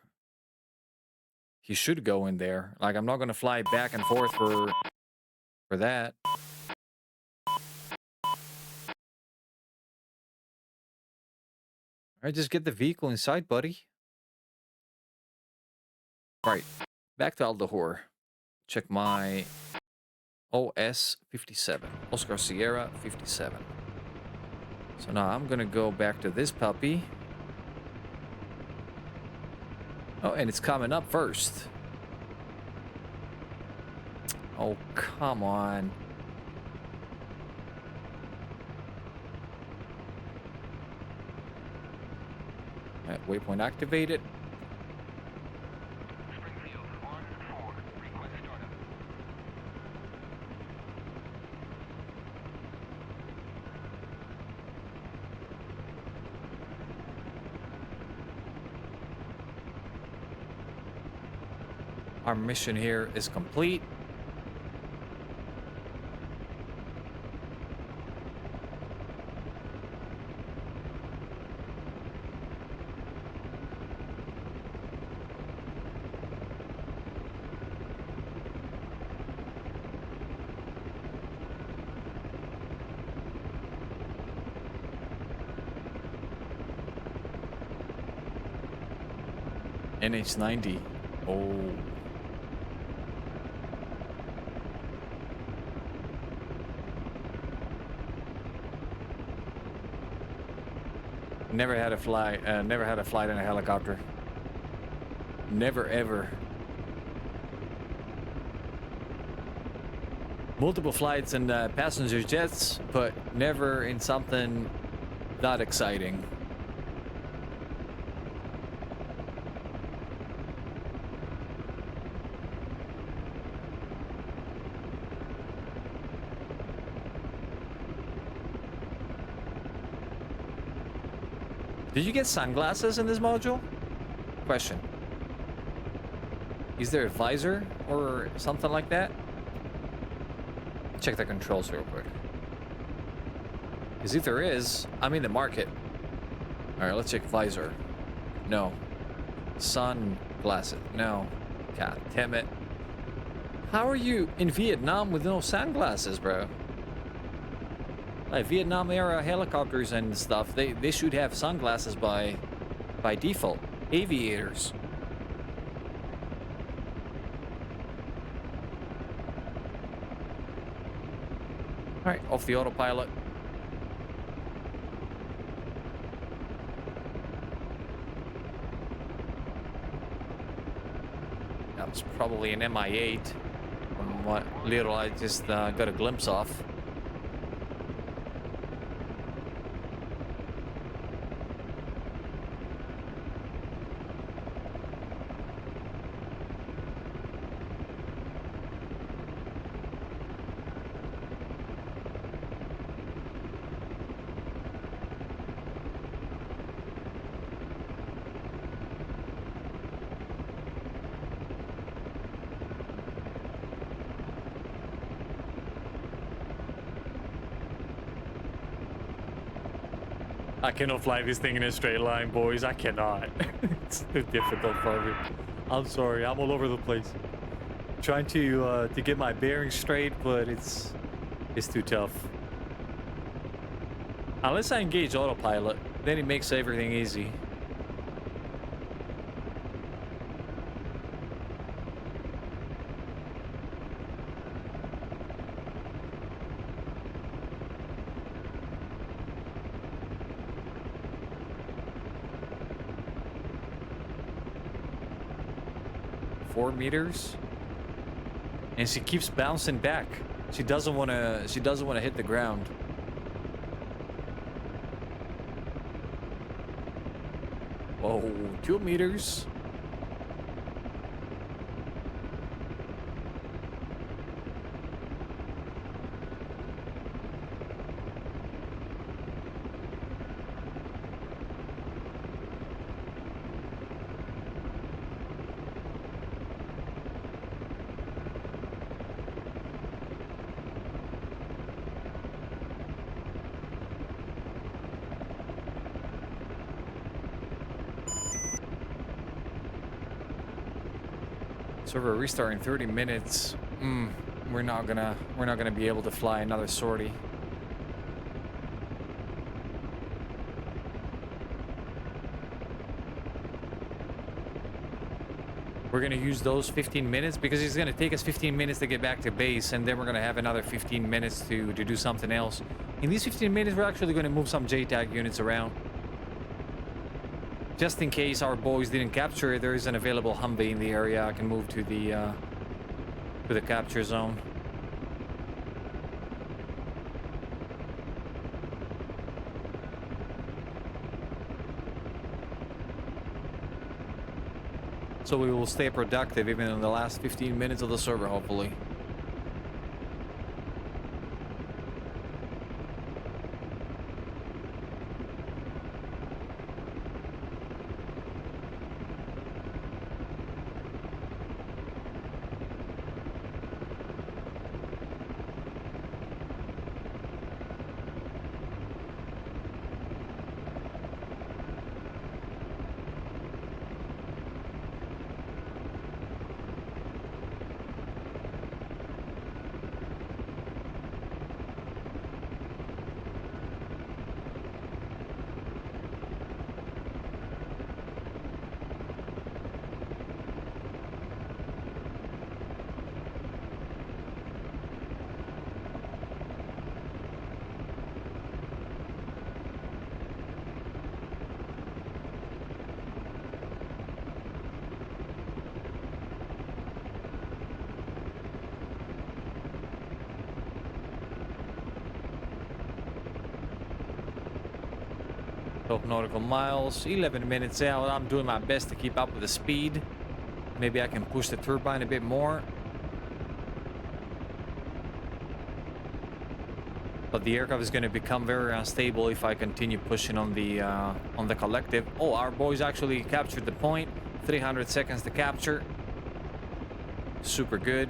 He should go in there. Like, I'm not gonna fly back and forth for that. All right, just get the vehicle inside, buddy. All right, back to Aldahor. Check my OS 57, Oscar Sierra 57. So now I'm gonna go back to this puppy. Oh, and it's coming up first. Oh, come on. All right, waypoint activated. Springfield 1-4 request startup. Our mission here is complete. NH90. Oh. Never had a flight in a helicopter. Never ever. Multiple flights in passenger jets, but never in something that exciting. Did you get sunglasses in this module? Question. Is there a visor or something like that? Check the controls real quick. Because if there is, I'm in the market. Alright, let's check visor. No. Sunglasses. No. God damn it. How are you in Vietnam with no sunglasses, bro? Like Vietnam era helicopters and stuff, they should have sunglasses by default. Aviators. Alright, off the autopilot. That was probably an Mi-8 from what little I just got a glimpse of. I cannot fly this thing in a straight line, boys. I cannot. It's too difficult for me. I'm sorry. I'm all over the place. Trying to get my bearings straight, but it's too tough. Unless I engage autopilot, then it makes everything easy. $4 meters, and she keeps bouncing back. She doesn't want to. She doesn't want to hit the ground. Whoa, 2 meters. Server restart in 30 minutes. We're not gonna be able to fly another sortie. We're gonna use those 15 minutes because it's gonna take us 15 minutes to get back to base, and then we're gonna have another 15 minutes to do something else. In these 15 minutes, we're actually gonna move some JTAG units around. Just in case our boys didn't capture it, there is an available Humvee in the area. I can move to the capture zone. So we will stay productive even in the last 15 minutes of the server, hopefully. Nautical miles, 11 minutes out. I'm doing my best to keep up with the speed. Maybe I can push the turbine a bit more. But the aircraft is going to become very unstable if I continue pushing on the collective. Oh, our boys actually captured the point. 300 seconds to capture. Super good.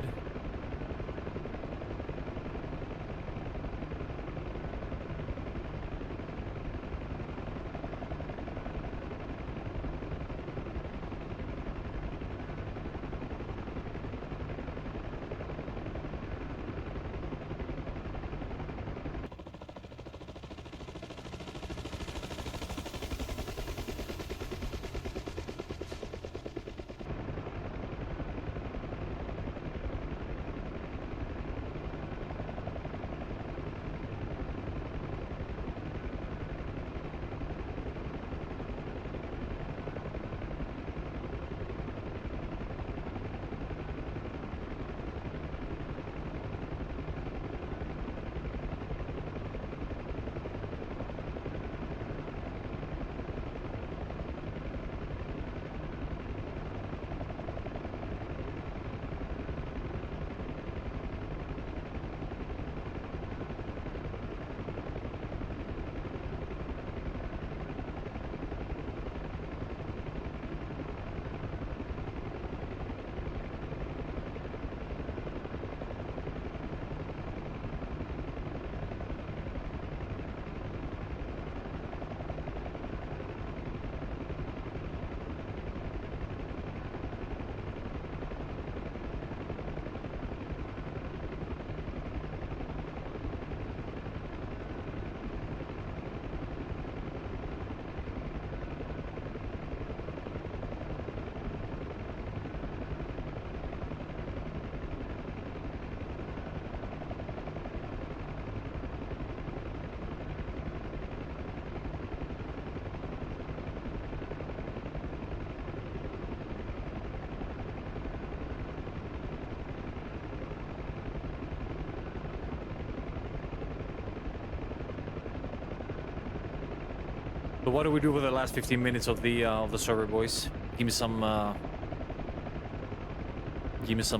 So what do we do with the last 15 minutes of the server, boys? Give me some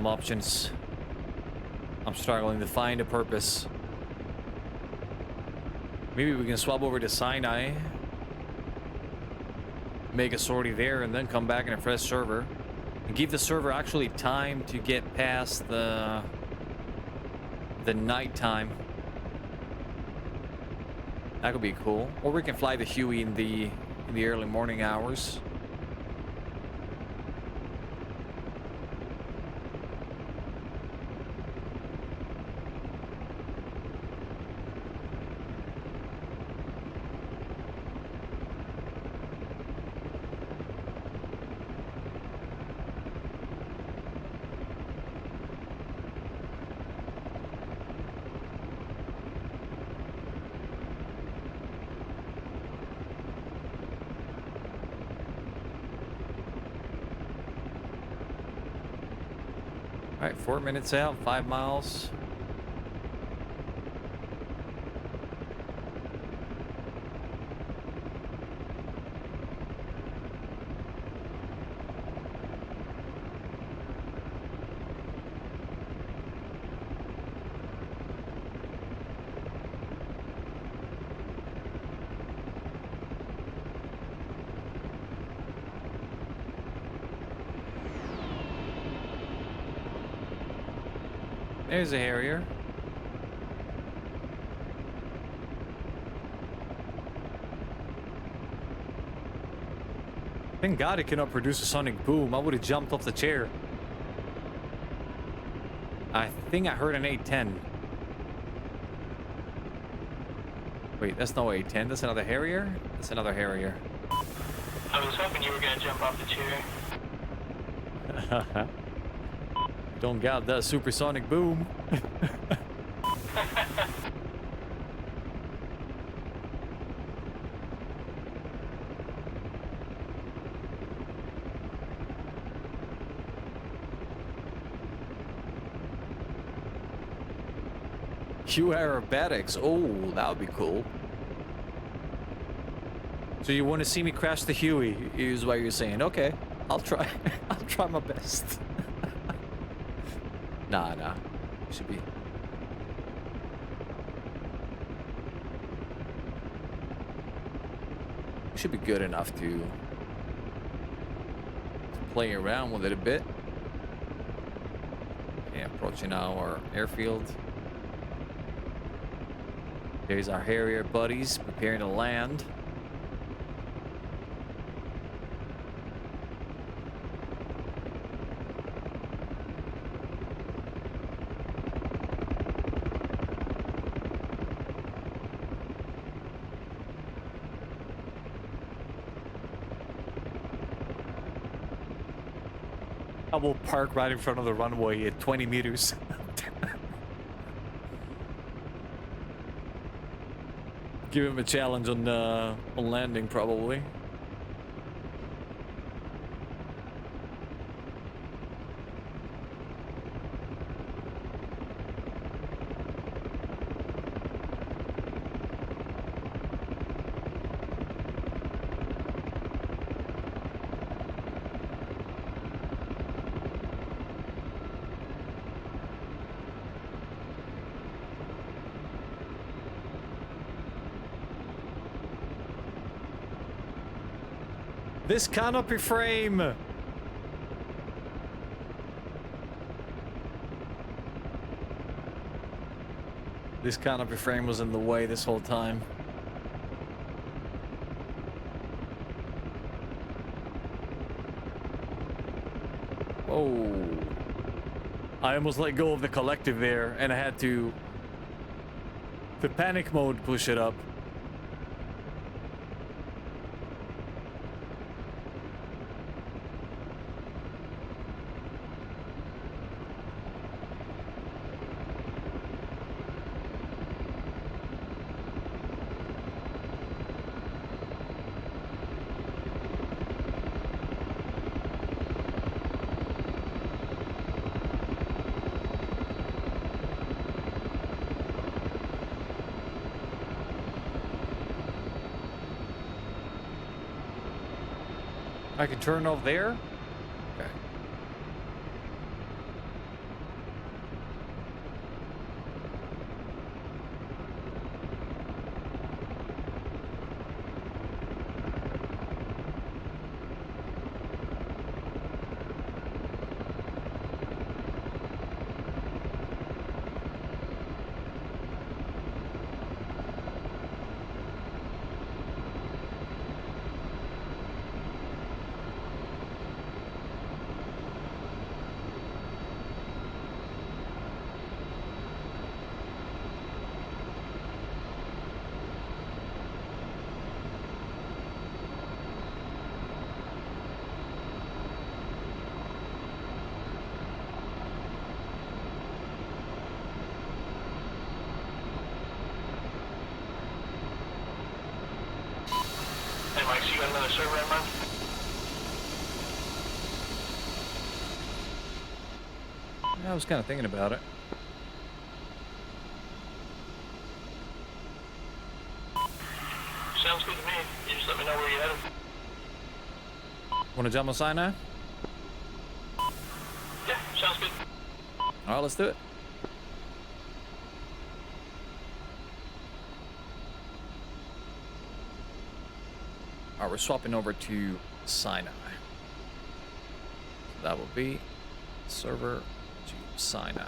options. I'm struggling to find a purpose. Maybe we can swap over to Sinai, make a sortie there, and then come back in a fresh server, and give the server actually time to get past the night time. That could be cool. Or we can fly the Huey in the early morning hours. All right, 4 minutes out, 5 miles. There's a Harrier. Thank God it cannot produce a sonic boom. I would have jumped off the chair. I think I heard an 810. Wait, that's no 810. That's another Harrier? That's another Harrier. I was hoping you were going to jump off the chair. Don't got that supersonic boom. Q aerobatics. Oh, that would be cool. So you want to see me crash the Huey, is what you're saying. Okay, I'll try. I'll try my best. Nah. Should be good enough to play around with it a bit. Yeah, approaching our airfield. There's our Harrier buddies preparing to land. I will park right in front of the runway at 20 meters. Give him a challenge on landing, probably. This canopy frame! This canopy frame was in the way this whole time. Oh. I almost let go of the collective there, and I had to... the panic mode push it up. I can turn over there? Okay. Hey Mike, so you got another server in mind? I was kind of thinking about it. Sounds good to me. You just let me know where you're headed. Want to jump on Sinai? Yeah, sounds good. All right, let's do it. All right, we're swapping over to Sinai. So that will be server to Sinai.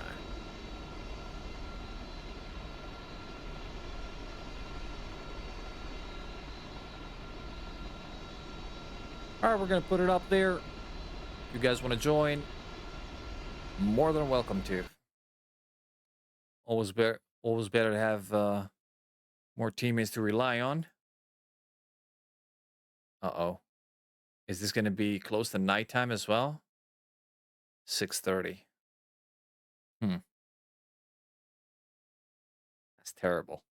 All right, we're going to put it up there. If you guys want to join, more than welcome to. Always better to have more teammates to rely on. Uh-oh. Is this going to be close to nighttime as well? 6:30. That's terrible.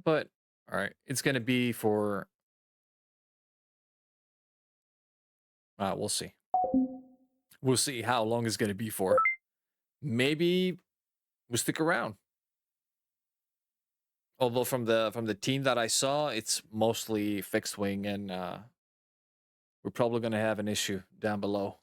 But, all right, it's going to be for... we'll see. We'll see how long it's going to be for. Maybe we'll stick around. Although from the team that I saw, it's mostly fixed wing, and we're probably going to have an issue down below.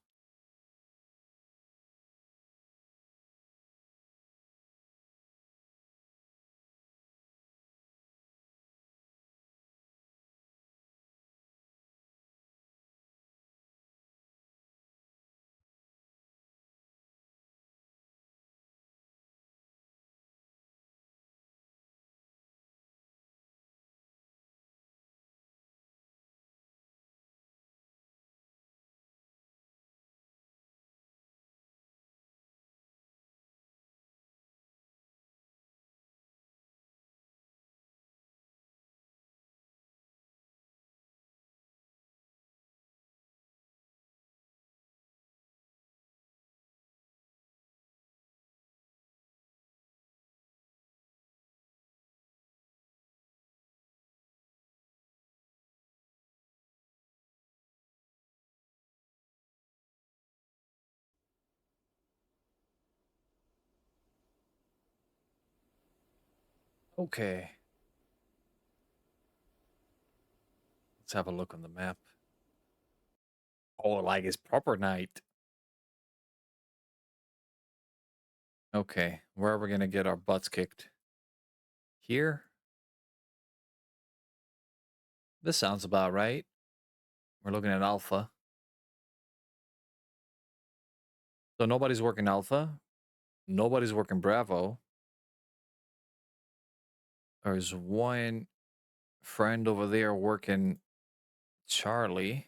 Okay. Let's have a look on the map. Oh, like it's proper night. Okay, where are we going to get our butts kicked? Here? This sounds about right. We're looking at Alpha. So nobody's working Alpha. Nobody's working Bravo. There's one friend over there working Charlie.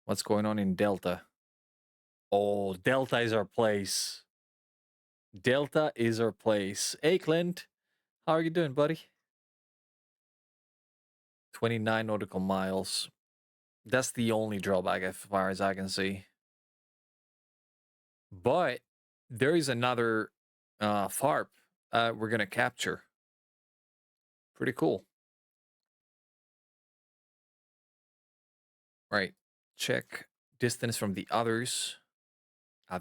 What's going on in Delta? Oh, Delta is our place. Delta is our place. Hey, Clint. How are you doing, buddy? 29 nautical miles. That's the only drawback as far as I can see. But there is another FARP we're going to capture. Pretty cool. Right. Check distance from the others.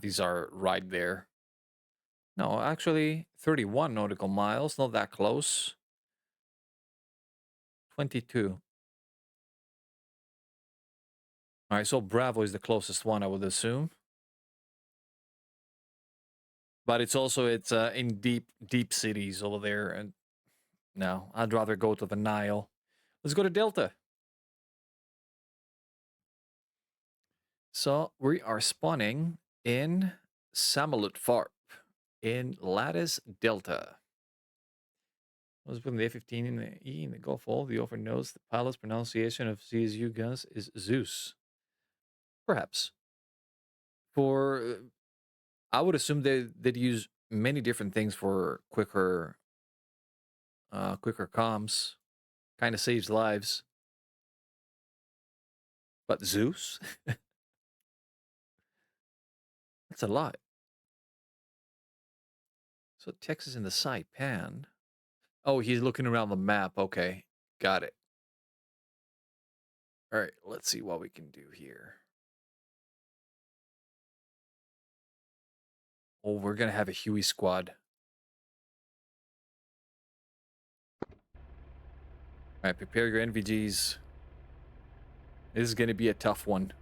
These are right there. No, actually, 31 nautical miles. Not that close. 22. All right, so Bravo is the closest one, I would assume. But it's also in deep cities over there, and no, I'd rather go to the Nile. Let's go to Delta. So we are spawning in Samalut Farp in Lattice Delta. Let's put the A-15 in the E in the Gulf Hole. The offer knows the pilot's pronunciation of CSU guns is Zeus. Perhaps. I would assume they'd use many different things for quicker comms. Kind of saves lives. But Zeus? That's a lot. So Texas in the Saipan. Oh, he's looking around the map. Okay, got it. All right, let's see what we can do here. Oh, we're going to have a Huey squad. All right, prepare your NVGs. This is going to be a tough one.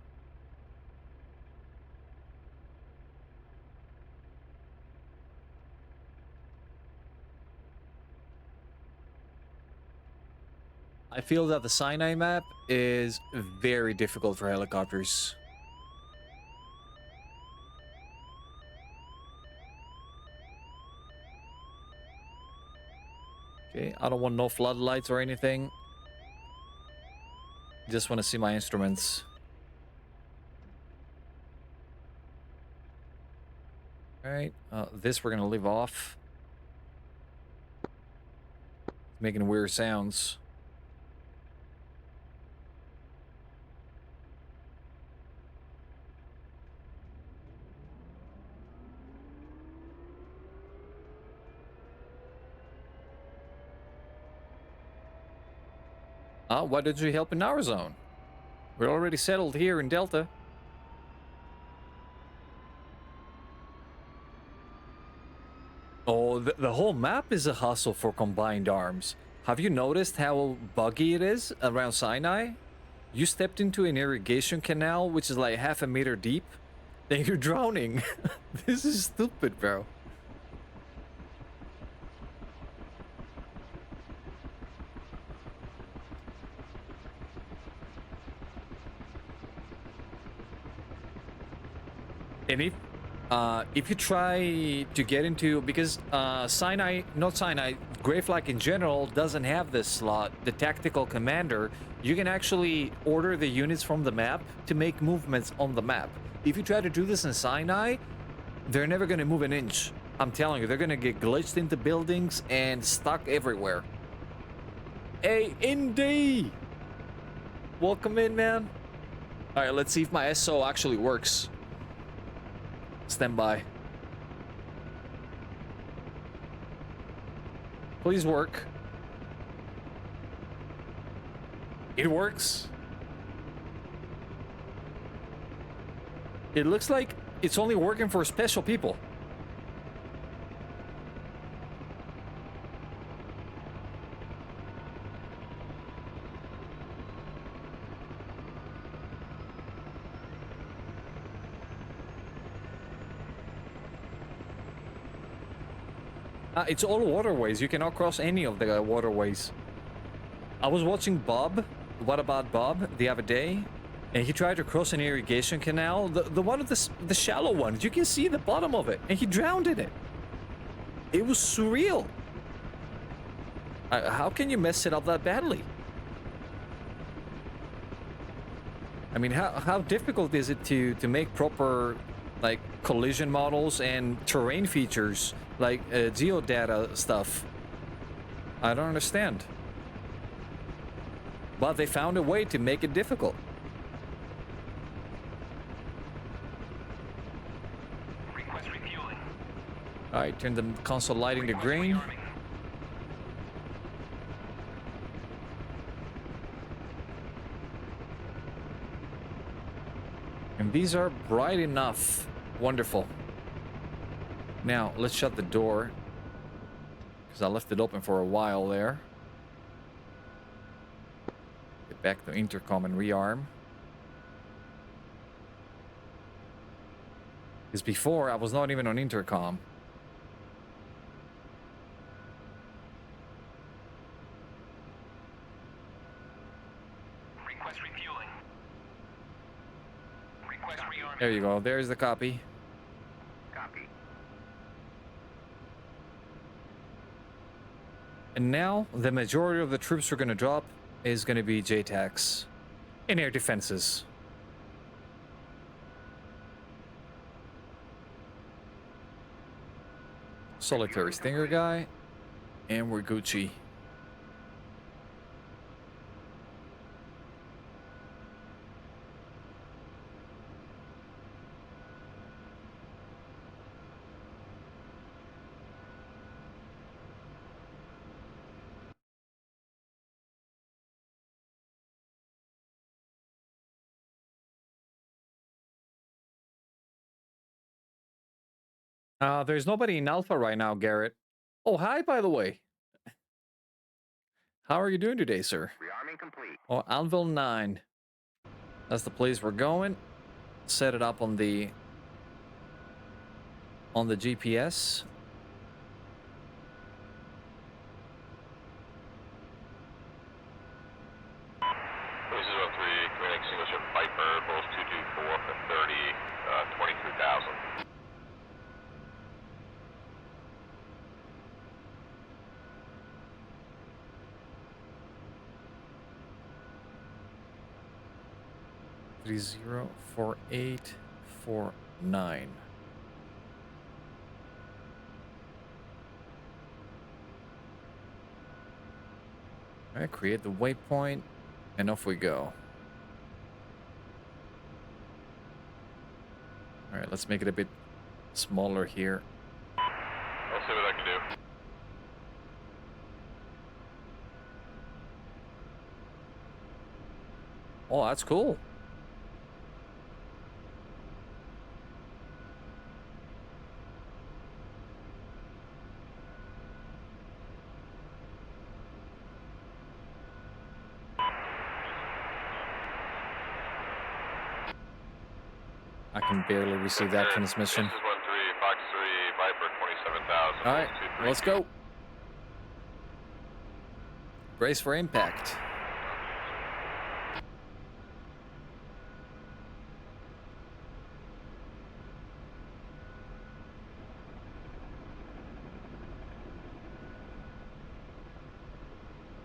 I feel that the Sinai map is very difficult for helicopters. Okay, I don't want no floodlights or anything. Just want to see my instruments. All right, this we're going to leave off. It's making weird sounds. Why did you help in our zone? We're already settled here in Delta. Oh, the whole map is a hustle for combined arms. Have you noticed how buggy it is around Sinai? You stepped into an irrigation canal, which is like half a meter deep, then you're drowning. This is stupid, bro. And if you try to get into, because not Sinai, Grey Flag in general doesn't have this slot, the tactical commander, you can actually order the units from the map to make movements on the map. If you try to do this in Sinai, they're never going to move an inch. I'm telling you, they're going to get glitched into buildings and stuck everywhere. Hey, Indy! Welcome in, man. All right, let's see if my SO actually works. Stand by. Please work. It works. It looks like it's only working for special people. It's all waterways. You cannot cross any of the waterways. I was watching Bob, What About Bob, the other day, and he tried to cross an irrigation canal. The one of the shallow ones. You can see the bottom of it, and he drowned in it. It was surreal. How can you mess it up that badly? I mean, how difficult is it to make proper, like, collision models and terrain features, like geodata stuff? I don't understand. But they found a way to make it difficult. Request refueling. Alright, turn the console lighting to green. And these are bright enough. Wonderful. Now, let's shut the door, because I left it open for a while there. Get back to intercom and rearm. Because before, I was not even on intercom. Request refueling. Request rearming. There you go. There's the copy. Copy. And now, the majority of the troops we're going to drop is going to be JTACs in air defenses. Solitary Stinger guy, and we're Gucci. There's nobody in Alpha right now, Garrett. Oh, hi, by the way. How are you doing today, sir? Rearming complete. Oh, Anvil 9. That's the place we're going. Set it up on the GPS. This is 13, committing single ship Viper, Bulls 224 for 30, 23,000. Three 04849. All right, create the waypoint, and off we go. All right, let's make it a bit smaller here. I'll see what I can do. Oh, that's cool. I can barely receive that transmission. This is 13, Fox 3, Viper 27,000. All right, let's go. Brace for impact.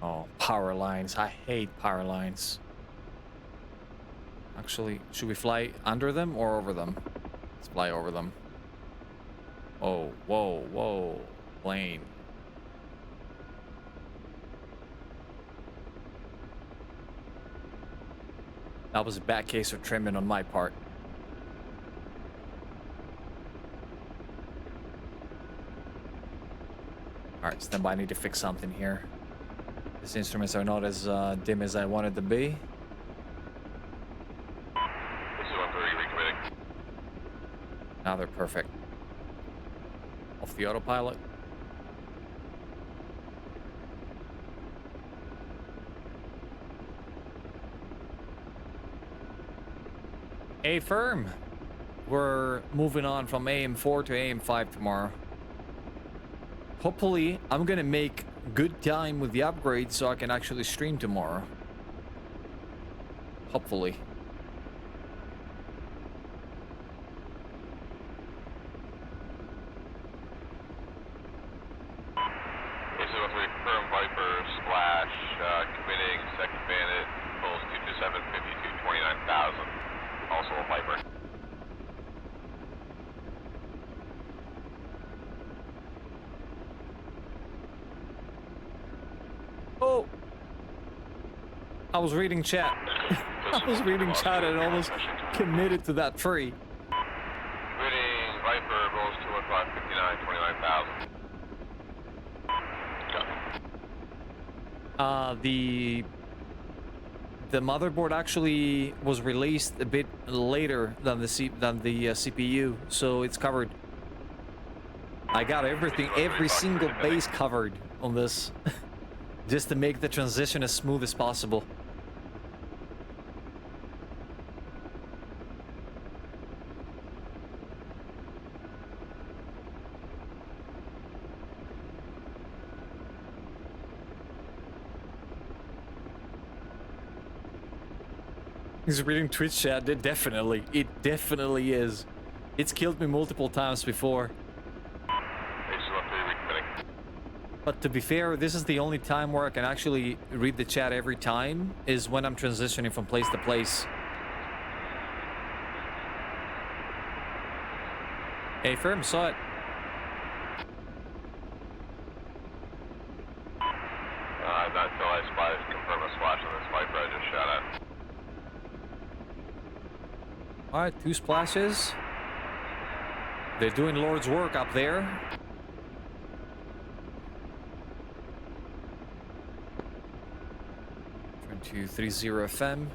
Oh, power lines. I hate power lines. Actually, should we fly under them or over them? Let's fly over them. Oh, whoa, whoa. Plane. That was a bad case of trimming on my part. Alright, stand by. I need to fix something here. These instruments are not as dim as I wanted them to be. This is 13, recommitting. Now they're perfect. Off the autopilot. A firm. We're moving on from AM4 to AM5 tomorrow. Hopefully, I'm gonna make good time with the upgrade so I can actually stream tomorrow. Hopefully. This is 13, confirm Viper, splash, committing, second bandit, Bulls 227, 52, 29,000. Also a Viper. Oh! I was reading chat. I was reading chat and almost committed to that tree. Committing Viper, Bulls 215, 59, 29,000. The motherboard actually was released a bit later than the CPU, so it's covered. I got everything, every single base covered on this, just to make the transition as smooth as possible. He's reading Twitch chat. It definitely is. It's killed me multiple times before. But to be fair, this is the only time where I can actually read the chat every time, is when I'm transitioning from place to place. Hey, firm, saw it. Not until I confirm a splash on this Viper I just shot at. Alright, 2 splashes. They're doing Lord's work up there. Turn to 30 FM.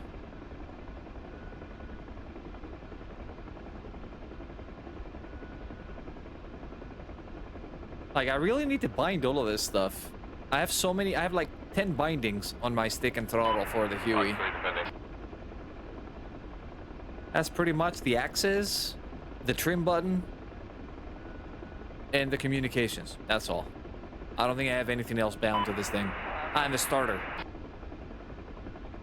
Like, I really need to bind all of this stuff. I have so many. I have like 10 bindings on my stick and throttle for the Huey. That's pretty much the axes, the trim button, and the communications. That's all. I don't think I have anything else bound to this thing. And the starter.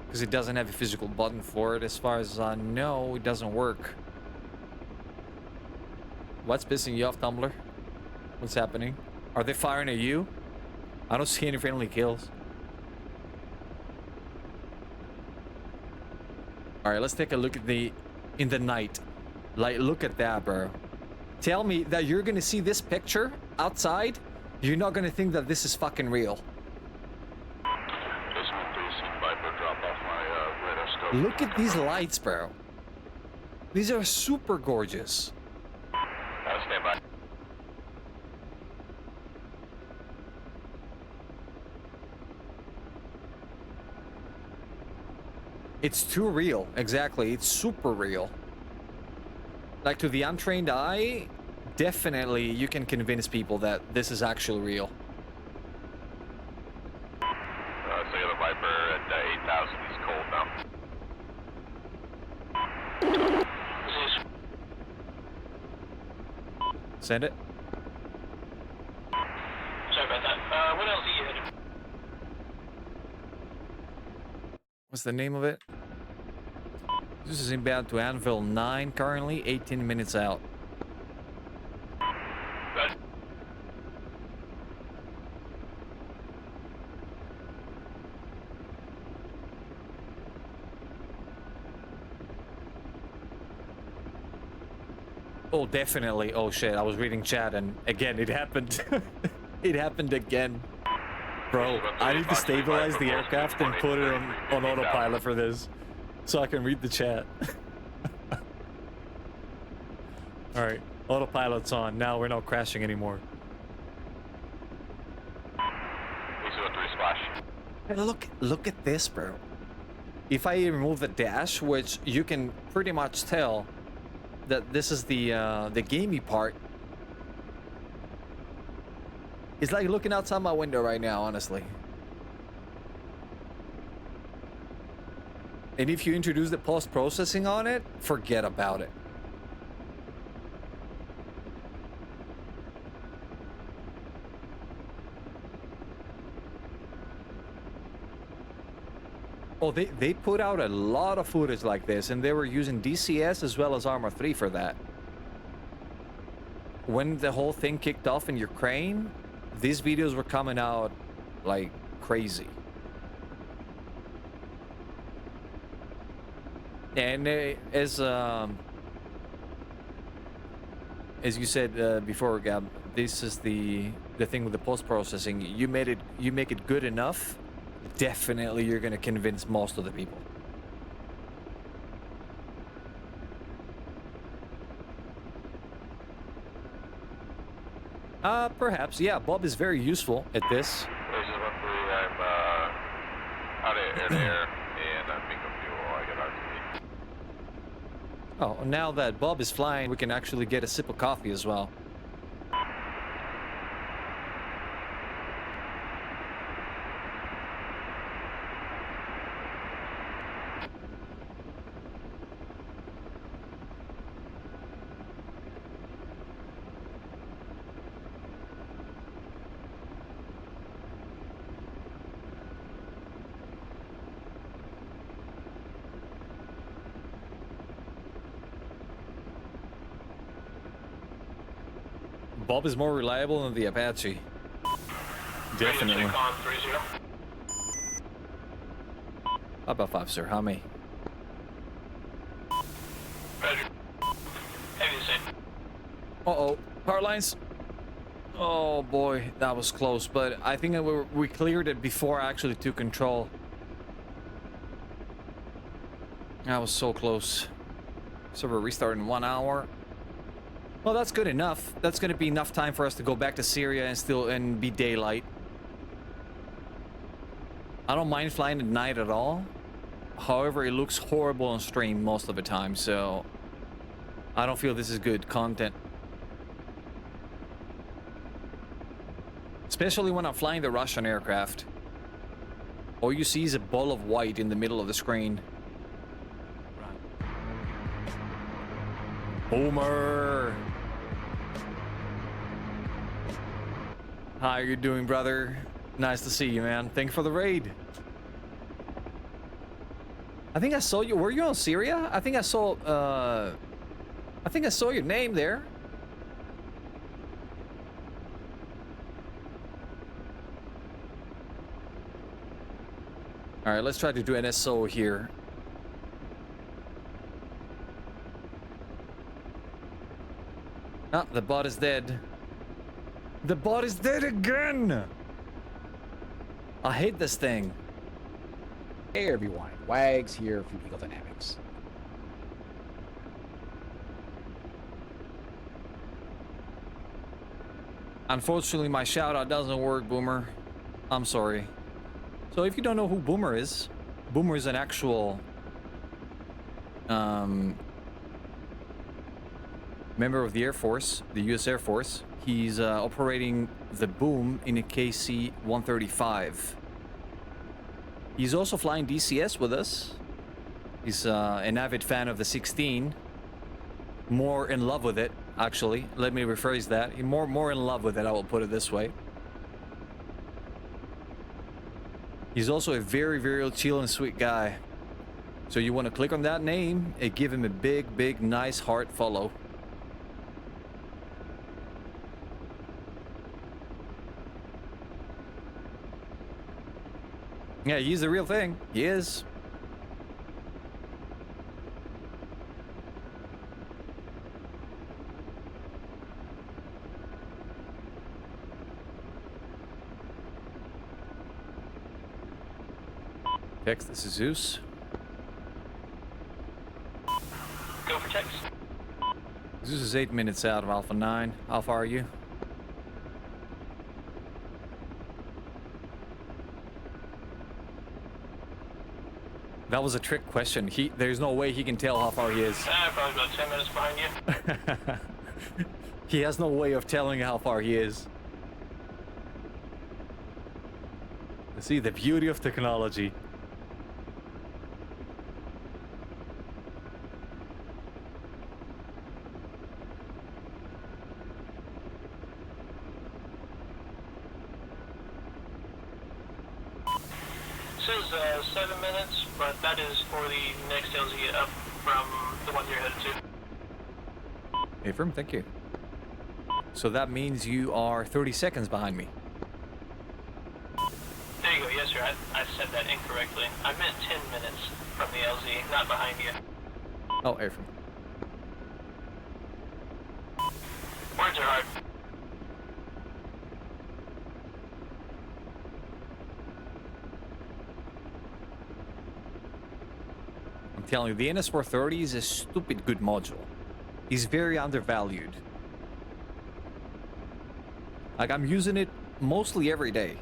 Because it doesn't have a physical button for it. As far as I know, it doesn't work. What's pissing you off, Tumblr? What's happening? Are they firing at you? I don't see any friendly kills. Alright, let's take a look at in the night. Like, look at that, bro. Tell me that you're gonna see this picture outside, you're not gonna think that this is fucking real. Look at these lights, bro. These are super gorgeous. Stand by. It's too real. Exactly. It's super real. Like, to the untrained eye, definitely you can convince people that this is actually real. So you have a Viper at 8,000. He's cold now. Send it. Sorry about that. What else are you headed? What's the name of it? This is inbound to Anvil 9 currently, 18 minutes out. Good. Oh, definitely. Oh, shit. I was reading chat and again, it happened. It happened again. Bro, I need to stabilize the aircraft and put it on autopilot for this, so I can read the chat. Alright, autopilot's on. Now we're not crashing anymore. Hey, look at this, bro. If I remove the dash, which you can pretty much tell that this is the gamey part. It's like looking outside my window right now, honestly. And if you introduce the post-processing on it, forget about it. Oh, they put out a lot of footage like this, and they were using DCS as well as Armor 3 for that. When the whole thing kicked off in Ukraine, these videos were coming out like crazy. And as you said before, Gab, this is the thing with the post-processing. You make it good enough, definitely you're gonna convince most of the people. Perhaps, yeah. Bob is very useful at this. This is 1-3. I'm out of air, and I'm picking up fuel. I get RTB. Oh, now that Bob is flying, we can actually get a sip of coffee as well. Bob is more reliable than the Apache. Definitely. On 30. About 5, sir. How many? Roger. Heavy to say. Uh-oh. Power lines. Oh, boy. That was close. But I think we cleared it before I actually took control. That was so close. So we're restarting 1 hour. Well, that's good enough. That's going to be enough time for us to go back to Syria and be daylight. I don't mind flying at night at all. However, it looks horrible on stream most of the time, so I don't feel this is good content. Especially when I'm flying the Russian aircraft. All you see is a ball of white in the middle of the screen. Boomer! How you doing, brother? Nice to see you, man. Thank you for the raid. I think I saw you. Were you on Syria? I think I saw your name there. All right, let's try to do an SO here. Ah, the bot is dead. The bot is dead again! I hate this thing. Hey everyone, Wags here from Eagle Dynamics. Unfortunately, my shout out doesn't work, Boomer. I'm sorry. So if you don't know who Boomer is an actual member of the Air Force, the US Air Force. He's operating the boom in a KC-135. He's also flying DCS with us. He's an avid fan of the 16. More in love with it, actually. Let me rephrase that. He's more in love with it, I will put it this way. He's also a very, very chill and sweet guy. So you want to click on that name and give him a big, big, nice heart follow. Yeah, he's the real thing. He is. Tex, this is Zeus. Go for checks. Zeus is 8 minutes out of Alpha 9. How far are you? That was a trick question. There's no way he can tell how far he is. Probably about 10 minutes behind you. He has no way of telling how far he is. See, the beauty of technology. Says 7 minutes, but that is for the next LZ up from the one you're headed to. Ephraim, thank you. So that means you are 30 seconds behind me. There you go, yes sir, I said that incorrectly. I meant 10 minutes from the LZ, not behind you. Oh, Ephraim. Words are hard. I'm telling you, the NS430 is a stupid good module. He's very undervalued. Like, I'm using it mostly every day.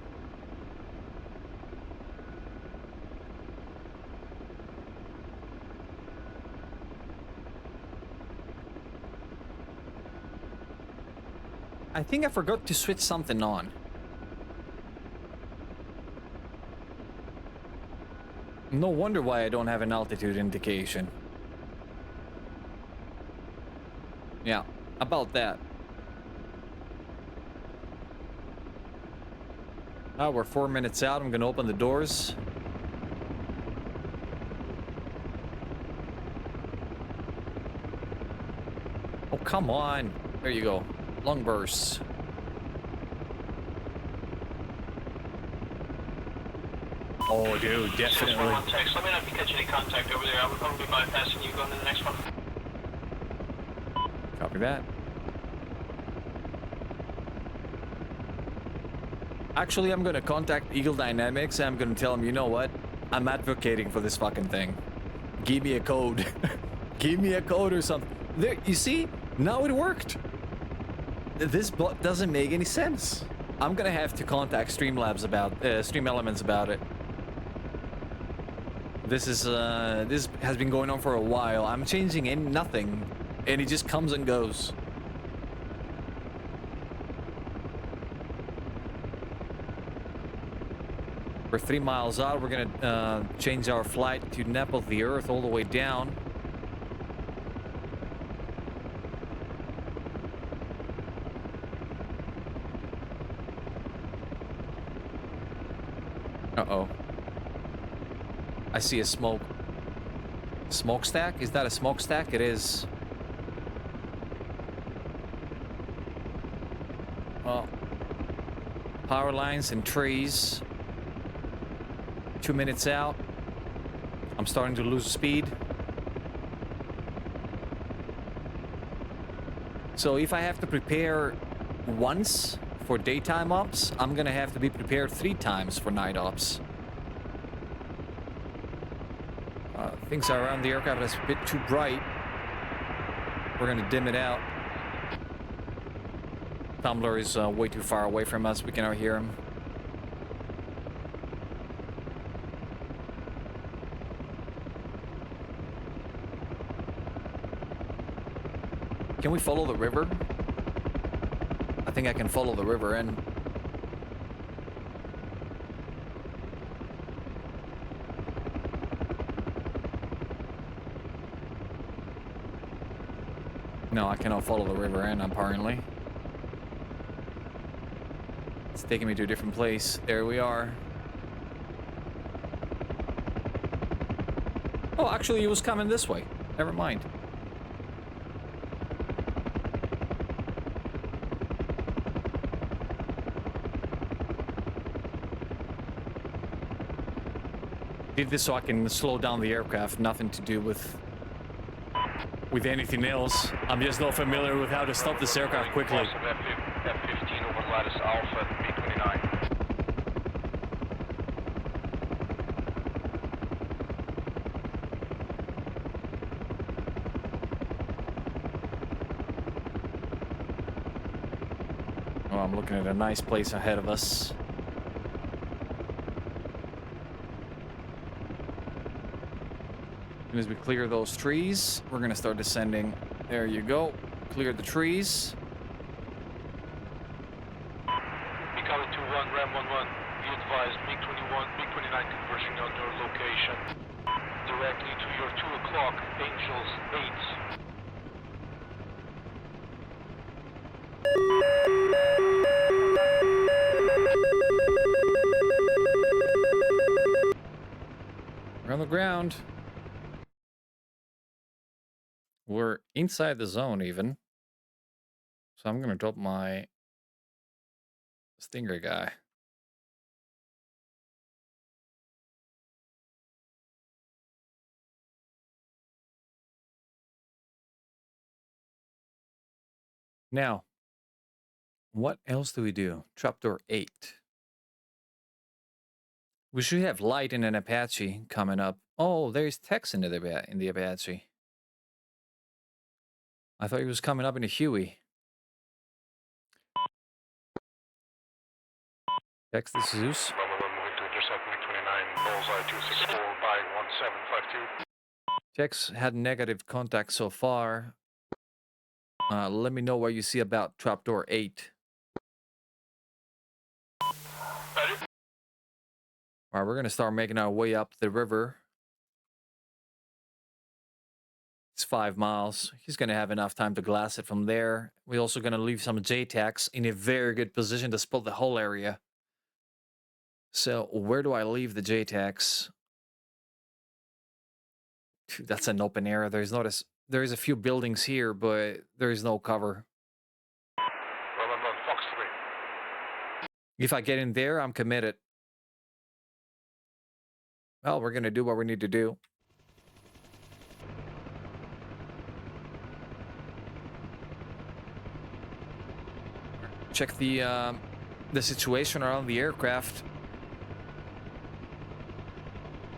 I think I forgot to switch something on. No wonder why I don't have an altitude indication. Yeah, about that. Now we're 4 minutes out. I'm gonna open the doors. Oh, come on. There you go. Long bursts. Oh, dude, definitely. 611 text. Let me know if you catch any contact over there. I'm going to be bypassing you going to the next one. Copy that. Actually, I'm gonna contact Eagle Dynamics and I'm gonna tell them, you know what? I'm advocating for this fucking thing. Give me a code. Give me a code or something. There, you see? Now it worked. This bot doesn't make any sense. I'm gonna have to contact Streamlabs about, Stream Elements about it. This has been going on for a while. I'm changing in nothing, and it just comes and goes. We're 3 miles out. We're gonna change our flight to nap of the Earth all the way down. Uh-oh. I see a smokestack? Is that a smokestack? It is. Well, power lines and trees. 2 minutes out. I'm starting to lose speed. So if I have to prepare once for daytime ops, I'm gonna have to be prepared 3 times for night ops. Things around the aircraft is a bit too bright. We're gonna dim it out. Tumbler is way too far away from us. We cannot hear him. Can we follow the river? I think I can follow the river in. No, I cannot follow the river in, apparently. It's taking me to a different place. There we are. Oh, actually, it was coming this way. Never mind. Did this so I can slow down the aircraft. Nothing to do with anything else. I'm just not familiar with how to stop this aircraft quickly. F-15 over lattice Alpha, B-29. Oh, I'm looking at a nice place ahead of us. As soon as we clear those trees, we're gonna start descending. There you go. Clear the trees. Becoming 2-1, Ram 1-1. Be advised, MiG-21, MiG-29 converging on your location. Directly to your 2 o'clock, Angels 8. We're on the ground. We're inside the zone even. So I'm gonna drop my Stinger guy. Now, what else do we do? Trapdoor 8. We should have light in an Apache coming up. Oh, there's text in the Apache. I thought he was coming up in a Huey. Text, this is Zeus. We're moving to intercept MiG-29, bullseye 264 by 1752. Text had negative contact so far. Let me know what you see about Trapdoor 8. Alright, we're gonna start making our way up the river. It's 5 miles. He's gonna have enough time to glass it from there. We're also gonna leave some JTACs in a very good position to spot the whole area. So where do I leave the JTACs? That's an open area. There's a few buildings here, but there is no cover. Fox 3. If I get in there, I'm committed. Well, we're gonna do what we need to do. Check the situation around the aircraft.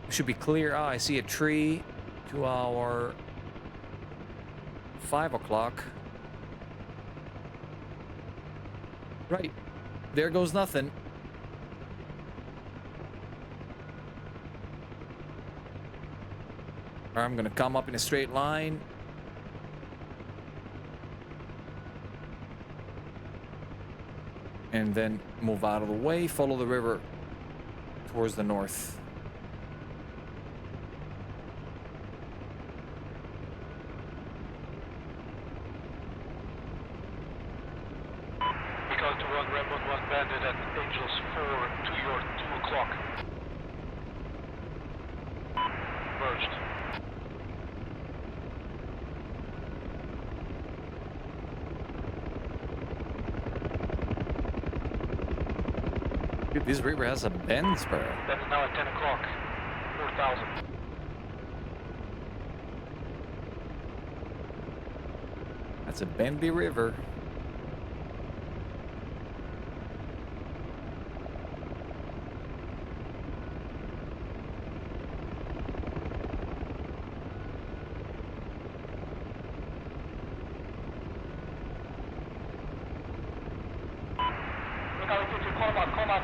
Should be clear. Oh, I see a tree to our 5 o'clock. Right. There goes nothing. I'm gonna come up in a straight line. And then move out of the way, follow the river towards the north. Echo to 1, Ram 11 banded at Angels 4 to your 2 o'clock. Merged. Dude, this river has a bend, bro. That is now at 10 o'clock. 4,000. That's a bendy river. Call out.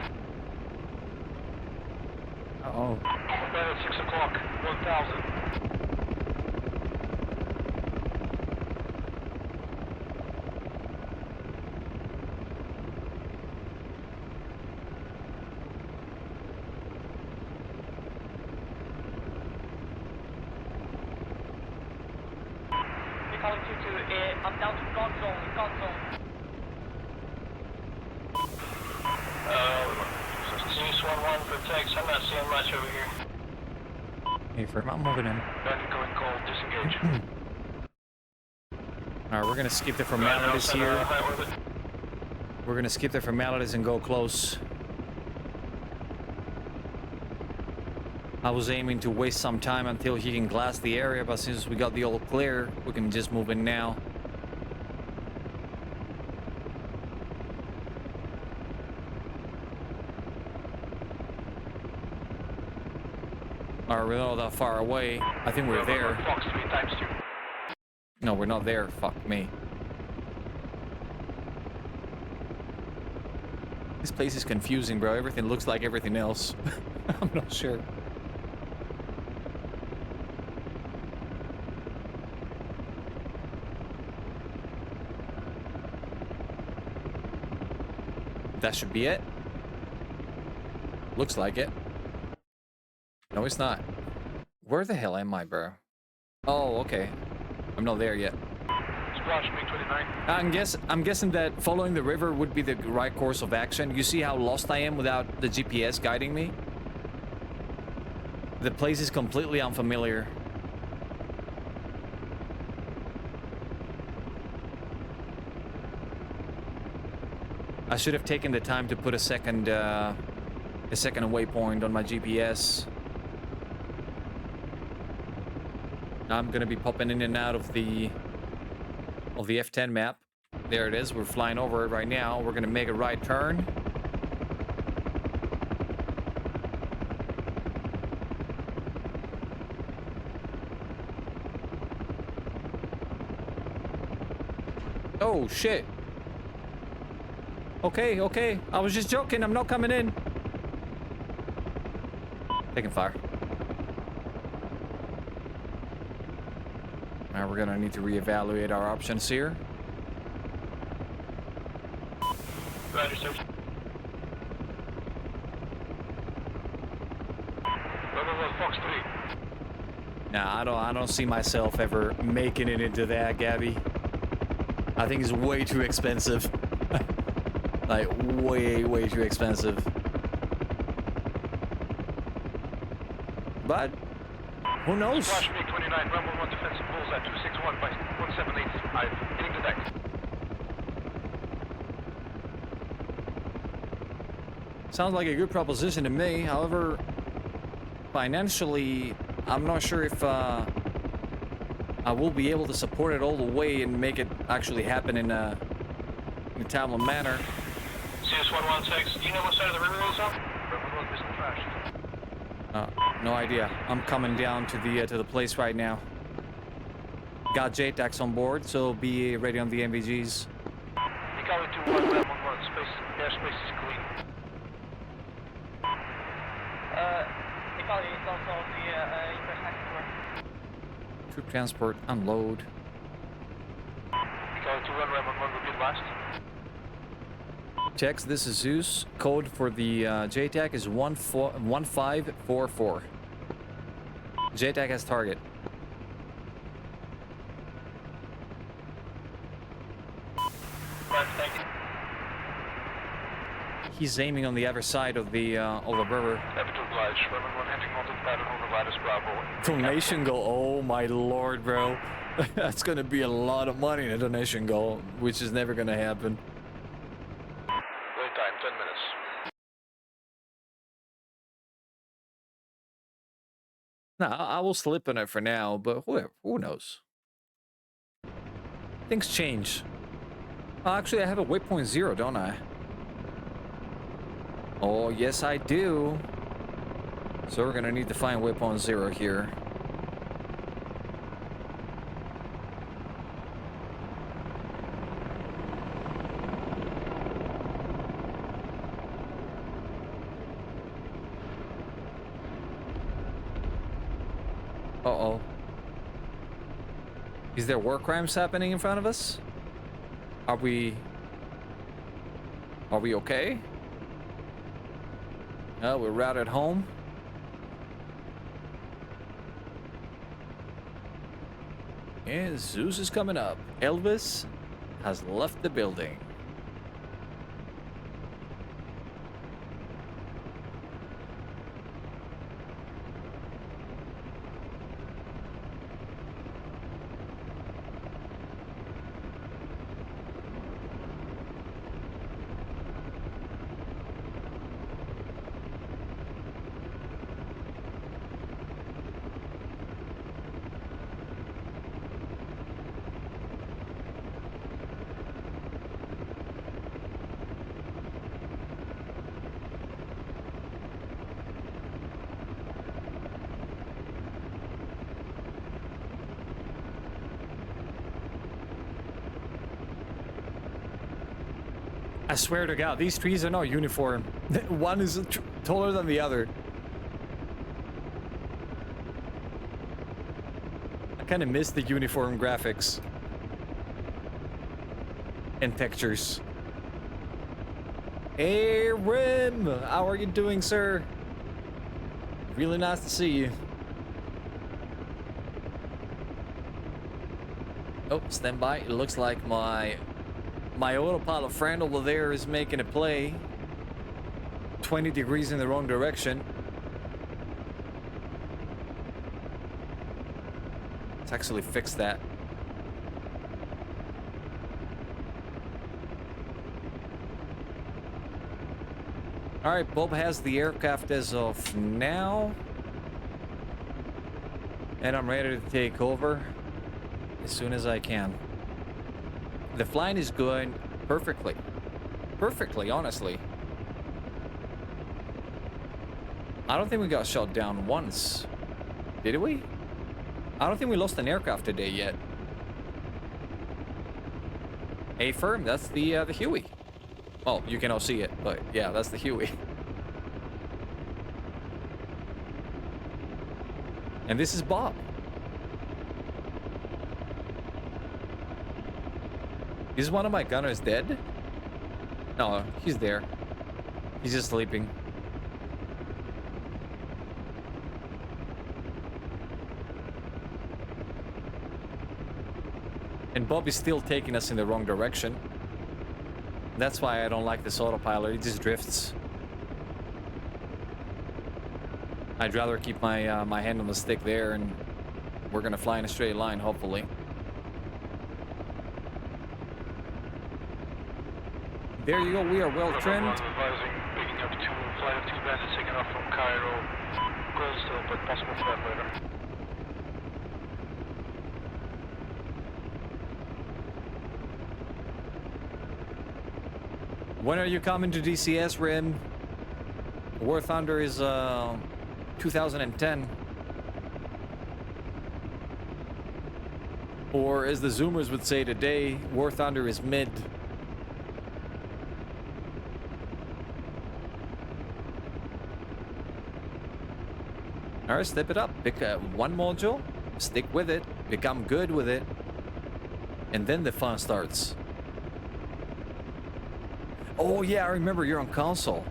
Uh-oh. Band at 6 o'clock. 1,000. Calling 2-2, I'm down to gun zone. Zeus 1-1 for text. I'm not seeing much over here. Hey, firm, I'm moving in. Bandit going cold. Disengage. Alright, we're gonna skip the formalities here. High orbit. We're gonna skip the formalities and go close. I was aiming to waste some time until he can glass the area, but since we got the all clear, we can just move in now. Alright, we're not that far away. I think we're there. Fox 3 times 2. No, we're not there. Fuck me. This place is confusing, bro. Everything looks like everything else. I'm not sure. That should be it. Looks like it. No, it's not. Where the hell am I, bro? Oh, okay. I'm not there yet. Splash MiG-29. I'm guessing that following the river would be the right course of action. You see how lost I am without the GPS guiding me? The place is completely unfamiliar. I should have taken the time to put a second waypoint on my GPS. I'm gonna be popping in and out of the F10 map. There it is. We're flying over it right now. We're gonna make a right turn. Oh shit. Okay. I was just joking. I'm not coming in. Taking fire. Now we're gonna need to reevaluate our options here. Roger, sir. Fox 3. Nah, I don't see myself ever making it into that, Gabby. I think it's way too expensive. Like, way too expensive. But, who knows? Splash MiG-29, Ram 11 defensive pulls at 261 by 1785. Hitting the deck. Sounds like a good proposition to me. However, financially, I'm not sure if I will be able to support it all the way and make it actually happen in a timely manner. CS116, do you know what side of the river is on? River is missile trashed. No idea. I'm coming down to the place right now. Got JTACs on board, so be ready on the MVGs. Becoming 2-1, Ram 1-1, space, airspace is clean. Italy is also on the intersecting door. Troop transport, unload. Becoming 2-1, Ram 1-1, repeat last. Checks, this is Zeus. Code for the JTAC is 1544. JTAC has target. Right, thank you. He's aiming on the other side of the river. Happy to oblige. Ram 1-1, entering contact pattern over Lattice Bravo. Donation goal. Oh my lord, bro. That's gonna be a lot of money in a donation goal, which is never gonna happen. Wait time, 10 minutes. Nah, I will slip on it for now, but who knows? Things change. Oh, actually, I have a waypoint 0, don't I? Oh, yes, I do. So we're gonna need to find waypoint 0 here. Uh-oh. Is there war crimes happening in front of us? Are we okay? We're routed home. And Zeus is coming up. Elvis has left the building. I swear to God, these trees are not uniform. One is taller than the other. I kind of miss the uniform graphics and textures. Hey, Rim! How are you doing, sir? Really nice to see you. Oh, stand by. It looks like my autopilot friend over there is making a play. 20 degrees in the wrong direction. Let's actually fix that. Alright, Bob has the aircraft as of now. And I'm ready to take over as soon as I can. The flying is going perfectly. Perfectly, honestly. I don't think we got shot down once. Did we? I don't think we lost an aircraft today yet. A firm, that's the Huey. Well, you cannot see it, but yeah, that's the Huey. And this is Bob. Is one of my gunners dead? No, he's there. He's just sleeping. And Bob is still taking us in the wrong direction. That's why I don't like this autopilot. It just drifts. I'd rather keep my hand on the stick there, and we're gonna fly in a straight line, hopefully. There you go, we are well trimmed. Advising, picking traffic 2, flight of 2 bandits taking off from Cairo. Cold still, but possible flight later. When are you coming to DCS, Rim? War Thunder is 2010. Or as the Zoomers would say today, War Thunder is mid. Alright, step it up. Pick one module, stick with it, become good with it, and then the fun starts. Oh yeah, I remember you're on console.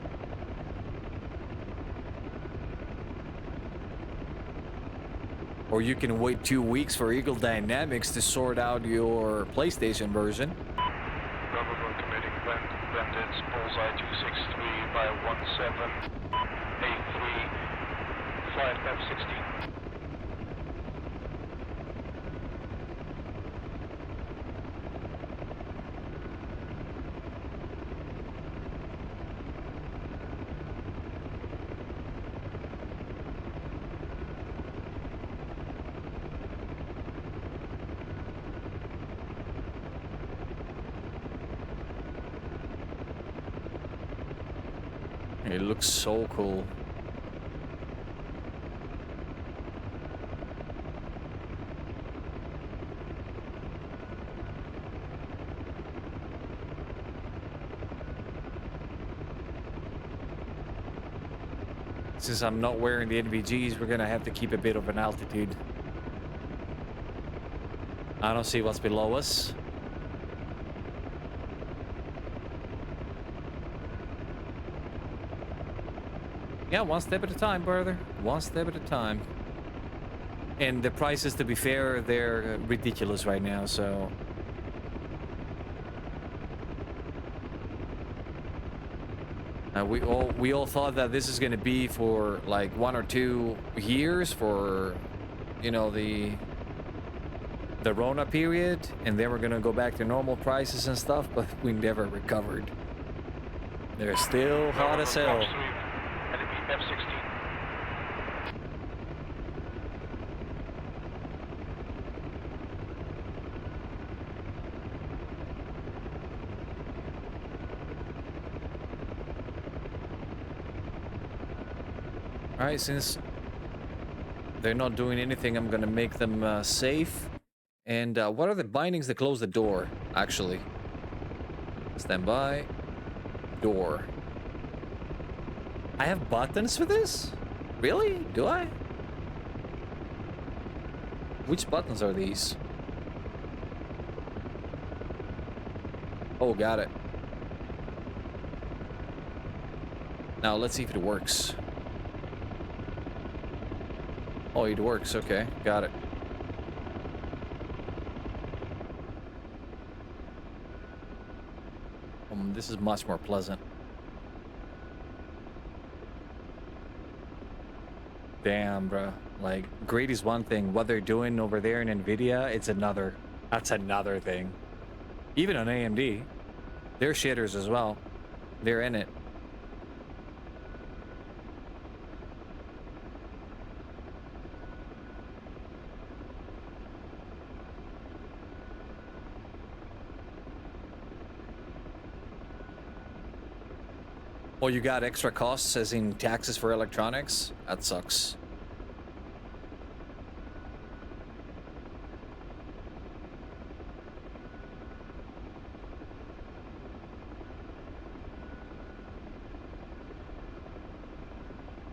Or you can wait 2 weeks for Eagle Dynamics to sort out your PlayStation version. Bravo committing bandits, bullseye 263 by 1783, flight F-16. It looks so cool. Since I'm not wearing the NVGs, we're gonna have to keep a bit of an altitude. I don't see what's below us. Yeah, one step at a time, brother. One step at a time. And the prices, to be fair, they're ridiculous right now, so... we all thought that this is going to be for like 1 or 2 years for, you know, the Rona period, and then we're going to go back to normal prices and stuff, but we never recovered. They're still hot as hell. Enemy F-16. All right, since they're not doing anything, I'm gonna make them safe. And what are the bindings that close the door, actually? Stand by. Door. I have buttons for this? Really? Do I? Which buttons are these? Oh, got it. Now let's see if it works. Oh, it works. Okay, got it. This is much more pleasant. Damn, bro. Like, great is one thing. What they're doing over there in NVIDIA, it's another. That's another thing. Even on AMD, they're shitters as well. They're in it. Oh, you got extra costs, as in taxes for electronics? That sucks.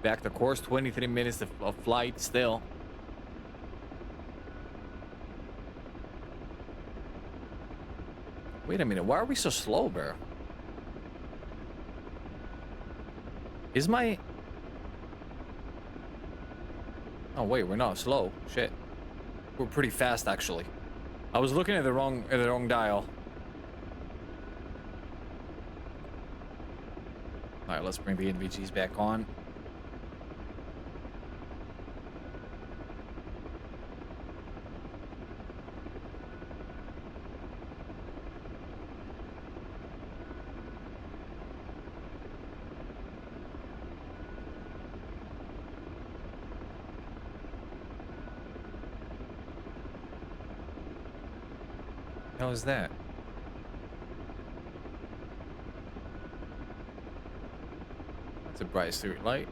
Back to course, 23 minutes of flight still. Wait a minute, why are we so slow, bro? Is my... Oh wait, we're not slow. Shit. We're pretty fast, actually. I was looking at the wrong dial. Alright, let's bring the NVGs back on. How is that? That's a bright street light.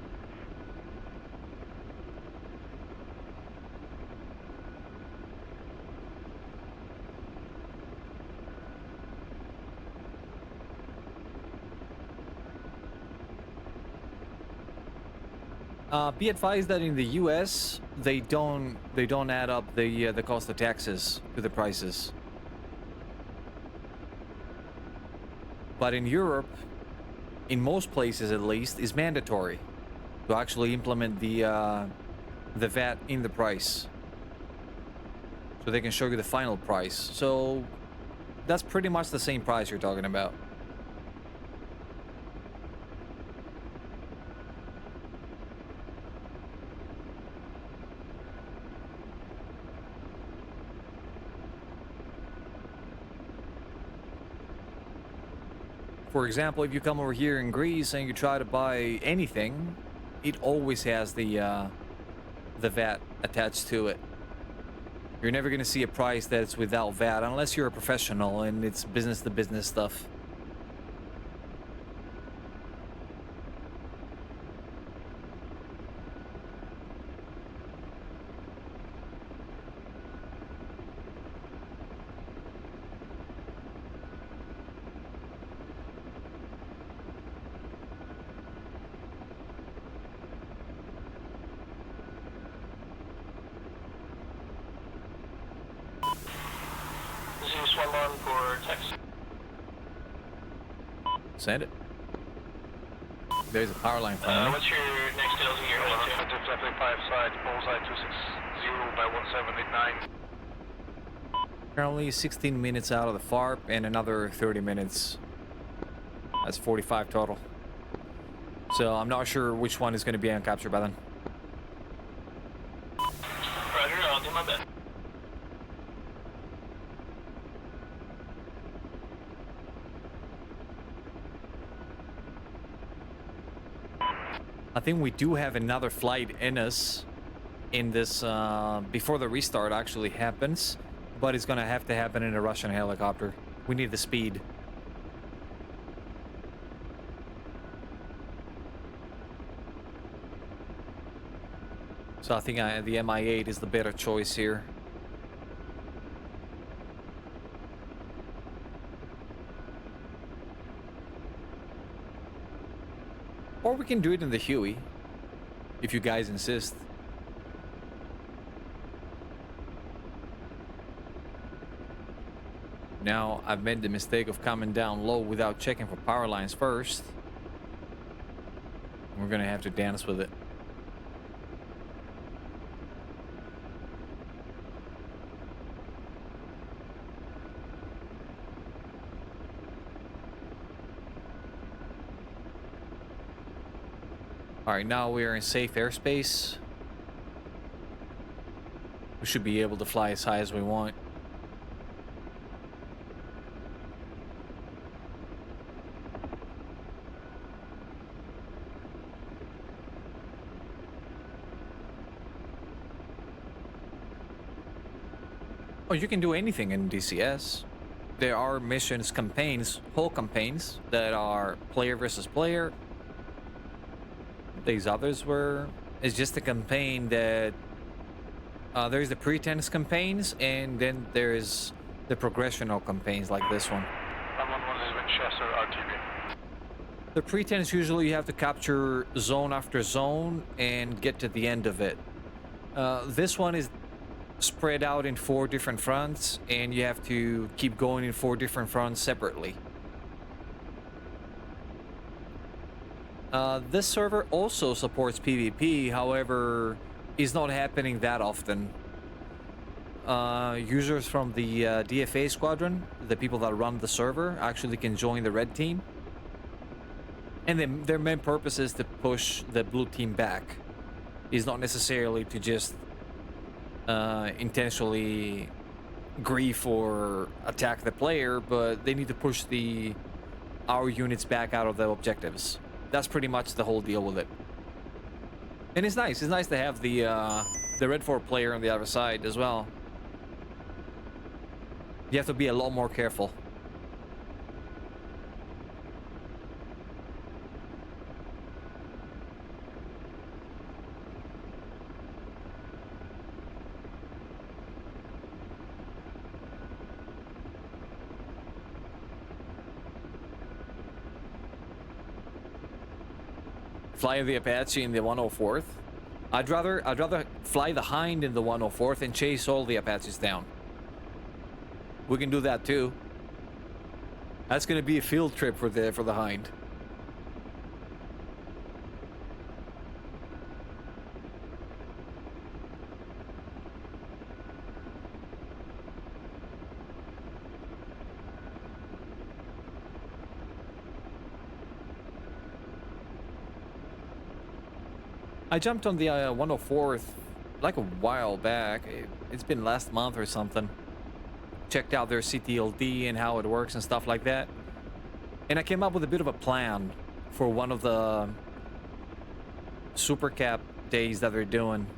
Be advised that in the U.S. they don't add up the cost of taxes to the prices. But in Europe, in most places at least, is mandatory to actually implement the VAT in the price, so they can show you the final price. So that's pretty much the same price you're talking about. For example, if you come over here in Greece and you try to buy anything, it always has the VAT attached to it. You're never going to see a price that's without VAT unless you're a professional and it's business to business stuff. Send it. There's a power line in front of me. What's your next details in your Flight 5 side, bullseye 260 by 1789. Currently 16 minutes out of the FARP and another 30 minutes. That's 45 total. So I'm not sure which one is going to be on capture by then. Roger, I'll do my best. I think we do have another flight in us in this before the restart actually happens, but it's gonna have to happen in a Russian helicopter. We need the speed. So I think the Mi-8 is the better choice here. Or we can do it in the Huey, if you guys insist. Now, I've made the mistake of coming down low without checking for power lines first. We're gonna have to dance with it. Alright, now we are in safe airspace. We should be able to fly as high as we want. Oh, you can do anything in DCS. There are missions, campaigns, whole campaigns that are player versus player. These others were... It's just a campaign that... there's the pretense campaigns, and then there's the progressional campaigns like this one. 111 is Winchester RTV. The pretense, usually you have to capture zone after zone and get to the end of it. This one is spread out in 4 different fronts, and you have to keep going in 4 different fronts separately. This server also supports PvP, however, is not happening that often. Users from the DFA squadron, the people that run the server, actually can join the red team. And their main purpose is to push the blue team back. Is not necessarily to just intentionally grief or attack the player, but they need to push our units back out of the objectives. That's pretty much the whole deal with it. And it's nice. It's nice to have the Red 4 player on the other side as well. You have to be a lot more careful. Fly the Apache in the 104th. I'd rather fly the Hind in the 104th and chase all the Apaches down. We can do that too. That's gonna be a field trip for the Hind. I jumped on the 104th like a while back. It's been last month or something. Checked out their CTLD and how it works and stuff like that. And I came up with a bit of a plan for one of the super cap days that they're doing.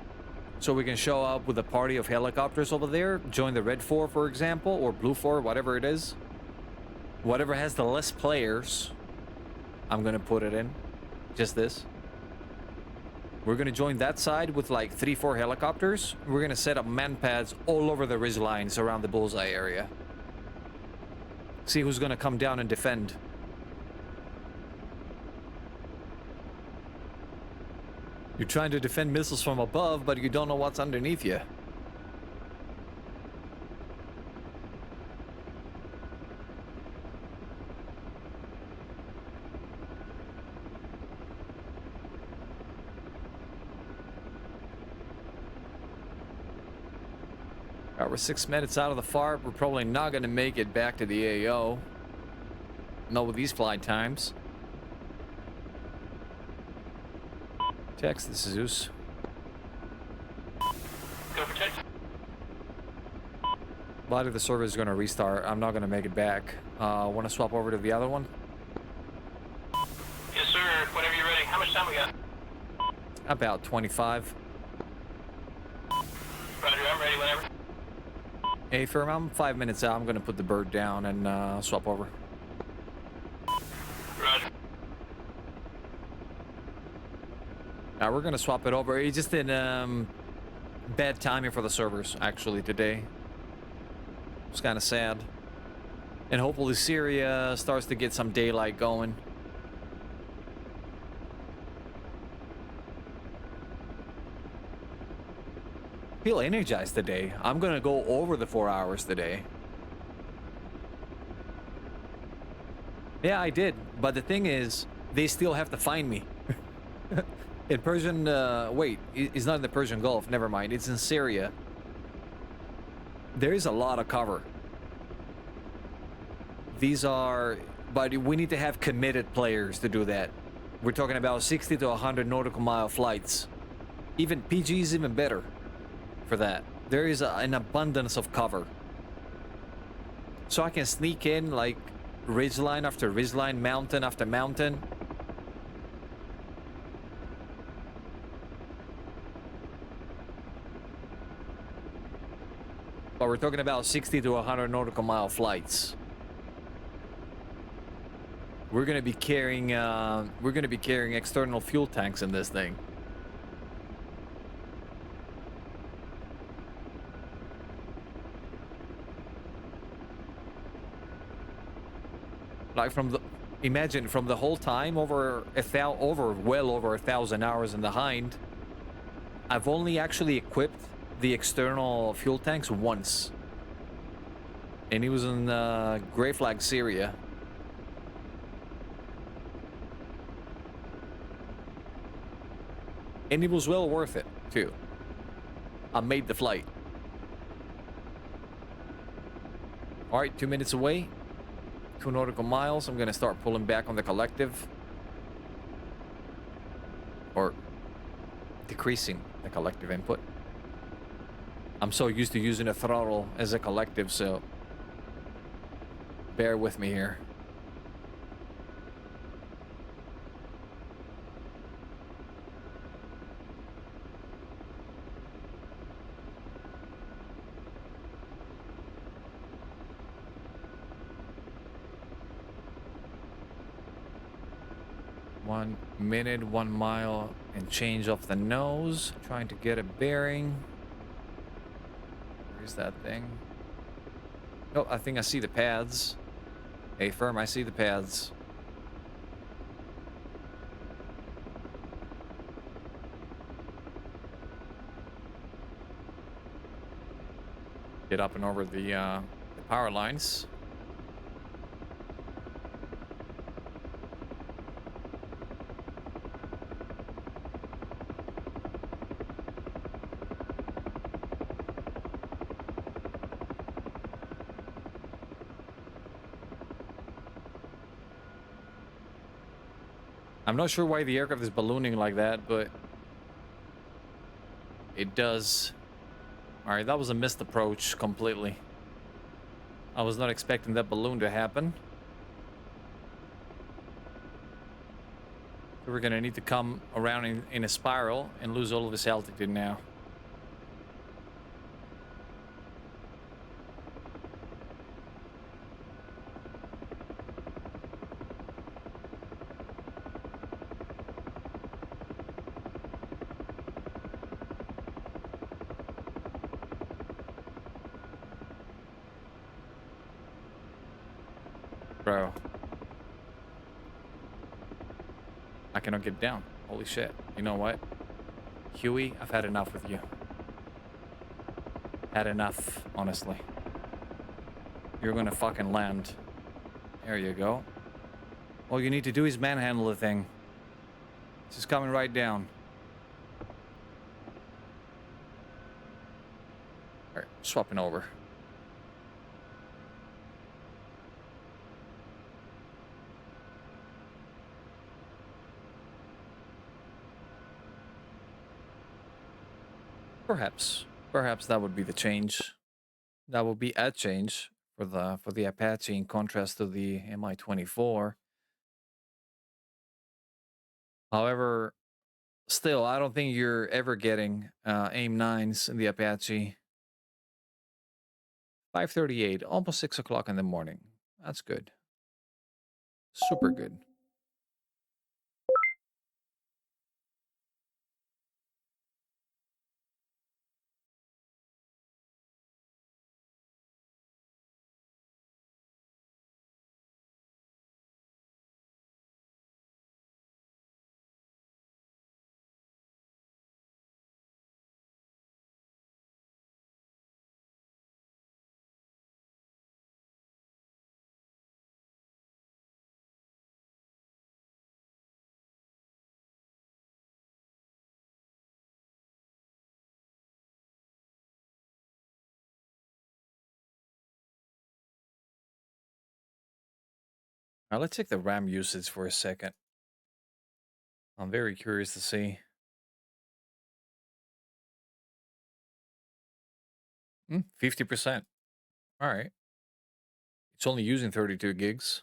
So we can show up with a party of helicopters over there, join the Red 4, for example, or Blue 4, whatever it is. Whatever has the less players, I'm gonna put it in. Just this. We're gonna join that side with like 3-4 helicopters. We're gonna set up man pads all over the ridge lines around the bullseye area. See who's gonna come down and defend. You're trying to defend missiles from above, but you don't know what's underneath you. Alright, we're 6 minutes out of the FARP. We're probably not going to make it back to the AO. Not with these flight times. Text, this is Zeus. Go for text. Body of the server is going to restart. I'm not going to make it back. Want to swap over to the other one? Yes, sir. Whenever you're ready. How much time we got? About 25. Roger, I'm ready whenever. Hey, firm, I'm 5 minutes out. I'm going to put the bird down and swap over. Roger. We're going to swap it over. It's just in bad timing for the servers, actually, today. It's kind of sad. And hopefully Syria starts to get some daylight going. Feel energized today. I'm gonna go over the 4 hours today. Yeah, I did. But the thing is, they still have to find me. In Persian, wait, it's not in the Persian Gulf. Never mind. It's in Syria. There is a lot of cover. These are, but we need to have committed players to do that. We're talking about 60 to 100 nautical mile flights. Even PG is even better for that. There is an abundance of cover. So I can sneak in like ridgeline after ridgeline, mountain after mountain. But we're talking about 60 to 100 nautical mile flights. We're gonna be carrying external fuel tanks in this thing. Like imagine from the whole time well over 1,000 hours in the Hind, I've only actually equipped the external fuel tanks once. And he was in Grey Flag, Syria. And it was well worth it, too. I made the flight. Alright, 2 minutes away. 2 nautical miles. I'm gonna start pulling back on the collective. Or decreasing the collective input. I'm so used to using a throttle as a collective, so bear with me here. 1 minute, 1 mile, and change off the nose. Trying to get a bearing. Where's that thing? Oh, I think I see the pads. Hey, firm, I see the pads. Get up and over the power lines. I'm not sure why the aircraft is ballooning like that, but it does. All right, that was a missed approach completely. I was not expecting that balloon to happen. So we're gonna need to come around in a spiral and lose all of this altitude now. Bro. I cannot get down. Holy shit. You know what? Huey, I've had enough with you. Had enough, honestly. You're gonna fucking land. There you go. All you need to do is manhandle the thing. It's just coming right down. Alright, swapping over. Perhaps that would be the change. That would be a change for the Apache in contrast to the Mi-24. However, still, I don't think you're ever getting AIM-9s in the Apache. 5:38, almost 6 o'clock in the morning. That's good. Super good. Now let's take the RAM usage for a second. I'm very curious to see. 50%. All right. It's only using 32 gigs.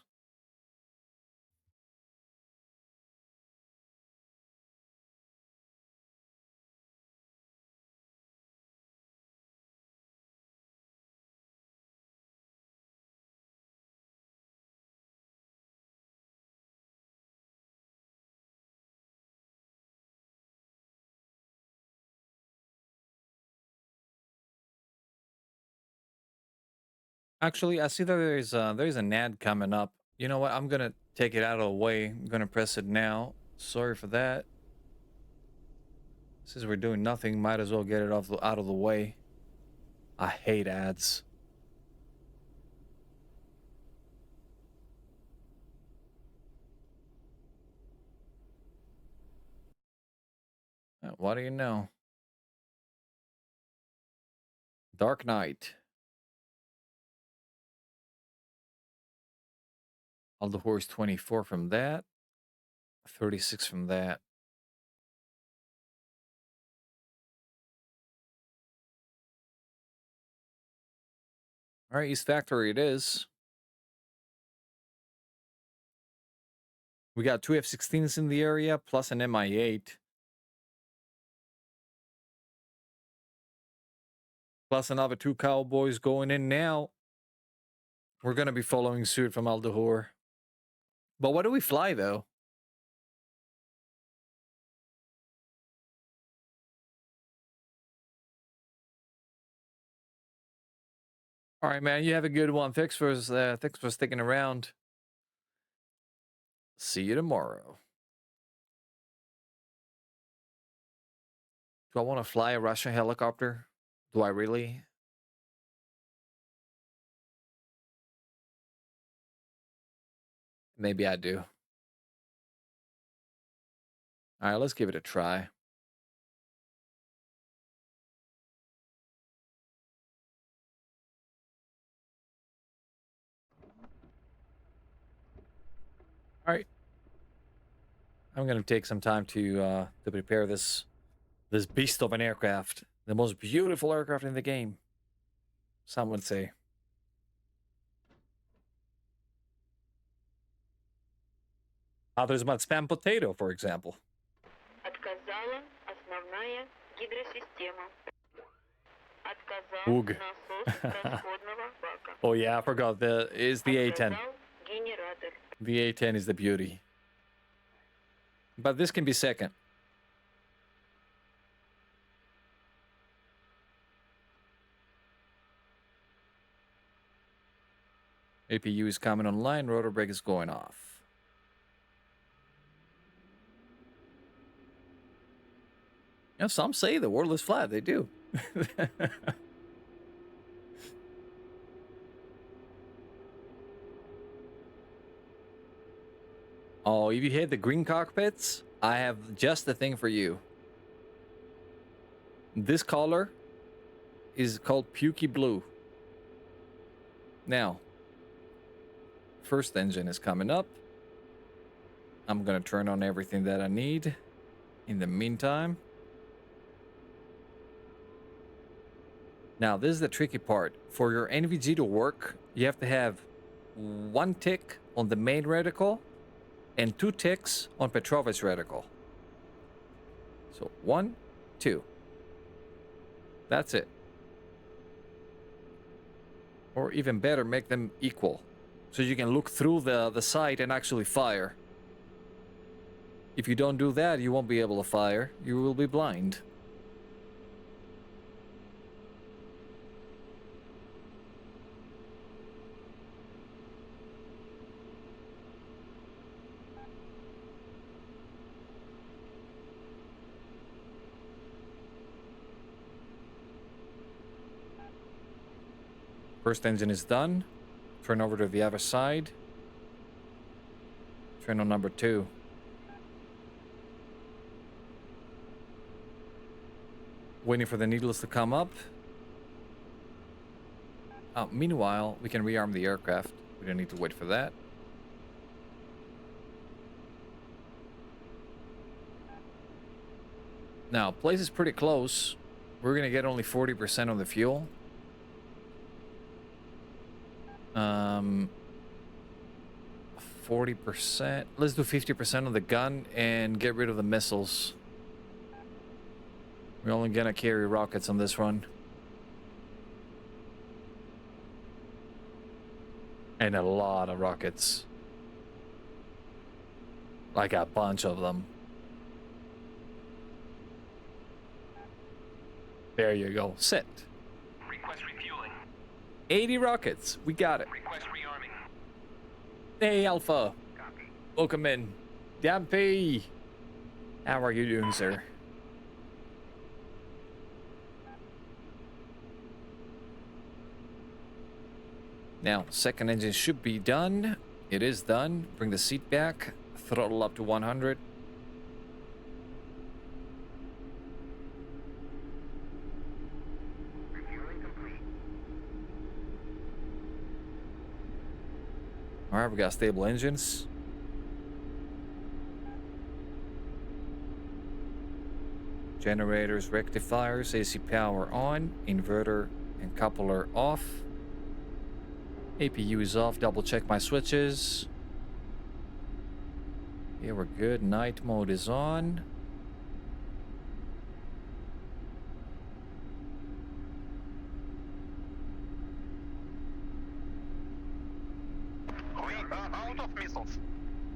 Actually, I see that there's an ad coming up. You know what? I'm gonna take it out of the way. I'm gonna press it now. Sorry for that. Since we're doing nothing, might as well get it out of the way. I hate ads. What do you know? Dark Knight. All the horse 24 from that. 36 from that. All right, East Factory it is. We got 2 F-16s in the area, plus an Mi-8. Plus another 2 Cowboys going in now. We're going to be following suit from Al Dahur. But what do we fly, though? All right, man. You have a good one. Thanks for sticking around. See you tomorrow. Do I want to fly a Russian helicopter? Do I really? Maybe I do. All right, let's give it a try. All right. I'm going to take some time to prepare this beast of an aircraft. The most beautiful aircraft in the game, some would say. Others might spam potato, for example. Отказала основная гидросистема. Отказал Ugh. насос расходного бака. Oh yeah, I forgot. Is the A10. Отказал генератор. The A10 is the beauty. But this can be second. APU is coming online, rotor brake is going off. You know, some say the world is flat. They do. Oh, if you hate the green cockpits, I have just the thing for you. This color is called Pukey Blue. Now, first engine is coming up. I'm gonna turn on everything that I need. In the meantime, now this is the tricky part. For your NVG to work, you have to have one tick on the main reticle and 2 ticks on Petrovich reticle. So 1, 2. That's it. Or even better, make them equal, so you can look through the sight and actually fire. If you don't do that, you won't be able to fire. You will be blind. First engine is done. Turn over to the other side. Turn on number 2. Waiting for the needles to come up. Meanwhile, we can rearm the aircraft. We don't need to wait for that. Now, place is pretty close. We're gonna get only 40% on the fuel. 40%. Let's do 50% on the gun and get rid of the missiles. We're only gonna carry rockets on this run. And a lot of rockets. Like a bunch of them. There you go. Set. Request refueling. 80 rockets. We got it. Request rearming. Hey, Alpha. Copy. Welcome in. Dampy. How are you doing, sir? Now, second engine should be done. It is done. Bring the seat back. Throttle up to 100. Refueling complete. Alright, we got stable engines. Generators, rectifiers, AC power on, inverter and coupler off. APU is off, double check my switches. Yeah, we're good. Night mode is on. We are out of missiles.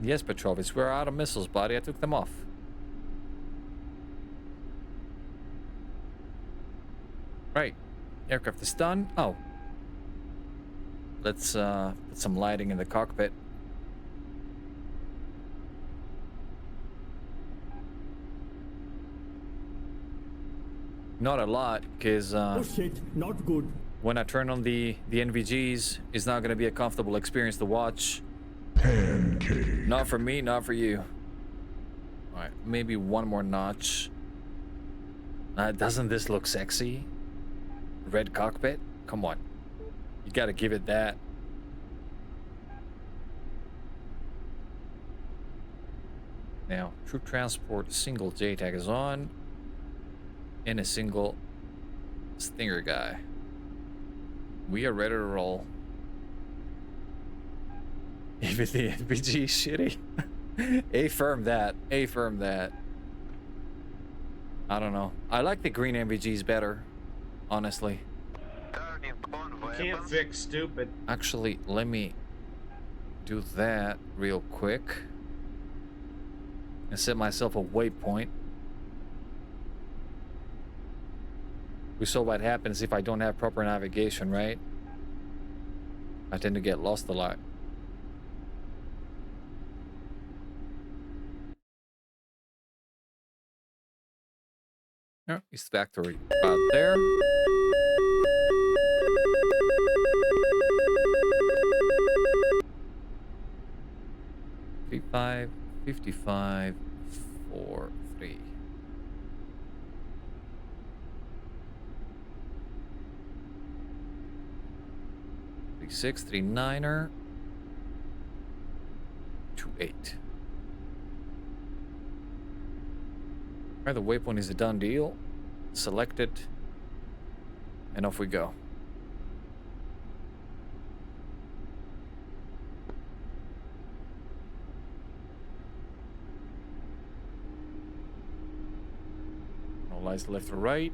Yes, Petrovich, we're out of missiles, buddy. I took them off. Right. Aircraft is done. Oh. Let's put some lighting in the cockpit. Not a lot, because Oh shit, not good. when I turn on the NVGs, it's not gonna be a comfortable experience to watch. Pancake. Not for me, not for you. All right, maybe one more notch. Doesn't this look sexy? Red cockpit? Come on. You gotta give it that. Now, troop transport single JTAG is on. And a single Stinger guy. We are ready to roll. Even the NVG is shitty. Affirm that. Affirm that. I don't know. I like the green NVGs better, honestly. Can't fix stupid. Actually, let me do that real quick. And set myself a waypoint. We saw what happens if I don't have proper navigation, right? I tend to get lost a lot. Oh, East Factory out there. $55, $55, 4, 3. $36, 39er, 28. Alright, the waypoint is a done deal. Select it, and off we go. No lights left or right.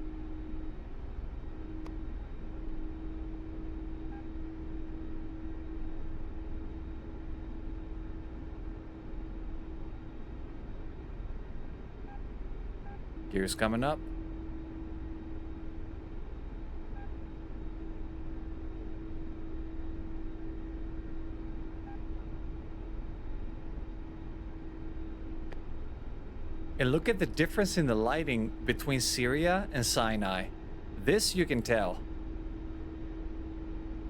Gears coming up. And look at the difference in the lighting between Syria and Sinai. This you can tell.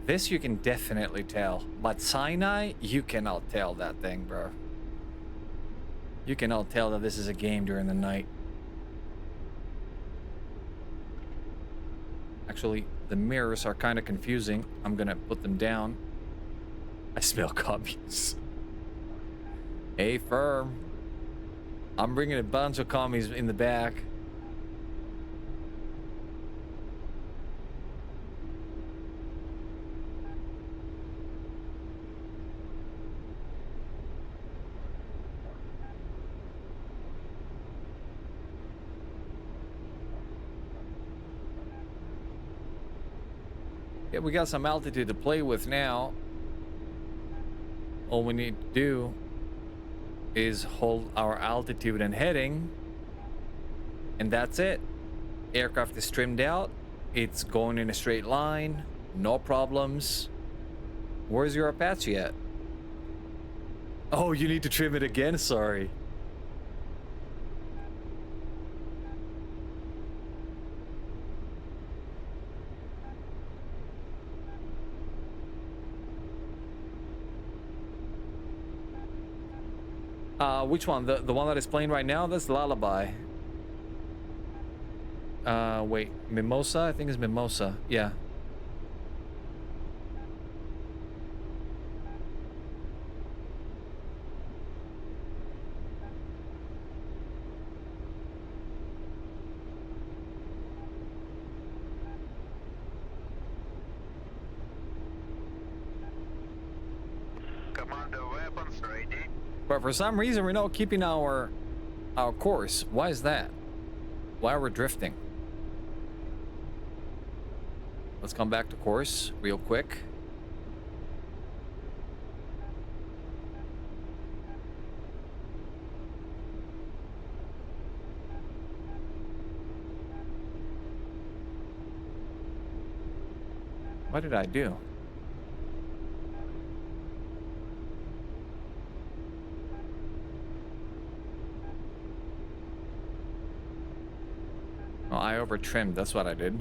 This you can definitely tell. But Sinai, you cannot tell that thing, bro. You cannot tell that this is a game during the night. Actually, the mirrors are kind of confusing. I'm gonna put them down. I smell commies. Hey, firm. I'm bringing a bunch of commies in the back. Yeah, we got some altitude to play with now. All we need to do is hold our altitude and heading, and that's it. Aircraft is trimmed out. It's going in a straight line. No problems. Where's your Apache at? Oh, you need to trim it again? Sorry. Which one? The one that is playing right now? That's Lullaby. Wait. Mimosa? I think it's Mimosa. Yeah. Commander, weapons ready. But for some reason, we're not keeping our course. Why is that? Why are we drifting? Let's come back to course real quick. What did I do? Oh, I over trimmed. That's what I did.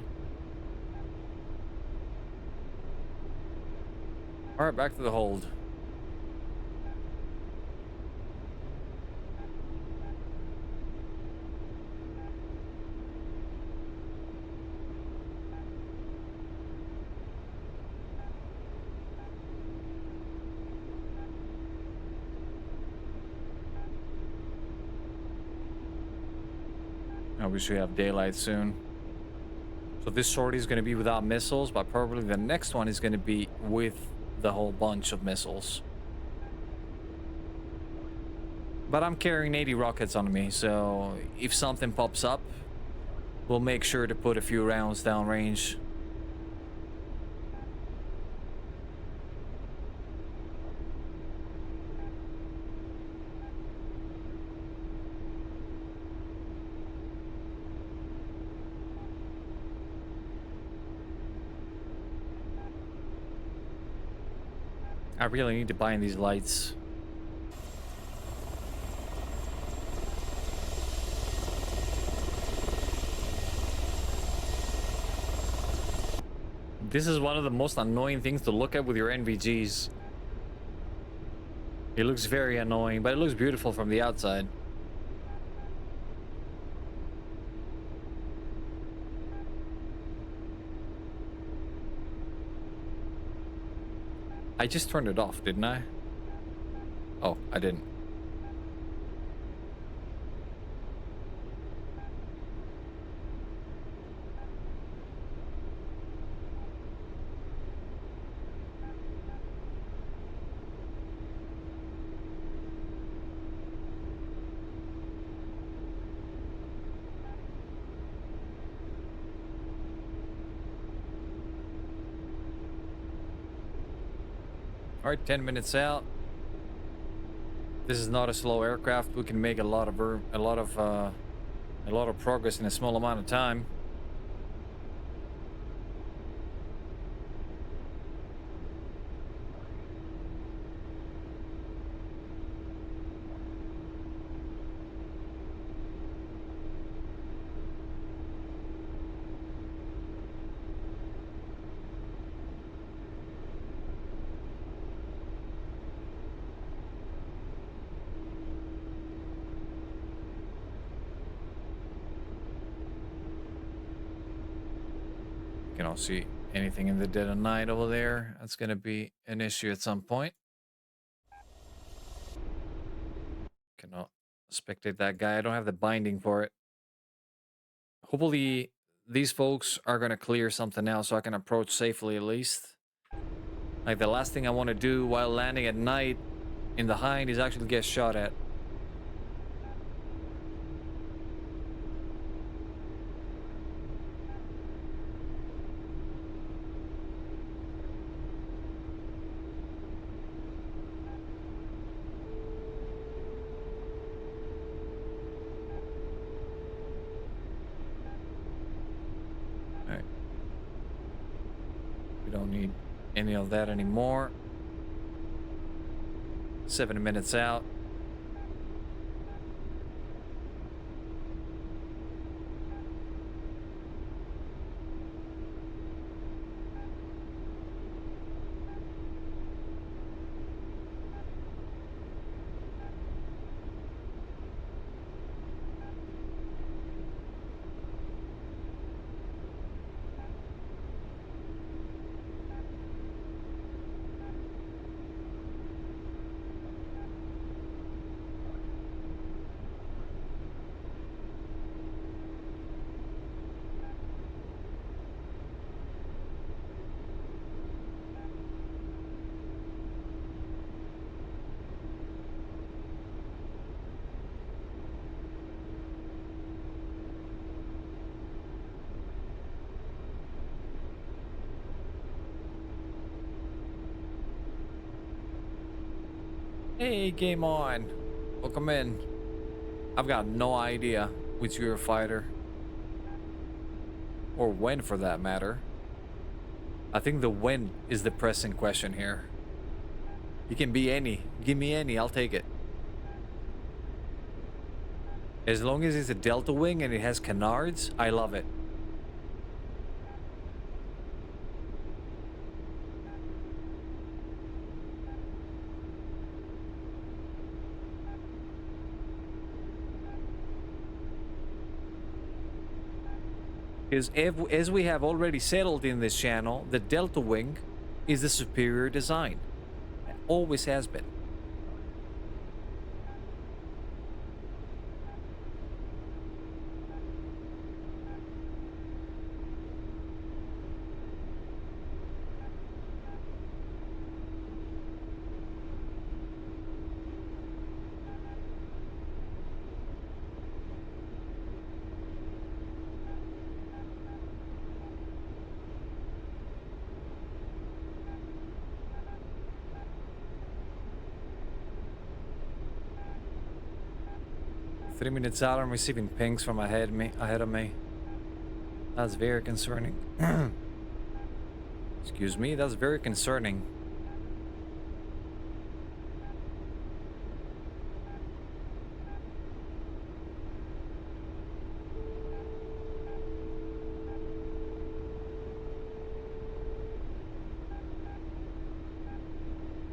All right, back to the hold. I wish we have daylight soon. So this sortie is going to be without missiles, but probably the next one is going to be with the whole bunch of missiles. But I'm carrying 80 rockets on me, so if something pops up, we'll make sure to put a few rounds downrange. I really need to buy in these lights. This is one of the most annoying things to look at with your NVGs. It looks very annoying, but it looks beautiful from the outside. I just turned it off, didn't I? Oh, I didn't. All right, 10 minutes out. This is not a slow aircraft. We can make a lot of progress in a small amount of time. Cannot see anything in the dead of night over there. That's going to be an issue at some point. Cannot spectate that guy. I don't have the binding for it. Hopefully these folks are going to clear something now so I can approach safely at least. Like the last thing I want to do while landing at night in the hind is actually get shot at. We don't need any of that anymore. 7 minutes out. Hey, game on. Welcome in. I've got no idea which you're a fighter. Or when, for that matter. I think the when is the pressing question here. You can be any. Give me any, I'll take it. As long as it's a delta wing and it has canards, I love it. Because as we have already settled in this channel, the delta wing is the superior design. It always has been. Three minutes out, I'm receiving pings from ahead of me. That's very concerning. Excuse me, that's very concerning.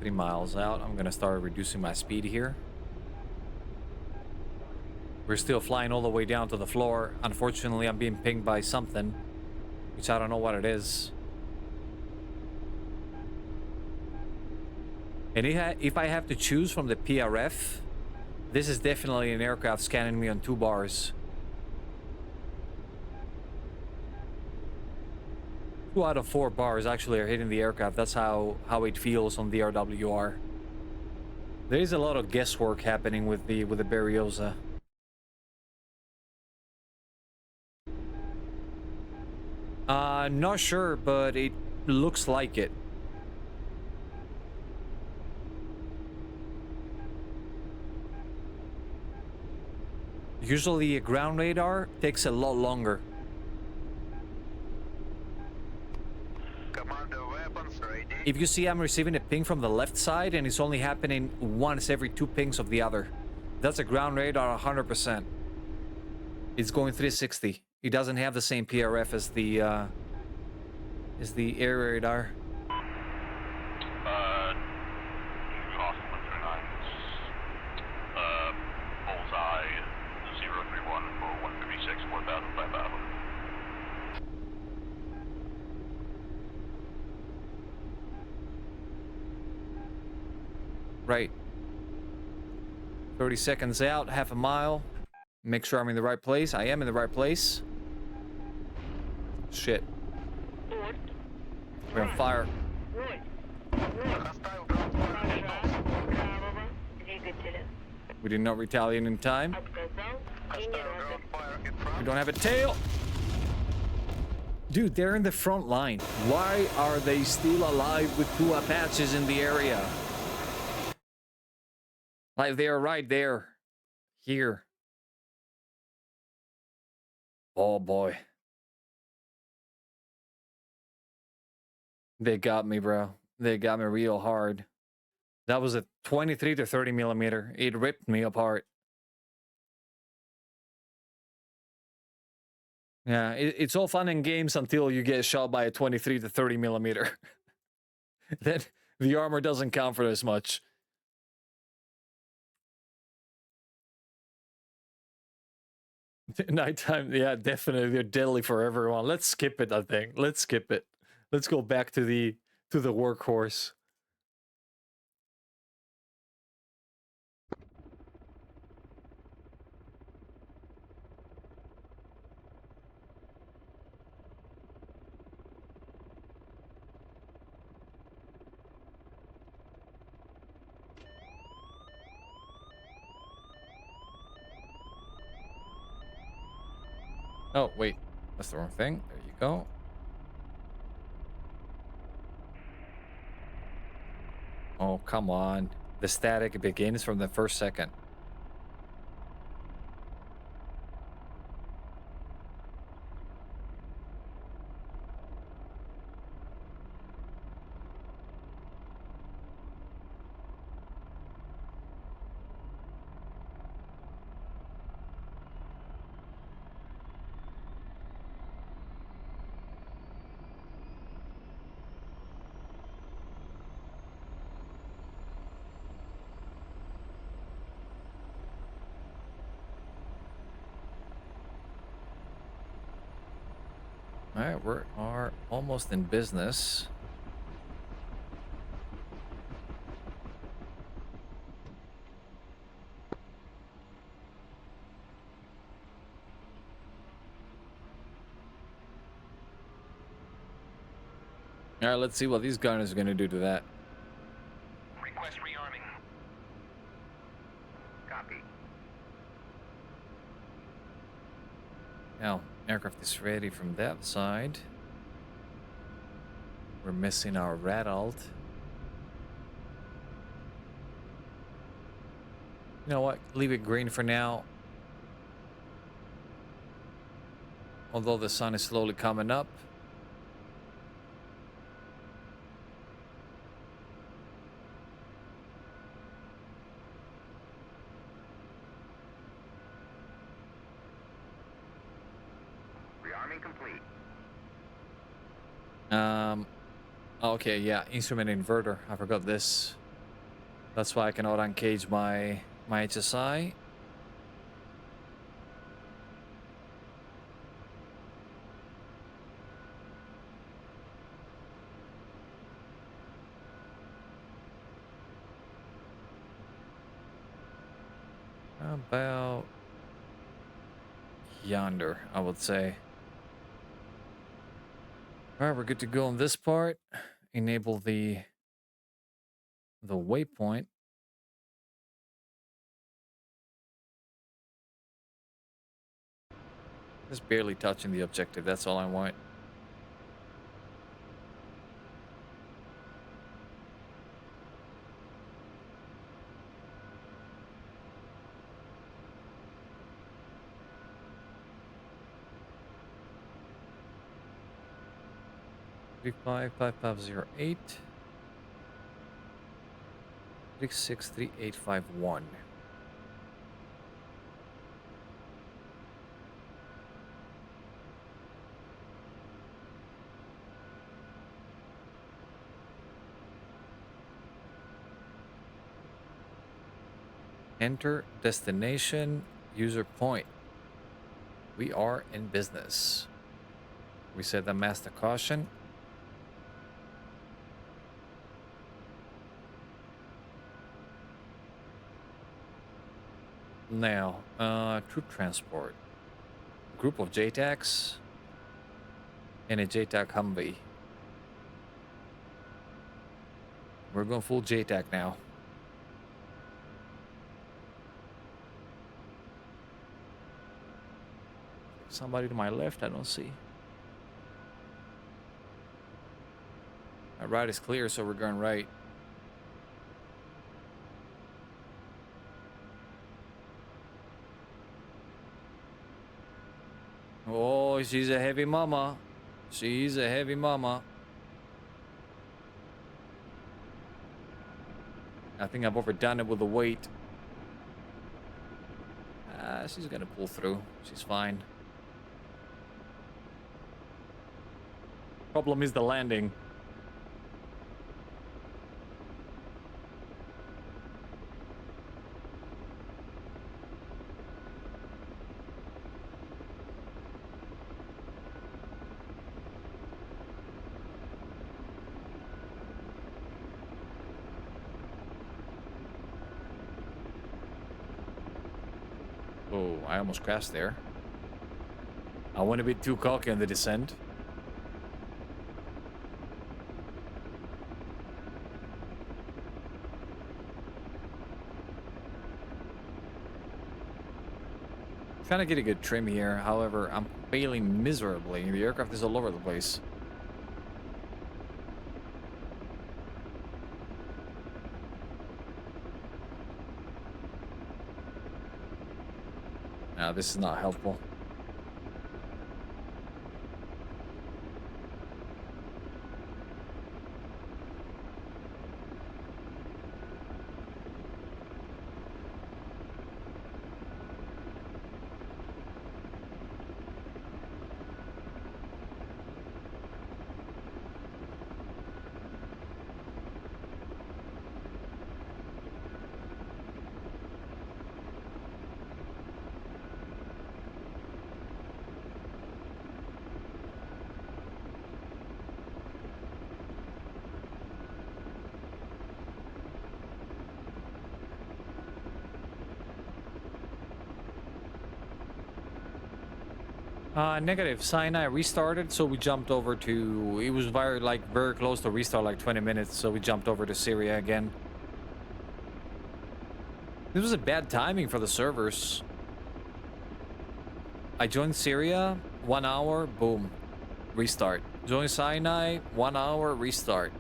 Three miles out, I'm gonna start reducing my speed here. We're still flying all the way down to the floor. Unfortunately, I'm being pinged by something, which I don't know what it is. And if I have to choose from the PRF, this is definitely an aircraft scanning me on 2 bars. 2 out of 4 bars actually are hitting the aircraft. That's how it feels on the RWR. There is a lot of guesswork happening with the Berioza. Not sure, but it looks like it. Usually a ground radar takes a lot longer. Commander, weapons ready. If you see I'm receiving a ping from the left side and it's only happening once every 2 pings of the other, that's a ground radar 100%. It's going 360. It doesn't have the same PRF as the air radar. Bullseye 031 for 136, 4,000, 5,000. Right. 30 seconds out, half a mile. Make sure I'm in the right place. I am in the right place. Shit. We're on fire. We did not retaliate in time. We don't have a tail. Dude, they're in the front line. Why are they still alive with 2 Apaches in the area? Like, they're right there. Here. Oh, boy. They got me, bro. They got me real hard. That was a 23 to 30 millimeter. It ripped me apart. Yeah, it's all fun and games until you get shot by a 23 to 30 millimeter. Then the armor doesn't count for as much. Nighttime, yeah, definitely. They're deadly for everyone. Let's skip it, I think. Let's skip it. Let's go back to the workhorse. Oh, wait. That's the wrong thing. There you go. Oh, come on. The static begins from the first second. All right, we are almost in business. All right, let's see what these gunners are going to do to that. Request rearming. Copy. Now, aircraft is ready from that side. We're missing our red alt. You know what? Leave it green for now. Although the sun is slowly coming up. Rearming complete. Okay, yeah, instrument inverter. I forgot this. That's why I cannot uncage my HSI. About yonder, I would say. All right, we're good to go on this part. Enable the waypoint. Just barely touching the objective. That's all I want. Three 550508 363851. Enter destination user point. We are in business. We set the master caution. Now, troop transport. Group of JTACs and a JTAC Humvee. We're going full JTAC now. Somebody to my left, I don't see. My right is clear, so we're going right. Oh, she's a heavy mama. She's a heavy mama. I think I've overdone it with the weight. She's gonna pull through. She's fine. Problem is the landing. Oh, I almost crashed there. I want to be too cocky on the descent. Trying to get a good trim here. However, I'm failing miserably. The aircraft is all over the place. Now, this is not helpful. Negative. Sinai restarted, so we jumped over to... It was very close to restart, like 20 minutes, so we jumped over to Syria again. This was a bad timing for the servers. I joined Syria, 1 hour, boom, restart. Join Sinai, 1 hour, restart.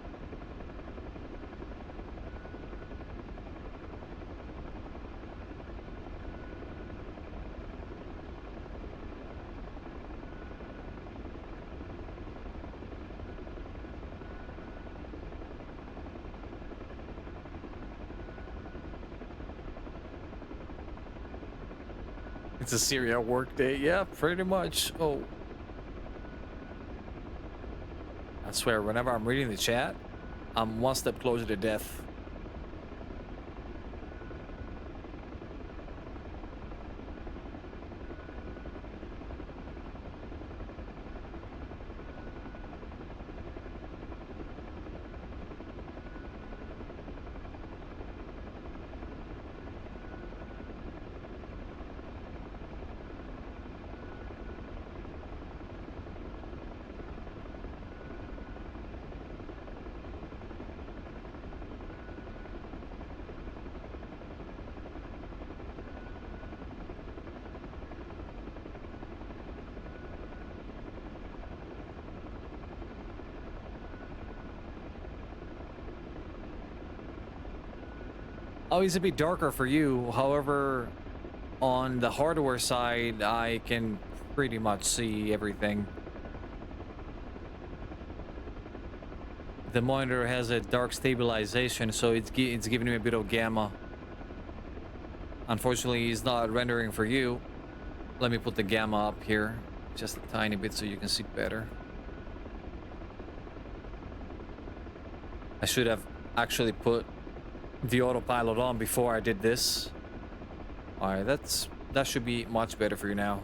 It's a Syria work day. Yeah, pretty much. Oh. I swear, whenever I'm reading the chat, I'm one step closer to death. Oh, it's a bit darker for you. However, on the hardware side, I can pretty much see everything. The monitor has a dark stabilization, so it's giving me a bit of gamma. Unfortunately, it's not rendering for you. Let me put the gamma up here, just a tiny bit so you can see better. I should have actually put the autopilot on before I did this. All right, that should be much better for you now.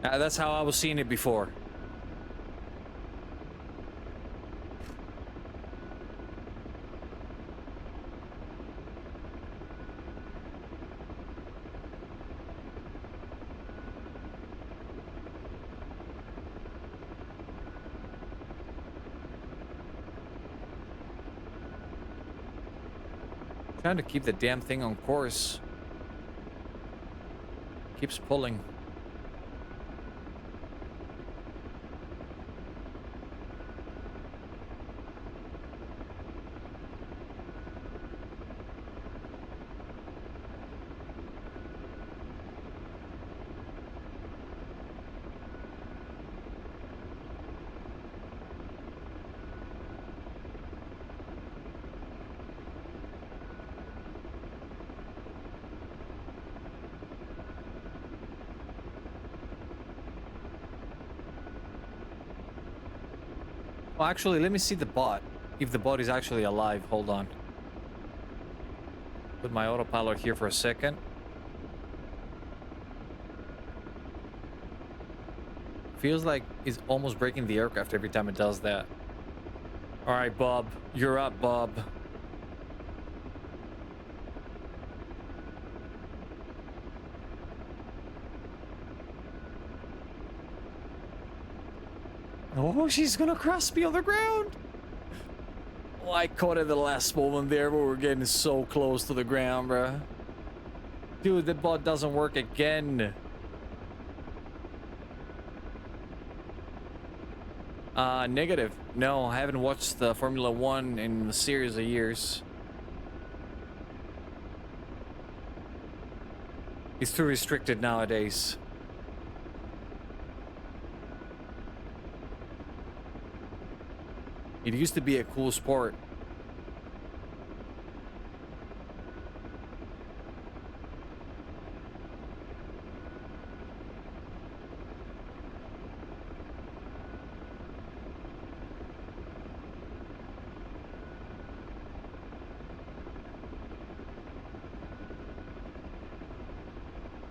That's how I was seeing it before. Trying to keep the damn thing on course. Keeps pulling. Well, actually, let me see the bot. If the bot is actually alive. Hold on. Put my autopilot here for a second. Feels like it's almost breaking the aircraft every time it does that. All right, Bob. You're up, Bob. Oh, she's gonna cross me on the ground. Oh, I caught it the last moment there, but we're getting so close to the ground, bruh. Dude, the bot doesn't work again. Negative. No, I haven't watched the Formula 1 in a series of years. It's too restricted nowadays. It used to be a cool sport.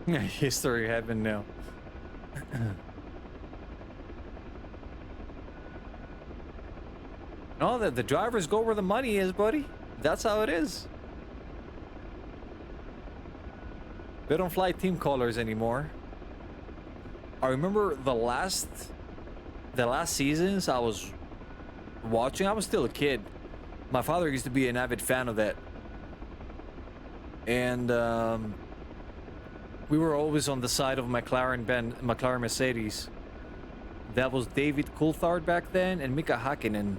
History happened now. No, the drivers go where the money is, buddy. That's how it is. They don't fly team colors anymore. I remember the last seasons I was watching, I was still a kid. My father used to be an avid fan of that. And we were always on the side of McLaren Mercedes. That was David Coulthard back then and Mika Hakkinen.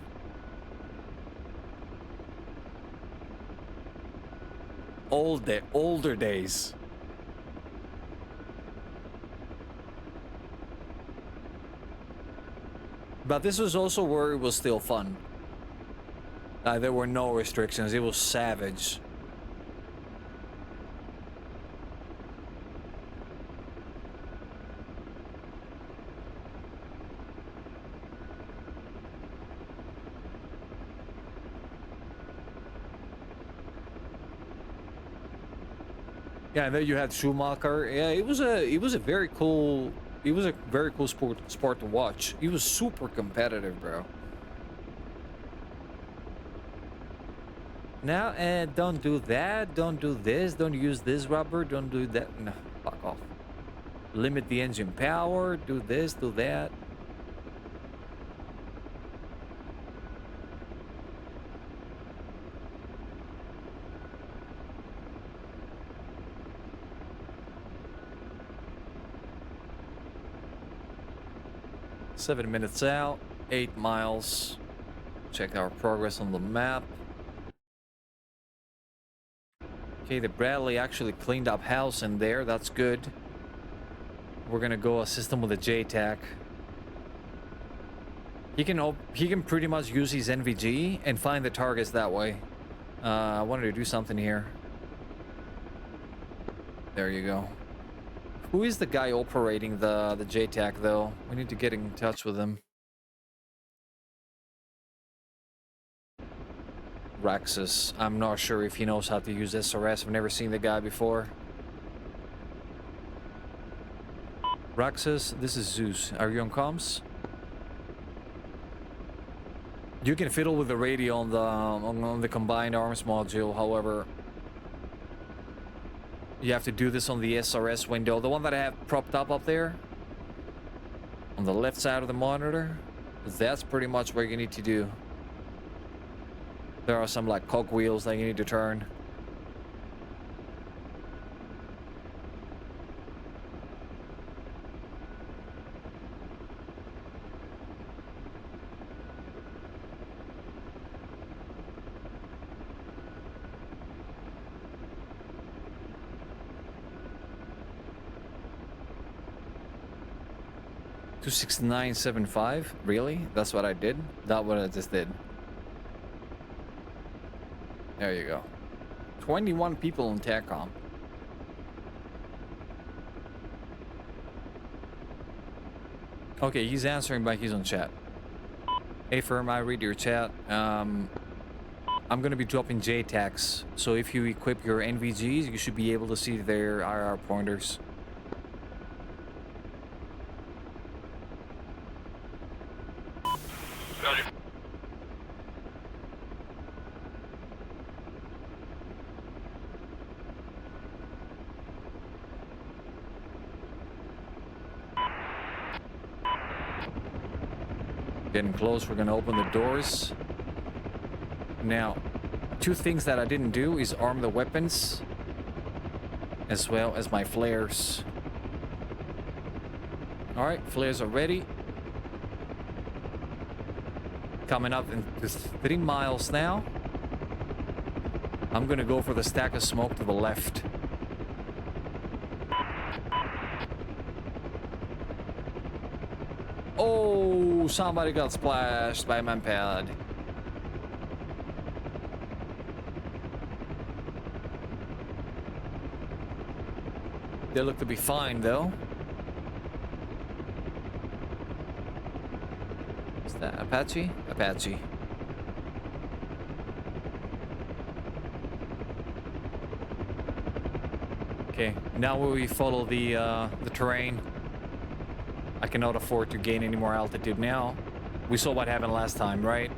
Older days. But this was also where it was still fun. There were no restrictions. It was savage. Yeah, and then you had Schumacher. Yeah, it was a very cool sport to watch. It was super competitive, bro. Now, don't do that. Don't do this. Don't use this rubber. Don't do that. No, fuck off. Limit the engine power. Do this. Do that. Seven minutes out, 8 miles. Check our progress on the map. Okay, the Bradley actually cleaned up house in there. That's good. We're gonna go assist him with a JTAC. He can pretty much use his NVG and find the targets that way. I wanted to do something here. There you go. Who is the guy operating the JTAC though? We need to get in touch with him. Raxus. I'm not sure if he knows how to use SRS. I've never seen the guy before. Raxus, this is Zeus. Are you on comms? You can fiddle with the radio on the combined arms module, however. You have to do this on the SRS window. The one that I have propped up there. On the left side of the monitor. That's pretty much what you need to do. There are some like cogwheels that you need to turn. $269.75? Really? That's what I did? That's what I just did. There you go. 21 people on TACOM. Okay, he's answering, but he's on chat. Hey firm, I read your chat. I'm gonna be dropping JTACs, so if you equip your NVGs, you should be able to see their IR pointers. Getting close, we're gonna open the doors. Now, two things that I didn't do is arm the weapons as well as my flares. Alright, flares are ready. Coming up into 3 miles now. I'm gonna go for the stack of smoke to the left. Oh, somebody got splashed by a manpad. They look to be fine, though. Is that Apache? Apache. Okay, now we follow the terrain. I cannot afford to gain any more altitude now. We saw what happened last time, right?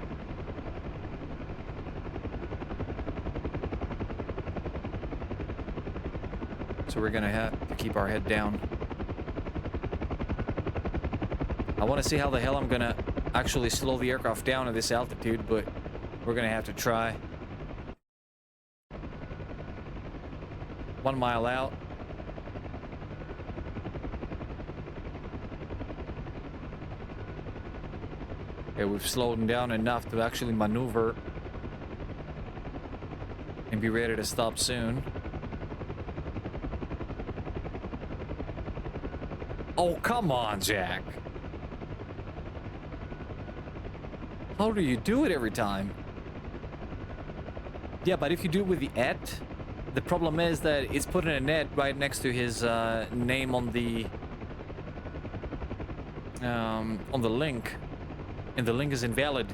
So we're gonna have to keep our head down. I want to see how the hell I'm gonna actually slow the aircraft down at this altitude, but we're gonna have to try. 1 mile out. Okay, we've slowed them down enough to actually maneuver and be ready to stop soon. Oh, come on, Jack. How do you do it every time? Yeah, but if you do it with the et, the problem is that it's putting a net right next to his name on the link, and the link is invalid.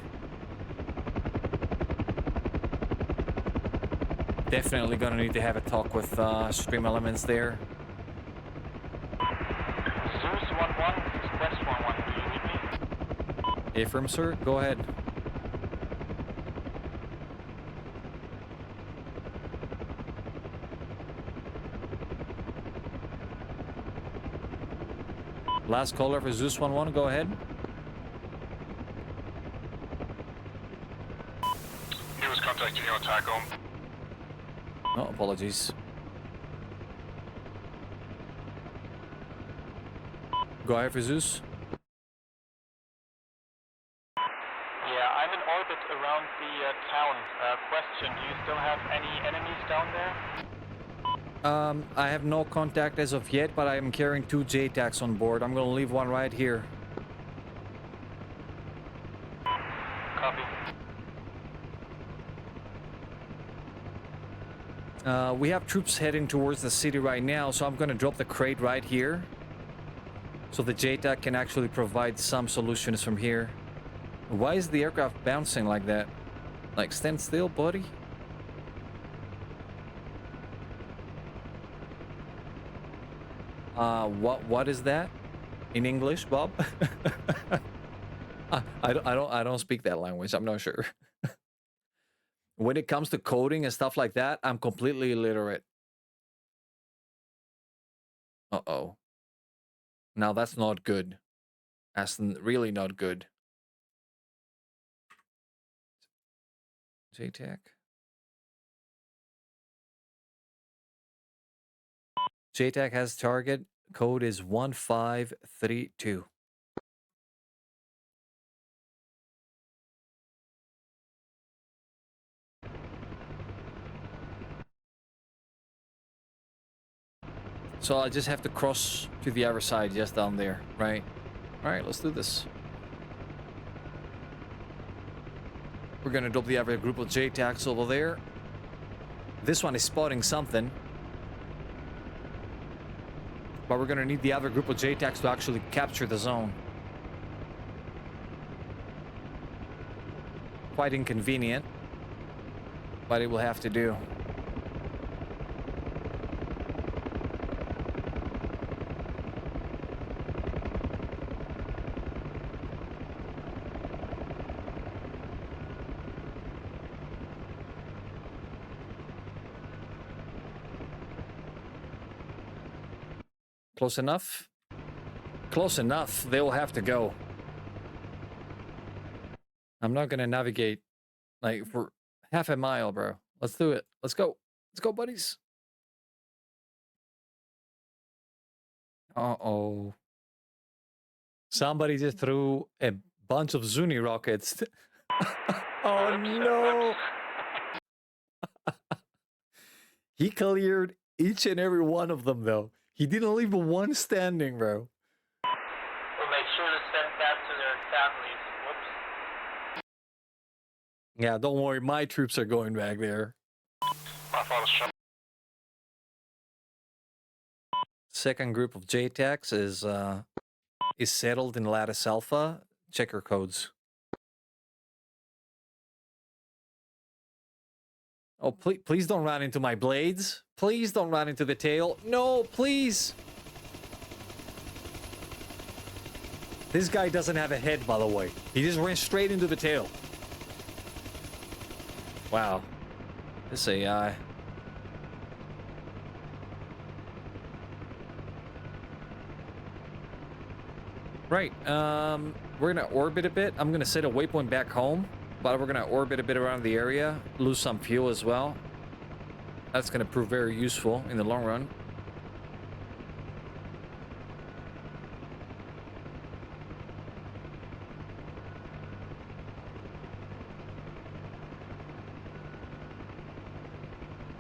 Definitely gonna need to have a talk with Stream Elements there. Zeus 1-1, West 1-1, do you read me? Affirm, sir. Go ahead. Last caller for Zeus 1-1. Go ahead. He was contacting you on TACOM. Oh, apologies. Go ahead for Zeus. Yeah, I'm in orbit around the town. Question, do you still have any enemies down there? I have no contact as of yet, but I am carrying 2 JTACs on board. I'm gonna leave one right here. Copy. We have troops heading towards the city right now, so I'm gonna drop the crate right here. So the JTAC can actually provide some solutions from here. Why is the aircraft bouncing like that? Like, stand still, buddy. What is that in English, Bob? I don't speak that language. I'm not sure. When it comes to coding and stuff like that, I'm completely illiterate. Uh-oh. Now that's not good. That's really not good. JTAC. JTAC has target. Code is 1532. So I just have to cross to the other side, just down there, right? All right, let's do this. We're gonna drop the other group of JTACs over there. This one is spotting something. But we're gonna need the other group of JTACs to actually capture the zone. Quite inconvenient, but it will have to do. Close enough? Close enough. They will have to go. I'm not gonna navigate like for half a mile, bro. Let's do it. Let's go. Let's go, buddies. Uh-oh. Somebody just threw a bunch of Zuni rockets. Oh no! He cleared each and every one of them, though. He didn't leave one standing, bro. We'll make sure to send that to their families. Whoops. Yeah, don't worry. My troops are going back there. My father's shot. Second group of JTACs is settled in Lattice Alpha. Checker codes. Oh, please don't run into my blades. Please don't run into the tail. No, please. This guy doesn't have a head, by the way. He just ran straight into the tail. Wow. This AI. Right. We're gonna orbit a bit. I'm gonna set a waypoint back home, but we're gonna orbit a bit around the area, lose some fuel as well. That's gonna prove very useful in the long run.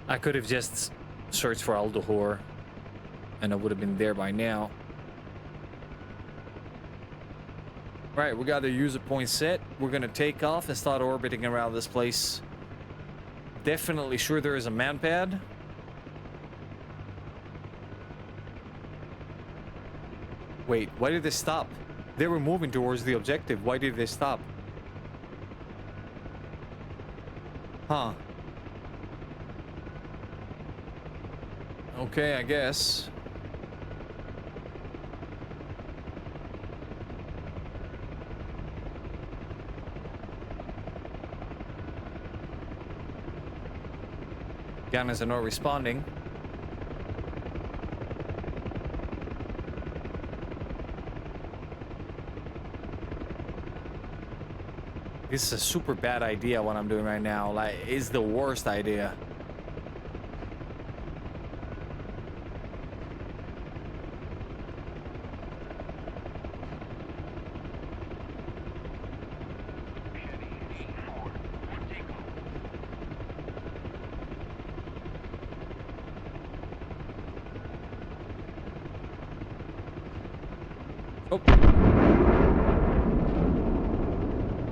I could have just searched for Aldahor, and I would have been there by now. Right, we got the user point set. We're gonna take off and start orbiting around this place. Definitely sure there is a man pad. Wait, why did they stop? They were moving towards the objective. Why did they stop? Huh. Okay, I guess. Gunners are not responding. This is a super bad idea what I'm doing right now. Like, it's the worst idea. Oh.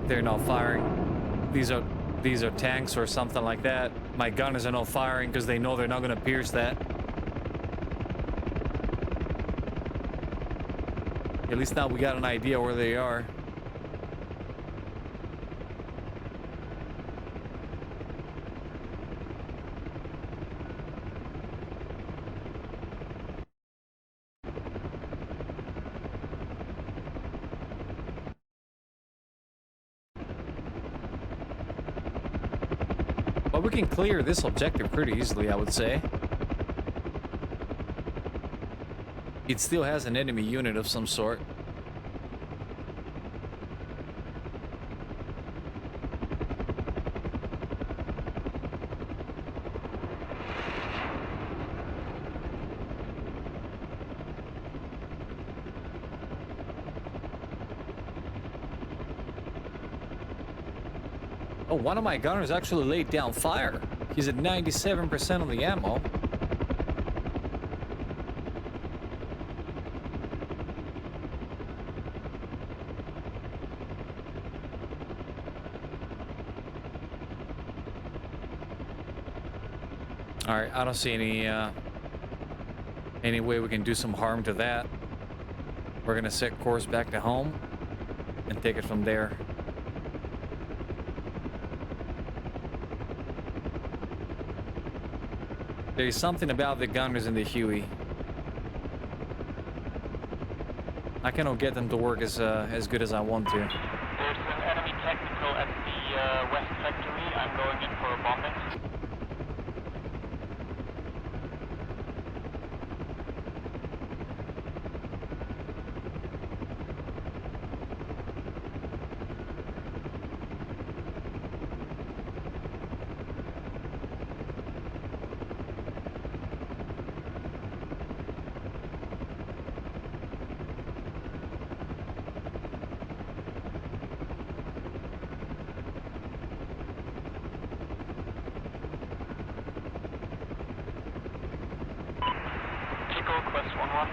They're not firing. These are tanks or something like that. My gunners are not firing because they know they're not gonna pierce that. At least now we got an idea where they are. But we can clear this objective pretty easily, I would say. It still has an enemy unit of some sort. Oh, one of my gunners actually laid down fire. He's at 97% of the ammo. All right, I don't see any way we can do some harm to that. We're gonna set course back to home and take it from there. There's something about the gunners in the Huey. I cannot get them to work as good as I want to. There's an enemy technical at the west factory. I'm going in for a bombing. Quest 1-1.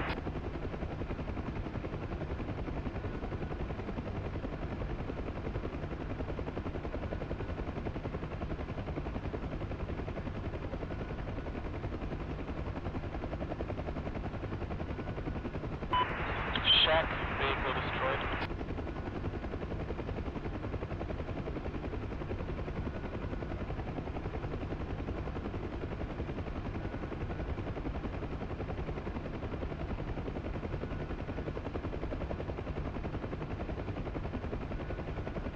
Shack, vehicle destroyed.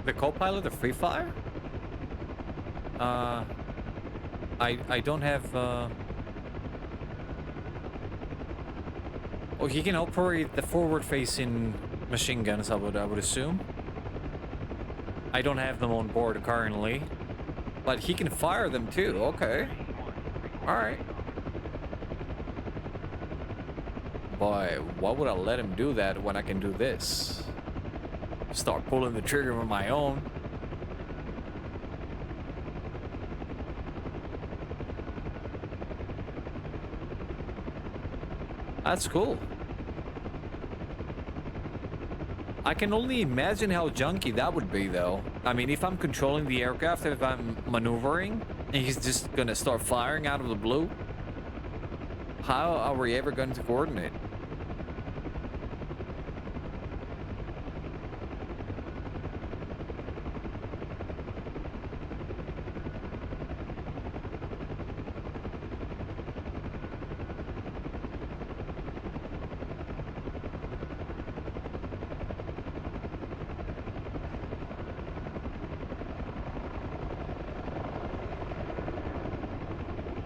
The co-pilot of Free Fire? I don't have Oh, he can operate the forward-facing machine guns, I would assume. I don't have them on board currently, but he can fire them too. Okay. All right. Boy, why would I let him do that when I can do this? Start pulling the trigger on my own. That's cool. I can only imagine how junky that would be, though. I mean, if I'm controlling the aircraft, if I'm maneuvering, and he's just gonna start firing out of the blue, how are we ever going to coordinate?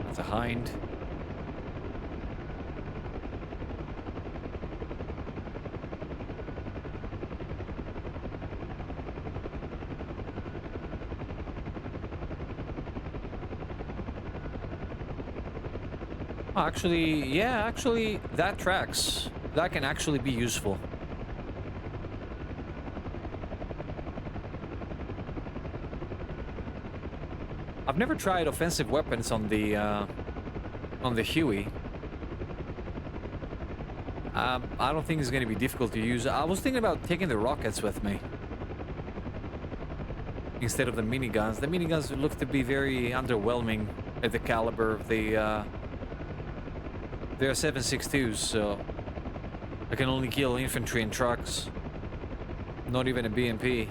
That's a hind. Actually, yeah, actually, that tracks. That can actually be useful. I've never tried offensive weapons on the Huey. I don't think it's going to be difficult to use. I was thinking about taking the rockets with me instead of the miniguns. The miniguns look to be very underwhelming at the caliber of the they're 7.62s, so I can only kill infantry and trucks. Not even a BMP.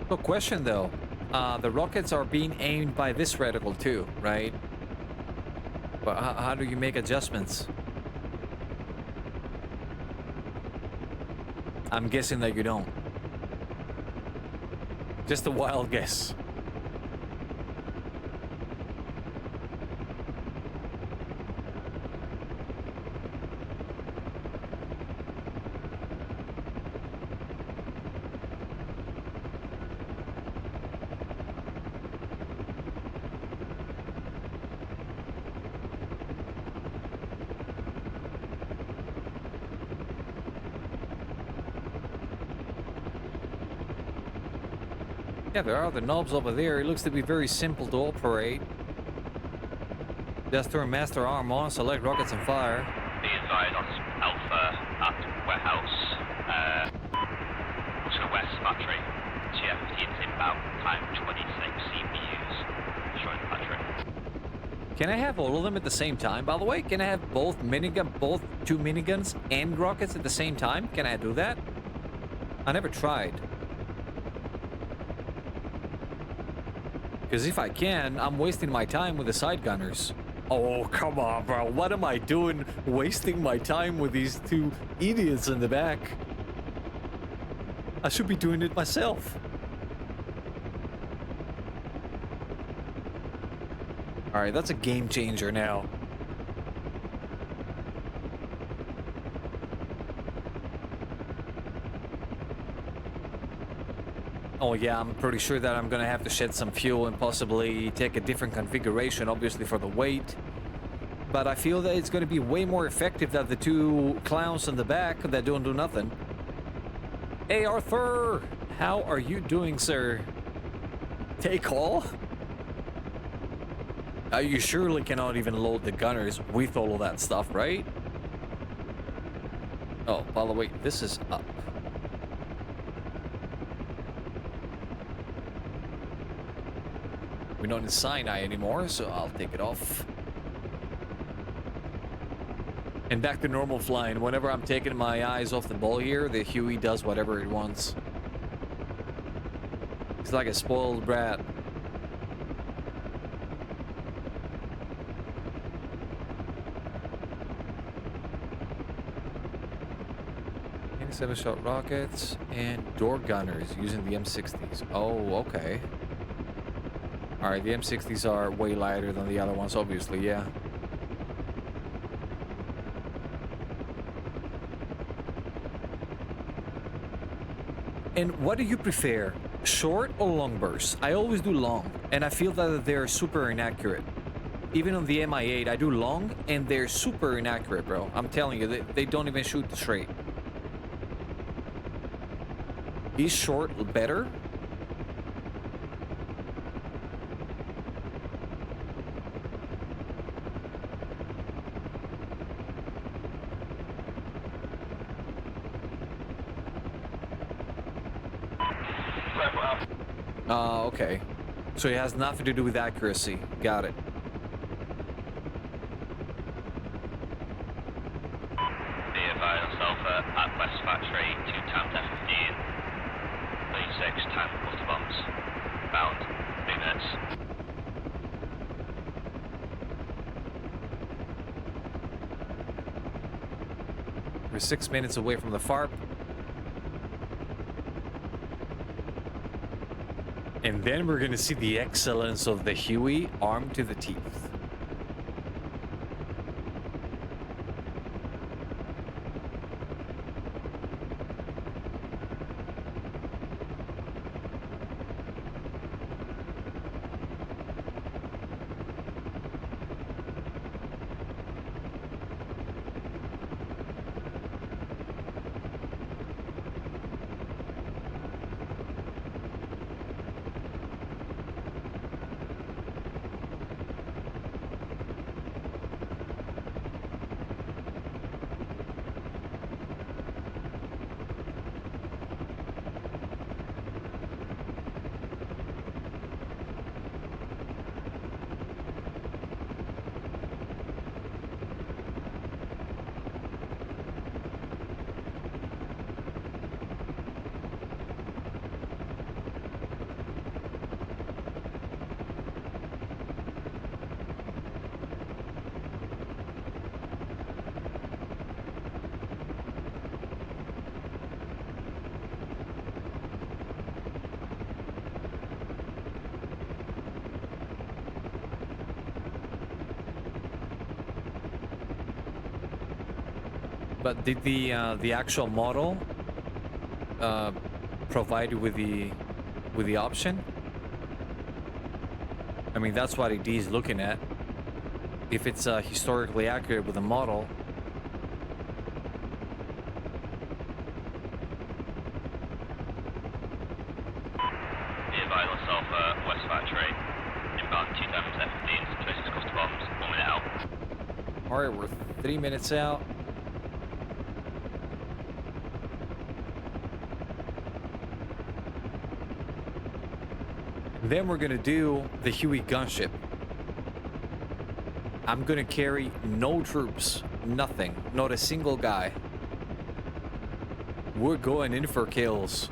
So question though, the rockets are being aimed by this reticle too, right? But how do you make adjustments? I'm guessing that you don't. Just a wild guess. Yeah, there are the knobs over there. It looks to be very simple to operate. Just turn master arm on, select rockets and fire. The inside on Alpha at warehouse. To the west factory. TF-15's inbound, time 26 CPUs. Showing the factory. Can I have all of them at the same time, by the way? Can I have both two miniguns and rockets at the same time? Can I do that? I never tried. Because if I can, I'm wasting my time with the side gunners. Oh, come on, bro. What am I doing wasting my time with these two idiots in the back? I should be doing it myself. Alright, that's a game changer now. Oh yeah, I'm pretty sure that I'm gonna have to shed some fuel and possibly take a different configuration, obviously for the weight. But I feel that it's gonna be way more effective than the two clowns in the back that don't do nothing. Hey Arthur! How are you doing, sir? Take all? You surely cannot even load the gunners with all of that stuff, right? Oh, by the way, this is up. We're not in Sinai anymore, so I'll take it off. And back to normal flying. Whenever I'm taking my eyes off the ball here, the Huey does whatever it wants. It's like a spoiled brat. 27-shot rockets and door gunners using the M60s. Oh, okay. All right, the M60s are way lighter than the other ones, obviously, yeah. And what do you prefer, short or long bursts? I always do long, and I feel that they're super inaccurate. Even on the Mi-8, I do long, and they're super inaccurate, bro. I'm telling you, they don't even shoot straight. Is short better? Okay. So it has nothing to do with accuracy. Got it. Be advised yourself at West Factory, 2 times F-15, 36 times cluster bombs, bound, 3 minutes. We're 6 minutes away from the FARP. And then we're gonna see the excellence of the Huey armed to the teeth. But did the actual model provide you with the option? I mean, that's what it is looking at. If it's historically accurate with the model. Be advised yourself at West Factory, inbound 2 times F-15, 26 cluster bombs, 1 minute out. All right, we're 3 minutes out. Then we're gonna do the Huey gunship. I'm gonna carry no troops, nothing, not a single guy. We're going in for kills.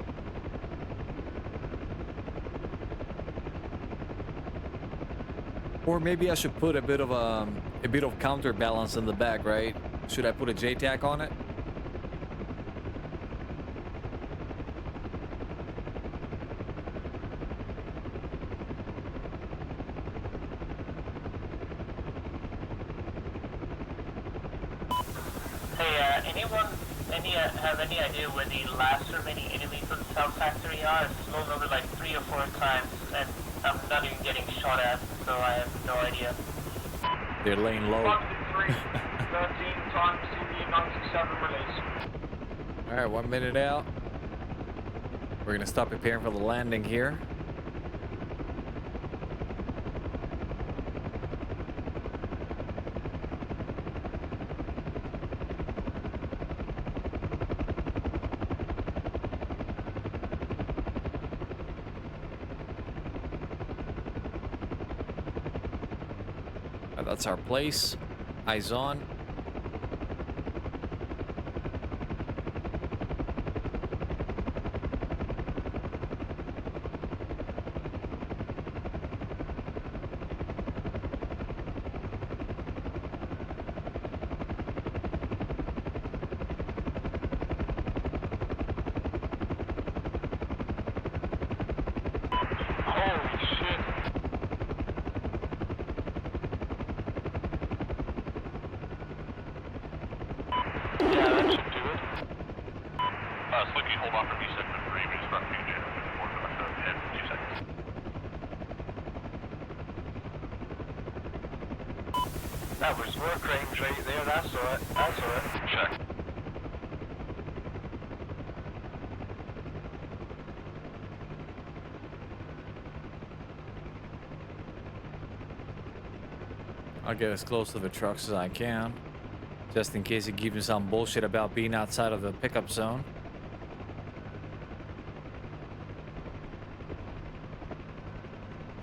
Or maybe I should put a bit of counterbalance in the back, right? Should I put a JTAC on it? Anyone have any idea where the last remaining enemies of the South Factory are? I've flown over like 3 or 4 times, and I'm not even getting shot at, so I have no idea. They're laying low. 13 times CV-97 release. All right, 1 minute out. We're gonna stop preparing for the landing here. That's our place. Eyes on. you hold off for me second and 3, we just got fusion and report back to head in 2 seconds. That was war crimes right there, I saw it. I saw it. Check. I'll get as close to the trucks as I can, just in case he gives me some bullshit about being outside of the pickup zone.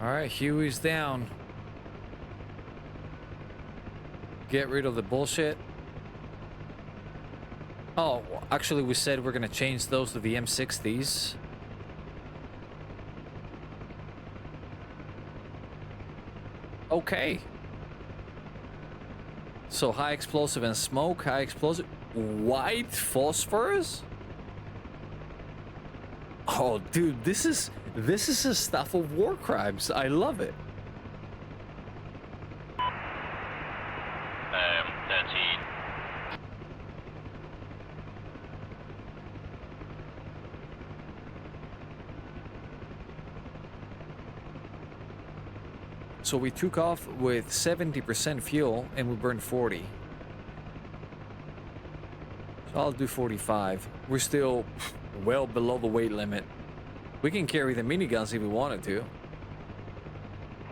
Alright, Huey's down. Get rid of the bullshit. Oh, actually we said we're gonna change those to the M60s. Okay. So high explosive and smoke, high explosive, white phosphorus? Oh, dude, this is the stuff of war crimes. I love it. 13. So we took off with 70% fuel and we burned 40. So I'll do 45. We're still well below the weight limit. We can carry the miniguns if we wanted to.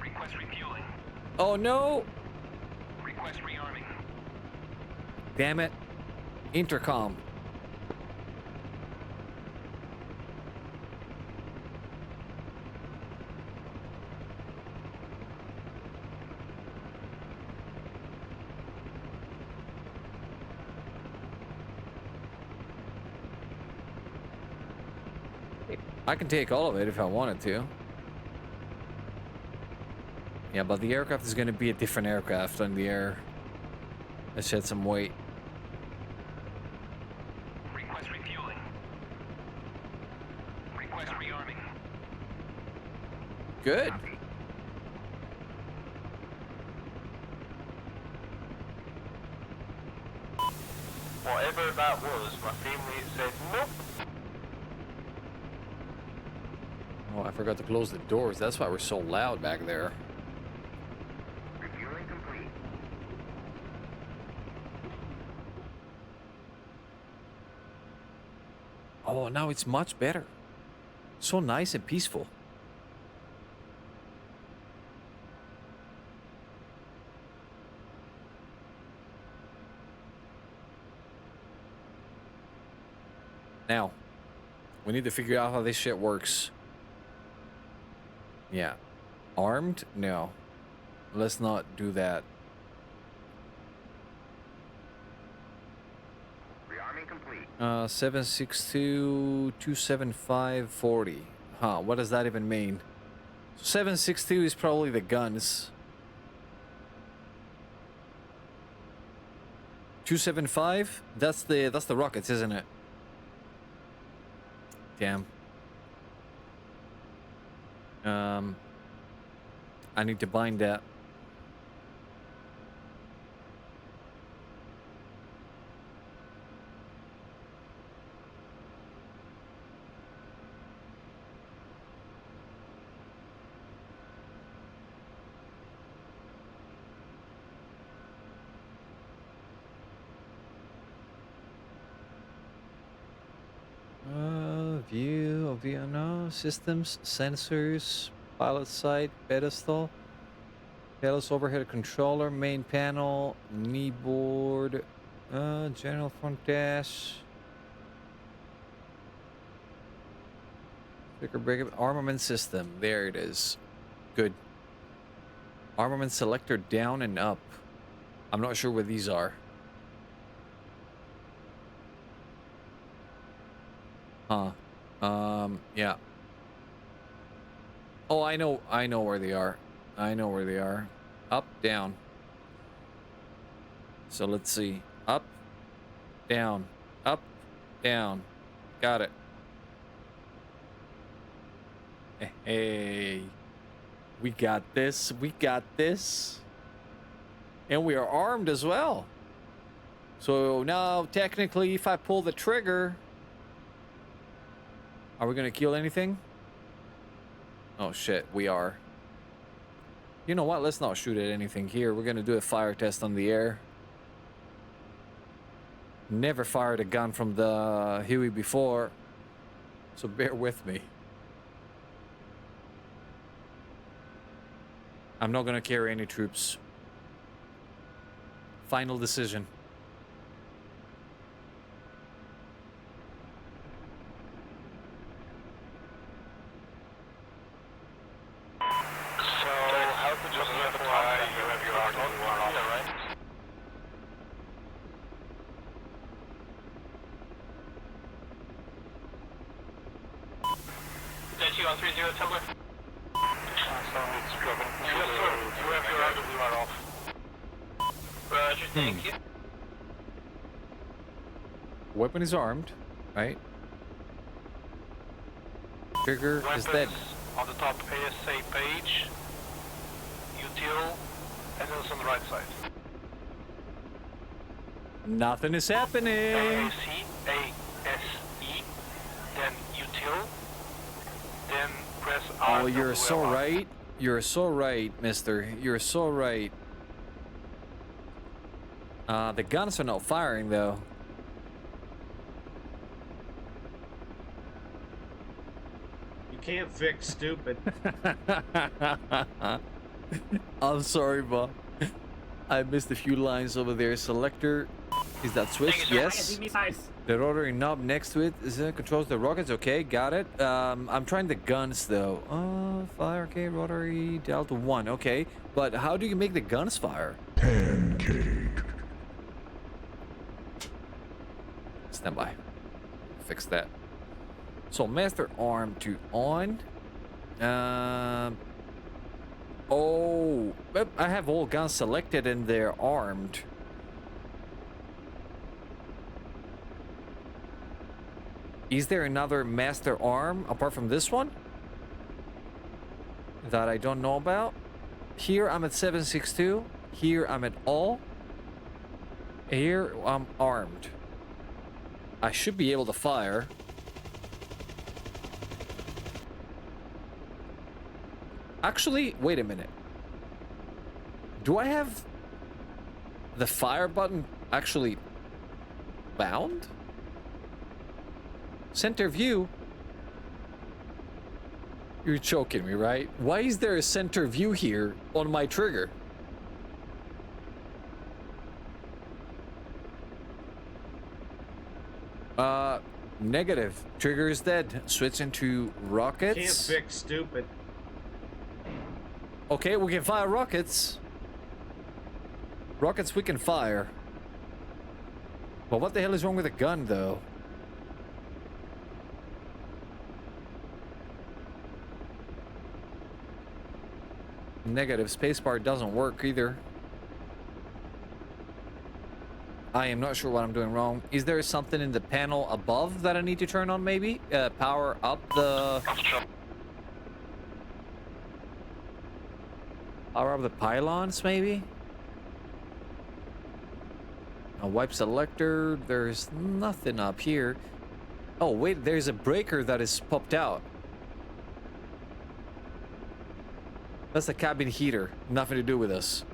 Request refueling. Oh no! Request rearming. Damn it. Intercom. I can take all of it if I wanted to. Yeah, but the aircraft is going to be a different aircraft on the air. Let's shed some weight. Request refueling. Request rearming. Good. Whatever that was, my teammate said nope. Oh, I forgot to close the doors. That's why we're so loud back there. Refueling complete. Oh, now it's much better. So nice and peaceful. Now, we need to figure out how this shit works. Yeah. Armed? No. Let's not do that. Rearming complete. 762 275 40. Huh, what does that even mean? 762 is probably the guns. 275? That's the rockets, isn't it? Damn. I need to bind that. View, no, systems, sensors, pilot site, pedestal, helos overhead controller, main panel, knee board, general front dash, sticker breaker, armament system, there it is. Good. Armament selector down and up. I'm not sure what these are. Huh. Yeah. Oh, I know where they are. I know where they are. Up, down. So let's see. Up, down, up, down. Got it. Hey. We got this. We got this. And we are armed as well. So now, technically, if I pull the trigger, Are we gonna kill anything? Oh shit, we are. You know what? Let's not shoot at anything here. We're gonna do a fire test on the air. Never fired a gun from the Huey before, so bear with me. I'm not gonna carry any troops. Final decision. So, how could you justify you have your arm on right? That's you on 30 Tumblr. It's driven. Yes, sir. You have your RWR off. Roger, thank you. Weapon is armed, right? Trigger is dead. On the top ASA page, util, and then it's on the right side. Nothing is happening. ASE, then util, then press R. Oh, you're so right. You're so right, mister. You're so right. The guns are not firing, though. You can't fix stupid. I'm sorry, Bob. I missed a few lines over there. Selector. Is that switched? Yes. The rotary knob next to it is controls the rockets. Okay, got it. I'm trying the guns though. Fire. Okay, rotary delta 1. Okay, but how do you make the guns fire? Pancake. Stand by. Fix that. So master arm to on. Oh, I have all guns selected and they're armed. Is there another master arm apart from this one that I don't know about? Here I'm at 762. Here I'm at all. Here I'm armed. I should be able to fire. Actually, wait a minute. Do I have the fire button actually bound? Center view? You're choking me, right? Why is there a center view here on my trigger? Negative. Trigger is dead. Switch into rockets. Can't fix stupid. Okay, we can fire rockets. Rockets we can fire. But what the hell is wrong with the gun, though? Negative. Spacebar doesn't work either. I am not sure what I'm doing wrong. Is there something in the panel above that I need to turn on, maybe? Power up the... Power up the pylons, maybe? A wipe selector. There's nothing up here. Oh, wait. There's a breaker that is popped out. That's the cabin heater. Nothing to do with us.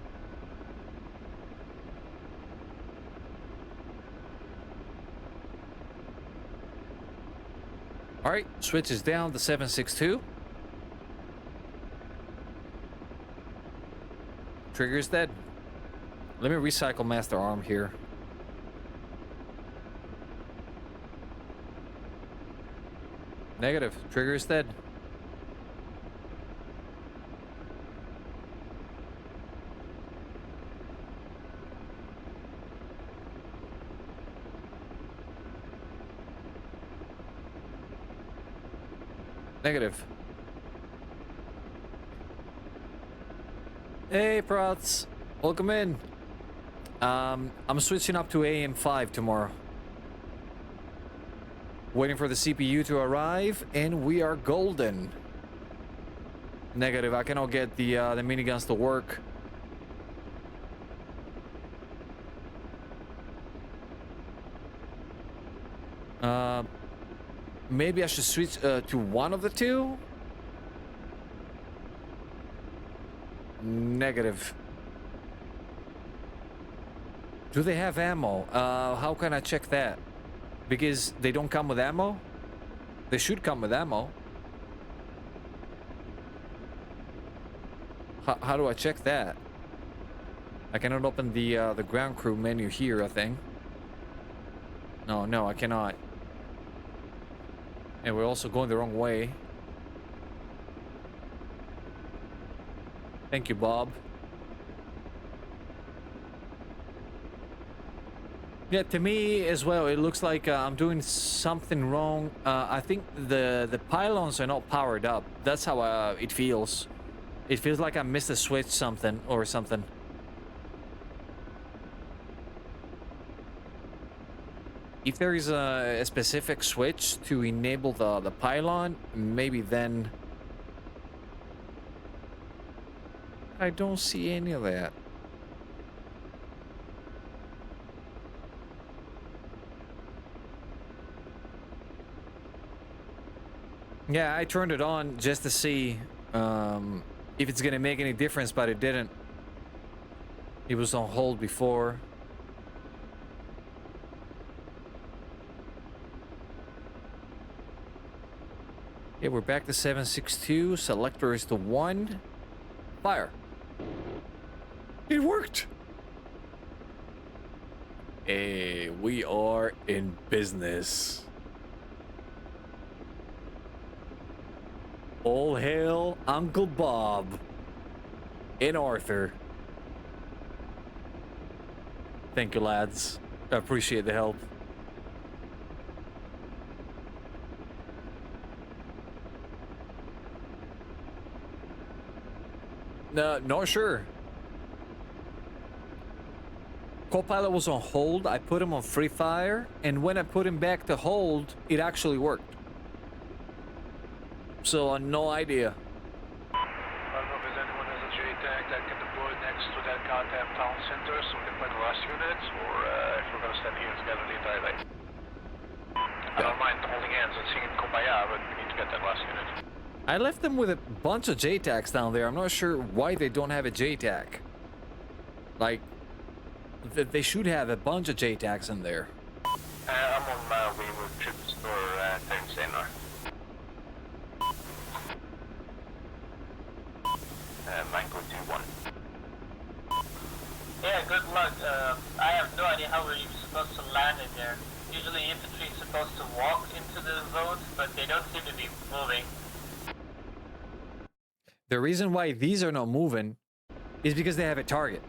All right, switch is down to 762. Trigger's dead. Let me recycle master arm here. Negative. Trigger is dead. Negative. Hey, Prots. Welcome in. I'm switching up to AM5 tomorrow. Waiting for the CPU to arrive, and we are golden. Negative. I cannot get the miniguns to work. Maybe I should switch to one of the two? Negative. Do they have ammo? How can I check that? Because they don't come with ammo? They should come with ammo. How do I check that? I cannot open the ground crew menu here, I think. No, I cannot. And we're also going the wrong way. Thank you, Bob. Yeah, to me as well, it looks like I'm doing something wrong. I think the pylons are not powered up. That's how it feels. It feels like I missed a switch something. If there is a specific switch to enable the pylon, maybe then... I don't see any of that. Yeah, I turned it on just to see if it's gonna make any difference, but it didn't. It was on hold before. Okay, we're back to 762. Selector is to 1. Fire. It worked. Hey, we are in business. All hail Uncle Bob and Arthur. Thank you, lads. I appreciate the help. No, not sure. Copilot was on hold. I put him on free fire, and when I put him back to hold, it actually worked. So, no idea. I don't know if there's anyone has a JTAG that can deploy next to that goddamn town center so we can find the last units, or if we're gonna stand here together the entire day. I don't mind holding hands and singing Kumbaya, but we need to get that last unit. I left them with a bunch of JTAGs down there. I'm not sure why they don't have a JTAG. Like, they should have a bunch of JTAGs in there. I'm on my way with troops for town center. Mango 2-1. Yeah, good luck. I have no idea how we're even supposed to land in there. Usually infantry is supposed to walk into the road, but they don't seem to be moving. The reason why these are not moving is because they have a target.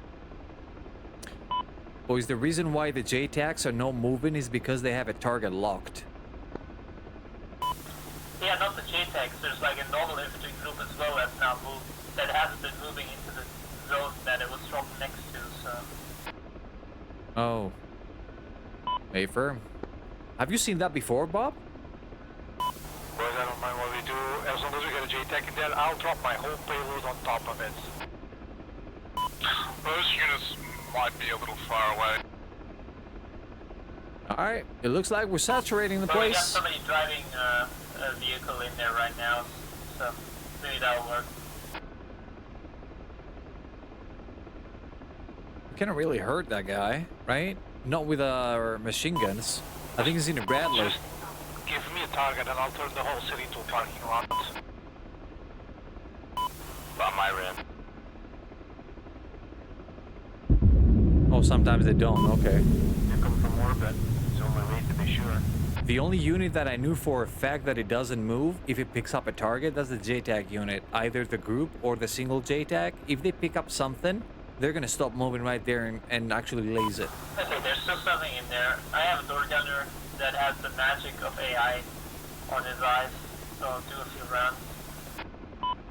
Boys, the reason why the JTAGs are not moving is because they have a target locked. Yeah, not the JTAGs. There's like a normal infantry group as well that's now moved, that hasn't been moving into the zone that it was from next to, so... Oh. Hey, firm. Have you seen that before, Bob? Boys, I don't mind what we do. As long as we get a JTAG in there, I'll drop my whole payload on top of it. Those units might be a little far away. Alright, it looks like we're saturating the But we got place. somebody driving a vehicle in there right now, so maybe that'll work. We cannot really hurt that guy, right? Not with our machine guns. I think he's in a Bradley. Just give me a target and I'll turn the whole city into a parking lot. On my rim. Oh, sometimes they don't, okay. You come from orbit. It's the only way to be sure. The only unit that I knew for a fact that it doesn't move if it picks up a target, that's the JTAG unit. Either the group or the single JTAG. If they pick up something, they're gonna stop moving right there and actually laze it. Okay, there's still something in there. I have a door gunner that has the magic of AI on his eyes, so I'll do a few rounds.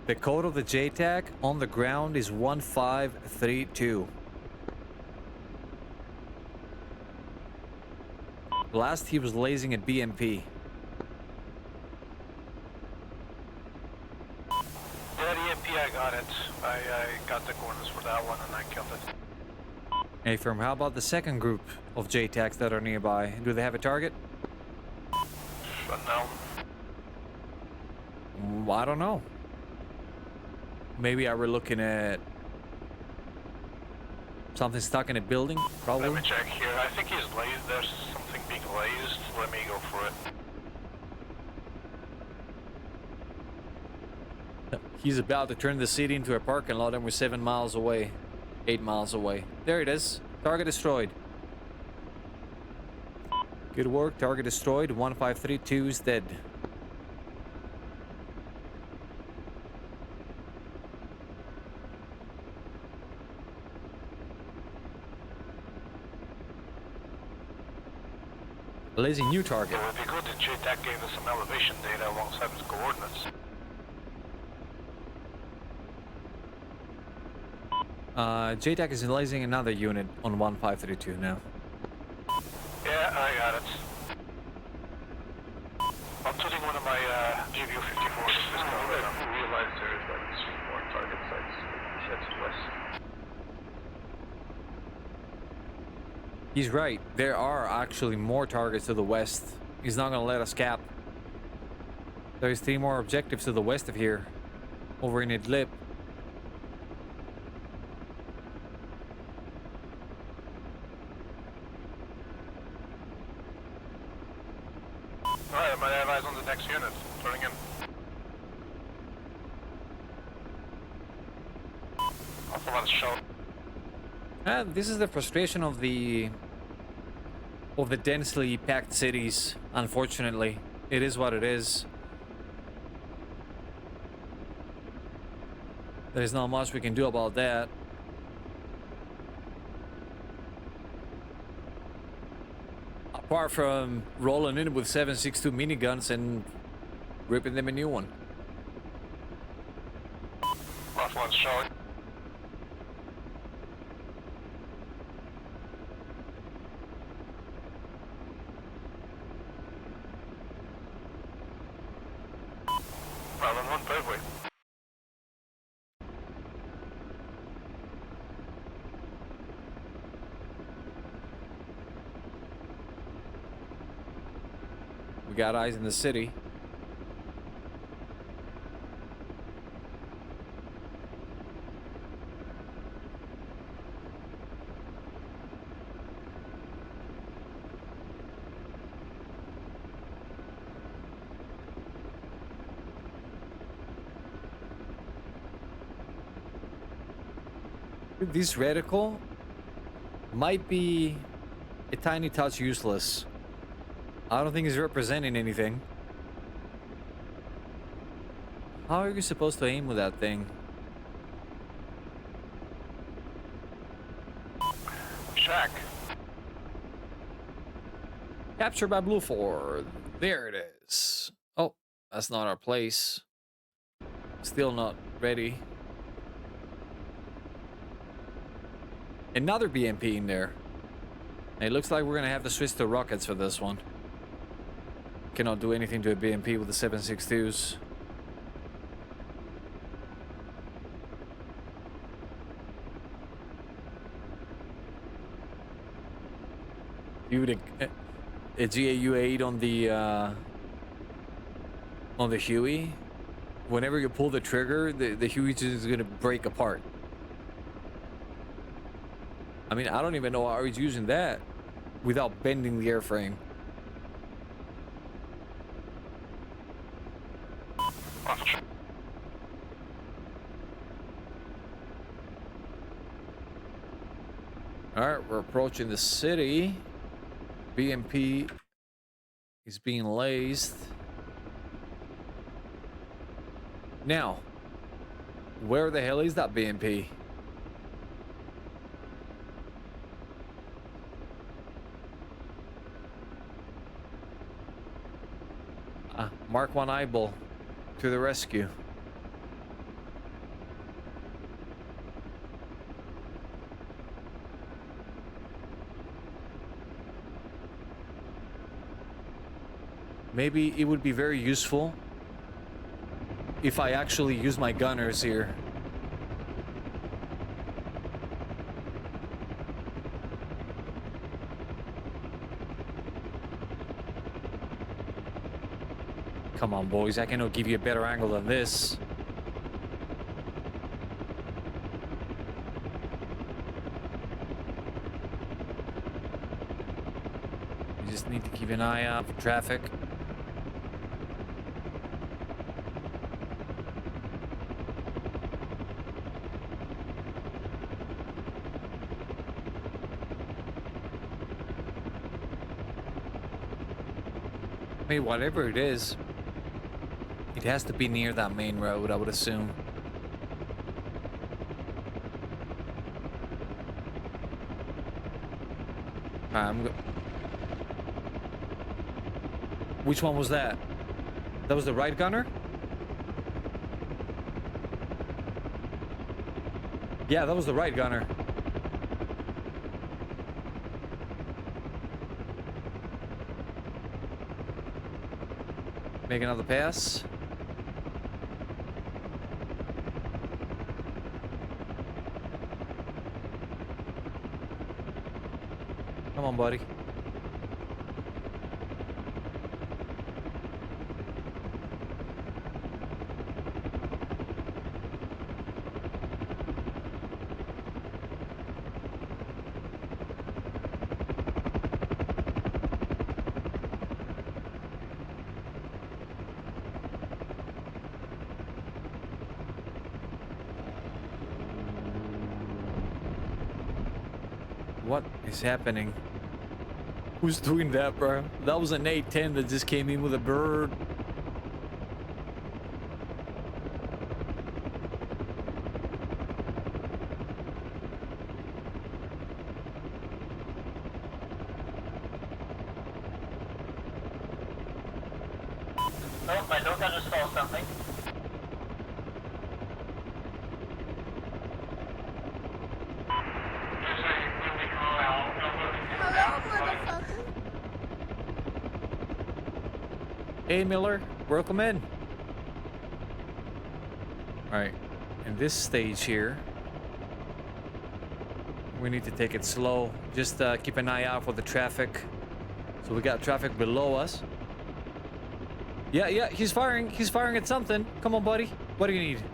The code of the JTAG on the ground is 1532. Last he was lasing at BMP. Yeah, EMP, I got it. I got the coordinates for that one and I killed it. Hey, firm, how about the second group of JTAGs that are nearby? Do they have a target? Unknown. I don't know. Maybe I were looking at something stuck in a building, probably. Let me check here. I think he's lazed. There's something being lazed. Let me go for it. He's about to turn the city into a parking lot and we're 7 miles away. 8 miles away. There it is. Target destroyed. Good work. Target destroyed. 1532 is dead. Blazing new target. It would be good if JTAC gave us some elevation data alongside his coordinates. JTAC is enlisting another unit on 1532 now. Yeah, I got it. I'm putting one of my GVU-54s in this car right now. I realize there is like 3 more target sites headed west. He's right. There are actually more targets to the west. He's not going to let us cap. There's 3 more objectives to the west of here. Over in Idlib. Alright, my allies on the next unit. Turning in. Alpha 1's shot. This is the frustration of the densely packed cities, unfortunately. It is what it is. There's not much we can do about that. Apart from rolling in with 7.62 miniguns and ripping them a new one. Alpha 1's showing. Island 1 paveway. We got eyes in the city. This reticle might be a tiny touch useless. I don't think it's representing anything. How are you supposed to aim with that thing? Shack. Captured by Blue 4. There it is. Oh, that's not our place. Still not ready. Another BMP in there. And it looks like we're gonna have to switch to rockets for this one. Cannot do anything to a BMP with the 7.62s. You would a GAU-8 on the Huey. Whenever you pull the trigger, the Huey is gonna break apart. I mean, I don't even know how he's using that without bending the airframe. Alright, we're approaching the city. BMP is being lazed. Now, where the hell is that BMP? Mark 1 eyeball to the rescue. Maybe it would be very useful if I actually use my gunners here. Come on, boys. I cannot give you a better angle than this. You just need to keep an eye out for traffic. I mean, whatever it is, it has to be near that main road, I would assume. Which one was that? That was the right gunner? Yeah, that was the right gunner. Make another pass. Come on, buddy. What is happening? Who's doing that, bro? That was an 810 that just came in with a bird. Oh, I don't understand something. Hey, Miller, welcome in. All right, in this stage here, we need to take it slow. Just keep an eye out for the traffic. So we got traffic below us. Yeah, he's firing. He's firing at something. Come on, buddy. What do you need?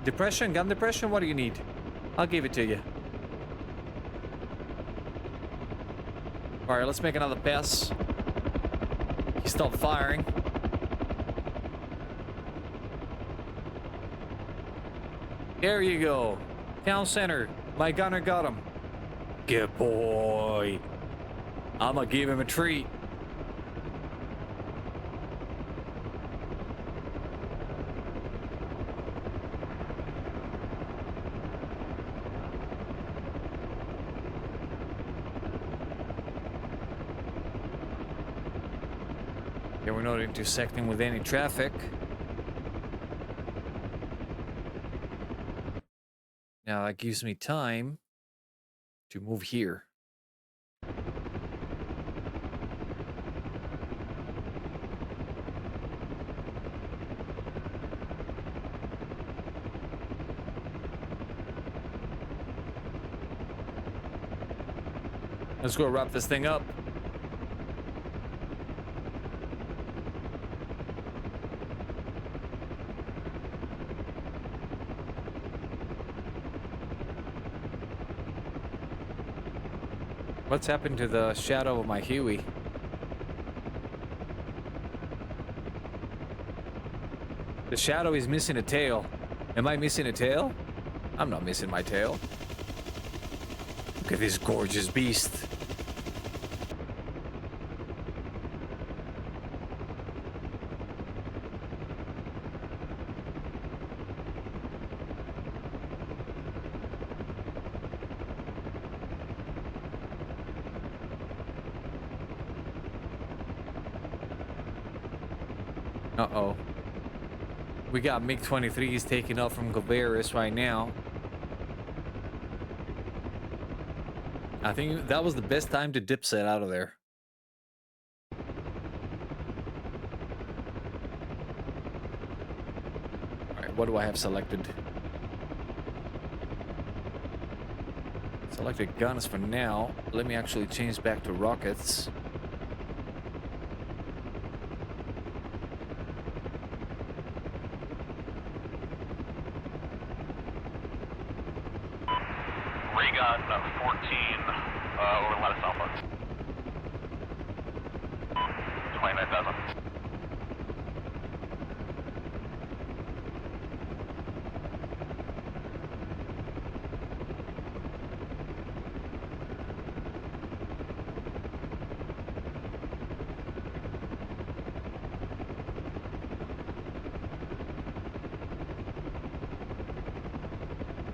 Depression? Gun depression? What do you need? I'll give it to you. All right, let's make another pass. He stopped firing. There you go. Town center. My gunner got him. Good boy. I'ma give him a treat. Yeah, we're not intersecting with any traffic. Now that gives me time to move here. Let's go wrap this thing up. What's happened to the shadow of my Huey? The shadow is missing a tail. Am I missing a tail? I'm not missing my tail. Look at this gorgeous beast. Uh-oh. We got MiG-23s taking off from Goveris right now. I think that was the best time to dipset out of there. Alright, what do I have selected? Selected guns for now. Let me actually change back to rockets. 29,000.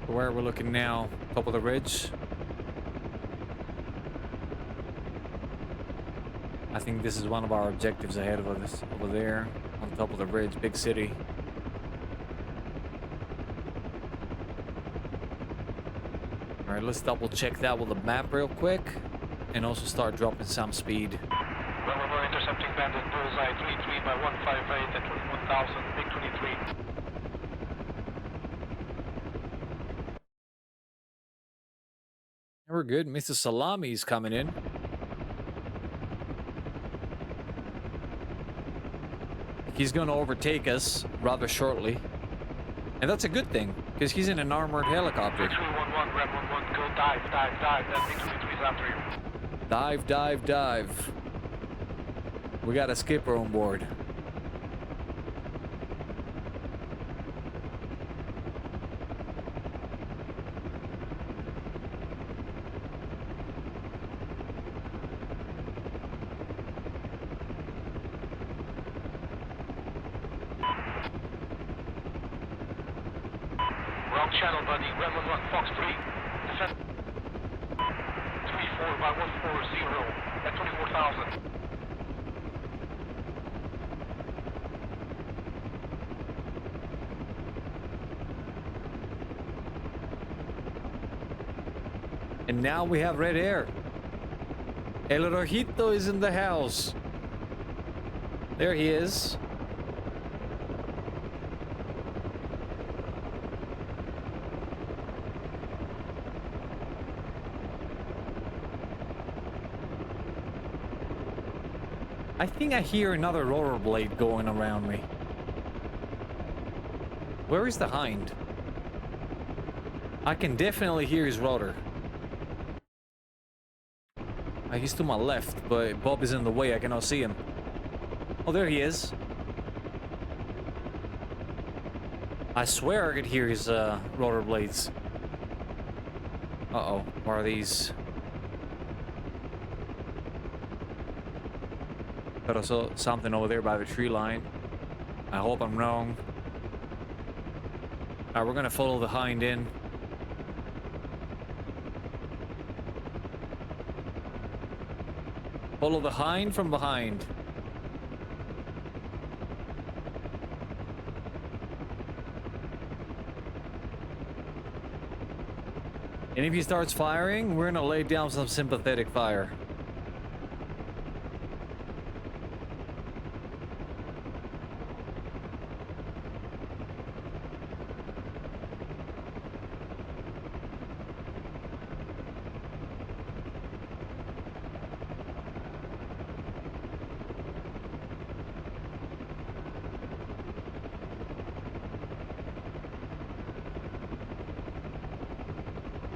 Where we're looking now, top of the ridge. I think this is one of our objectives ahead of us over there on top of the ridge, big city. All right, let's double check that with the map real quick and also start dropping some speed. Well, we're intercepting bandit bullseye 33 by 158 at 21,000, big 23. We're good. Mr. Salami's coming in. He's going to overtake us rather shortly. And that's a good thing, because he's in an armored helicopter. 311, Red 11, go dive, dive, dive. That big 23 is after you. Dive, dive, dive. We got a skipper on board. Channel, buddy. Red 11, Fox 3. Defend. 34 by 140 at 24,000. And now we have red air. El Rojito is in the house. There he is. I think I hear another rollerblade going around me. Where is the hind? I can definitely hear his rotor. He's to my left, but Bob is in the way. I cannot see him. Oh, there he is. I swear I could hear his rotor blades. Uh-oh. What are these? But also something over there by the tree line. I hope I'm wrong. Alright, we're gonna follow the hind in. Follow the hind from behind. And if he starts firing, we're gonna lay down some sympathetic fire.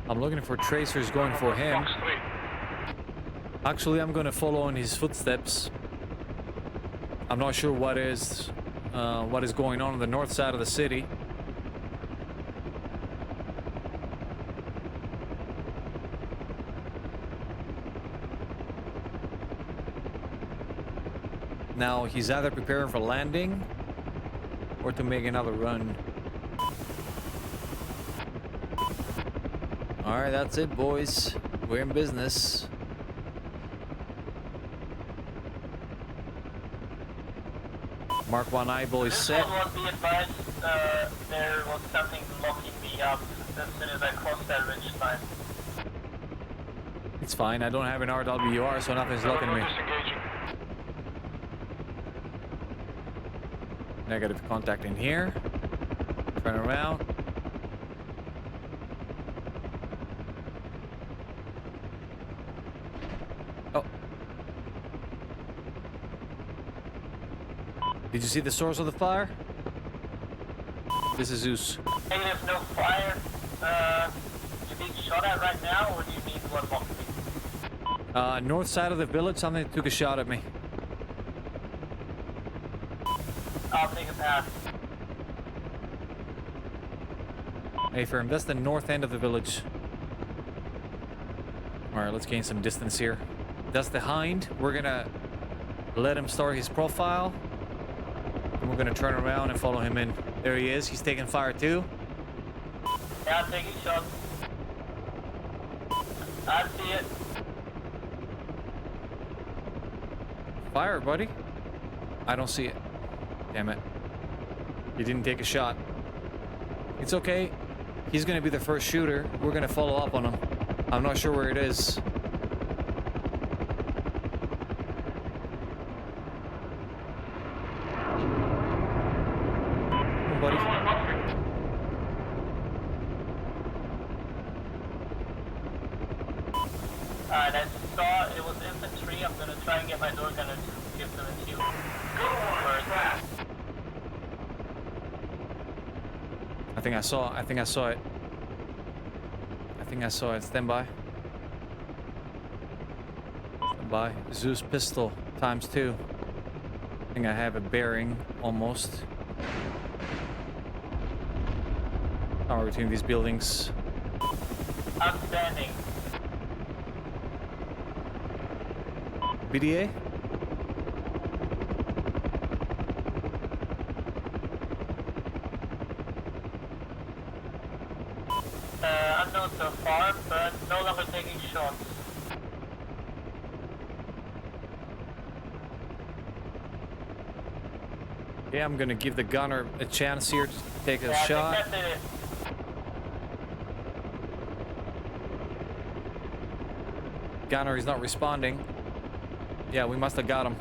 I'm looking for tracers going for him. Actually, I'm gonna follow in his footsteps. I'm not sure what is going on the north side of the city. Now he's either preparing for landing or to make another run. Alright, that's it, boys. We're in business. Mark 1 eyeball is set. Be advised, there was something locking me up as soon as I crossed that ridge line. It's fine, I don't have an RWR, so nothing's locking me. Negative contact in here. Turn around. Oh. Did you see the source of the fire? This is Zeus. Negative, no fire. You being shot at right now, or do you mean what locked me? North side of the village, something took a shot at me. I'll take a pass. Hey, firm, that's the north end of the village. Alright, let's gain some distance here. That's the Hind. We're gonna let him start his profile. And we're gonna turn around and follow him in. There he is. He's taking fire too. Yeah, I'm taking shots. I see it. Fire, buddy. I don't see it. Damn it. He didn't take a shot. It's okay. He's gonna be the first shooter. We're gonna follow up on him. I'm not sure where it is. Come on, buddy. Alright, I saw it was infantry. I'm gonna try and get my door gunner to give them a few. First. I think I saw it. I think I saw it. Stand by. Stand by. Zeus pistol ×2. I think I have a bearing almost. Somewhere between these buildings. Outstanding. BDA? Unknown so far, but no longer taking shots. Yeah, I'm gonna give the gunner a chance here to take a Yeah, shot. I think that's it. Gunner is not responding. Yeah, we must have got him.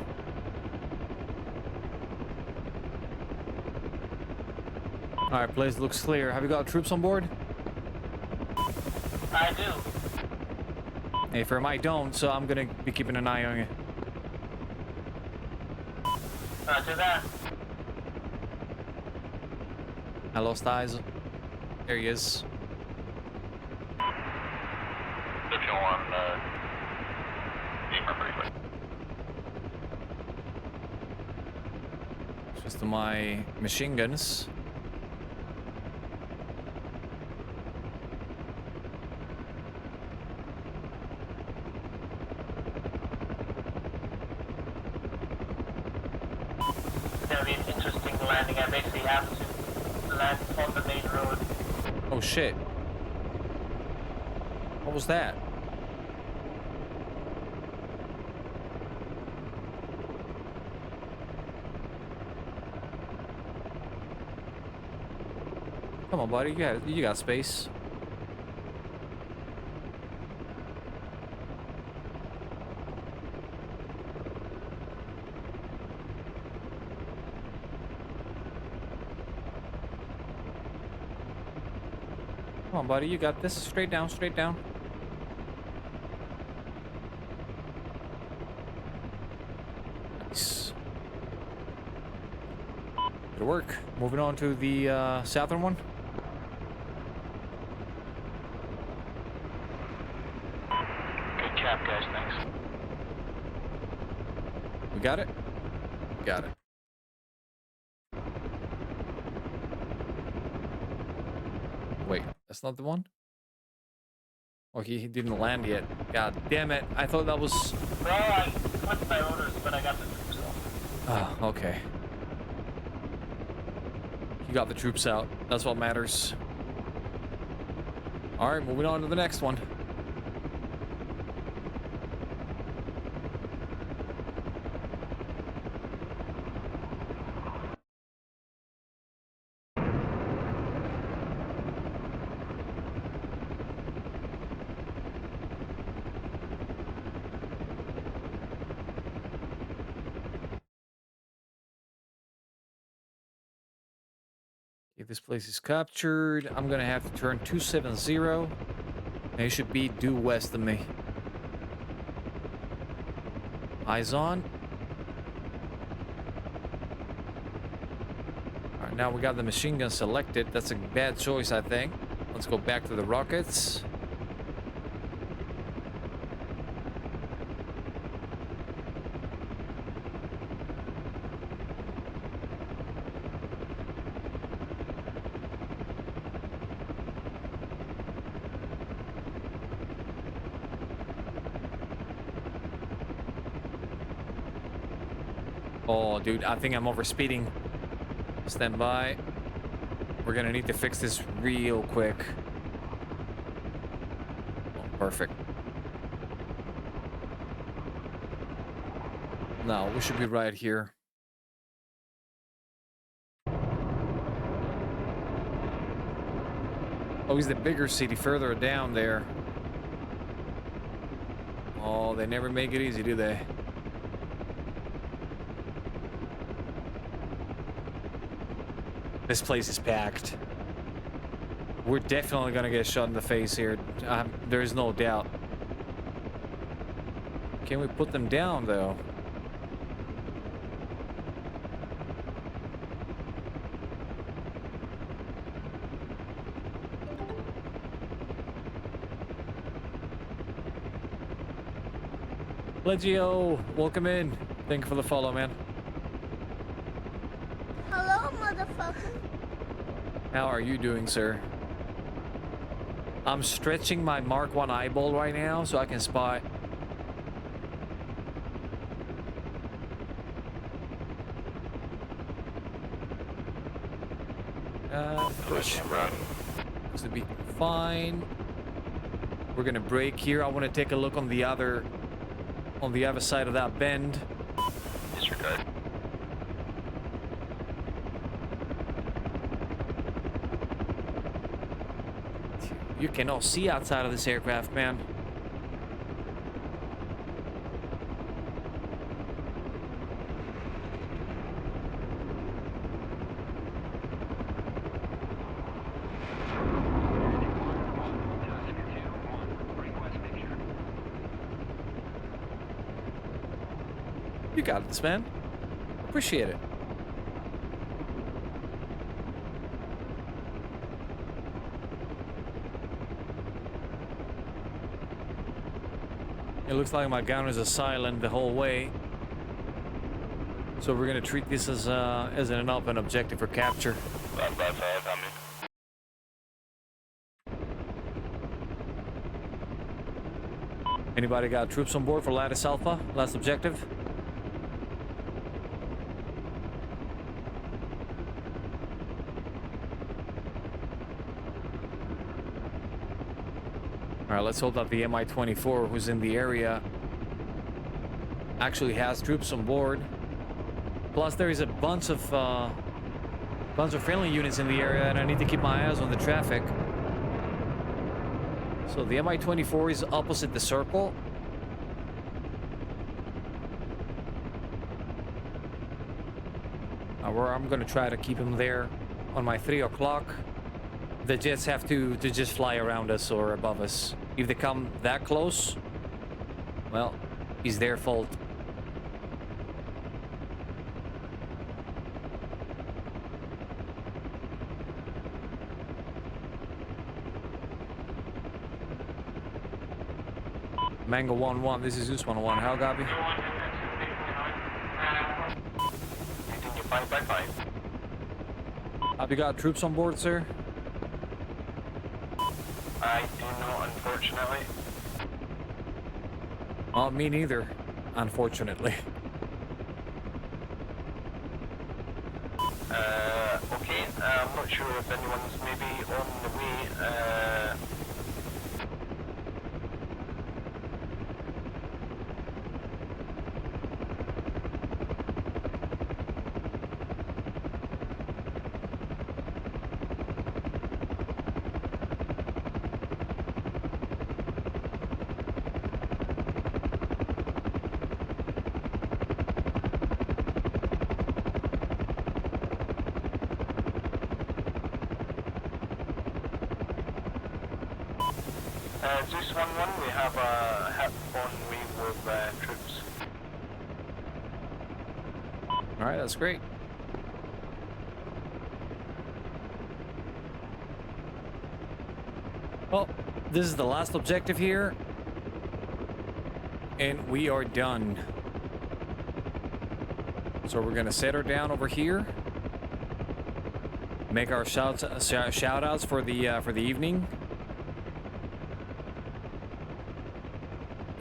Alright, place looks clear. Have you got troops on board? I do. Hey, firm, I don't, so I'm gonna be keeping an eye on you. Roger that. I lost eyes. There he is. Signal on Gamer briefly. Just to my machine guns. It's gonna be an interesting landing. I basically have to land on the main road. Oh shit. What was that? Come on, buddy. You got space. Come on, buddy. You got this. Straight down, straight down. Nice. Good work. Moving on to the southern one. Good job, guys. Thanks. We got it? Got it. Wait, that's not the one? Oh, he didn't land yet. God damn it. I thought that was... Well, I flipped my orders, but I got the troops off. Oh, okay. You got the troops out. That's what matters. Alright, moving on to the next one. If this place is captured, I'm gonna have to turn 270. And it should be due west of me. Eyes on. Alright, now we got the machine gun selected. That's a bad choice, I think. Let's go back to the rockets. Oh, dude, I think I'm overspeeding. Stand by. We're gonna need to fix this real quick. Oh, perfect. No, we should be right here. Oh, he's the bigger city further down there. Oh, they never make it easy, do they? This place is packed. We're definitely gonna get shot in the face here. There is no doubt. Can we put them down, though? Legio, welcome in. Thank you for the follow, man. Hello, motherfucker. How are you doing, sir? I'm stretching my Mark 1 eyeball right now so I can spot. This will be fine. We're gonna brake here. I want to take a look on the other side of that bend. Disregard. You cannot see outside of this aircraft, man. You got this, man. Appreciate it. It looks like my gunners are silent the whole way. So we're gonna treat this as an open objective for capture. Anybody got troops on board for Lattice Alpha? Last objective? All right, let's hope that the Mi-24, who's in the area, actually has troops on board. Plus, there is a bunch of friendly units in the area, and I need to keep my eyes on the traffic. So the Mi-24 is opposite the circle. Where I'm gonna try to keep him there on my 3 o'clock. The jets have to just fly around us or above us. If they come that close, well, it's their fault. Mango 1-1, this is Zeus 1-1. How, Gabi? Continue 5x5. Have you got troops on board, sir? I do not, unfortunately. Well, me neither, unfortunately. Okay, I'm not sure if anyone's maybe on the way. Zeus 1-1, we have a hip on way with troops. Alright, that's great. Well, this is the last objective here. And we are done. So we're gonna set her down over here. Make our shout outs for the evening.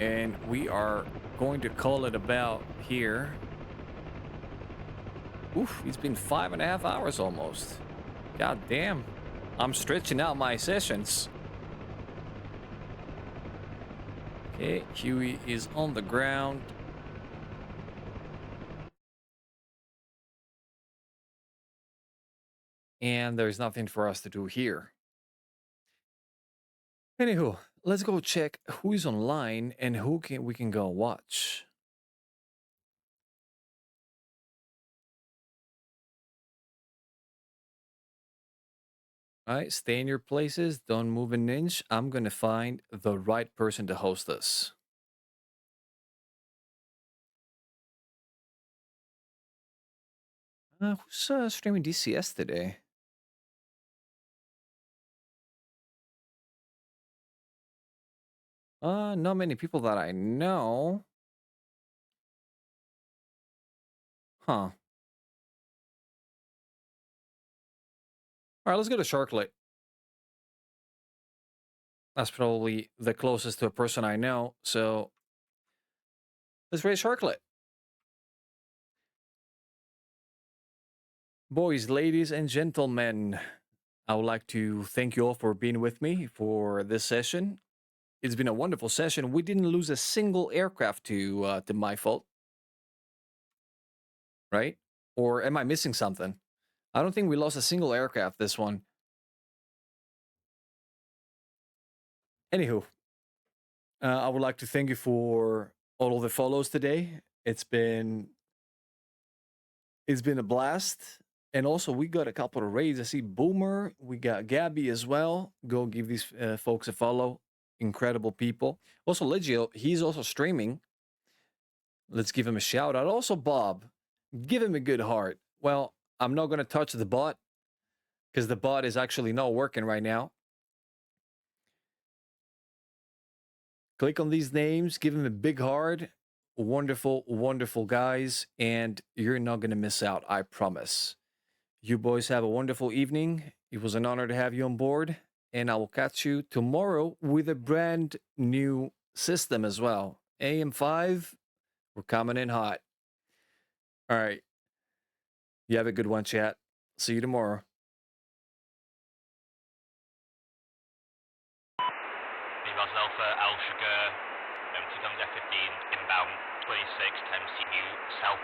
And we are going to call it about here. Oof, it's been 5.5 hours almost. God damn. I'm stretching out my sessions. Okay, Huey is on the ground. And there's nothing for us to do here. Anywho, let's go check who is online and who we can go watch. All right, stay in your places. Don't move an inch. I'm going to find the right person to host us. Who's streaming DCS today? Not many people that I know. Huh. All right, let's go to Sharklet. That's probably the closest to a person I know. So let's raise Sharklet. Boys, ladies, and gentlemen, I would like to thank you all for being with me for this session. It's been a wonderful session. We didn't lose a single aircraft to my fault. Right? Or am I missing something? I don't think we lost a single aircraft this one. Anywho, I would like to thank you for all of the follows today. It's been a blast. And also, we got a couple of raids. I see Boomer. We got Gabby as well. Go give these folks a follow. Incredible people. Also, Legio, he's also streaming. Let's give him a shout out. Also, Bob, give him a good heart. Well, I'm not going to touch the bot because the bot is actually not working right now. Click on these names, give them a big heart. Wonderful, wonderful guys, and you're not going to miss out, I promise. You boys have a wonderful evening. It was an honor to have you on board, and I will catch you tomorrow with a brand new system as well. AM5, we're coming in hot. All right. You have a good one, chat. See you tomorrow. Alpha, Al Sugar, 2 times F15, inbound 26 times CU, south.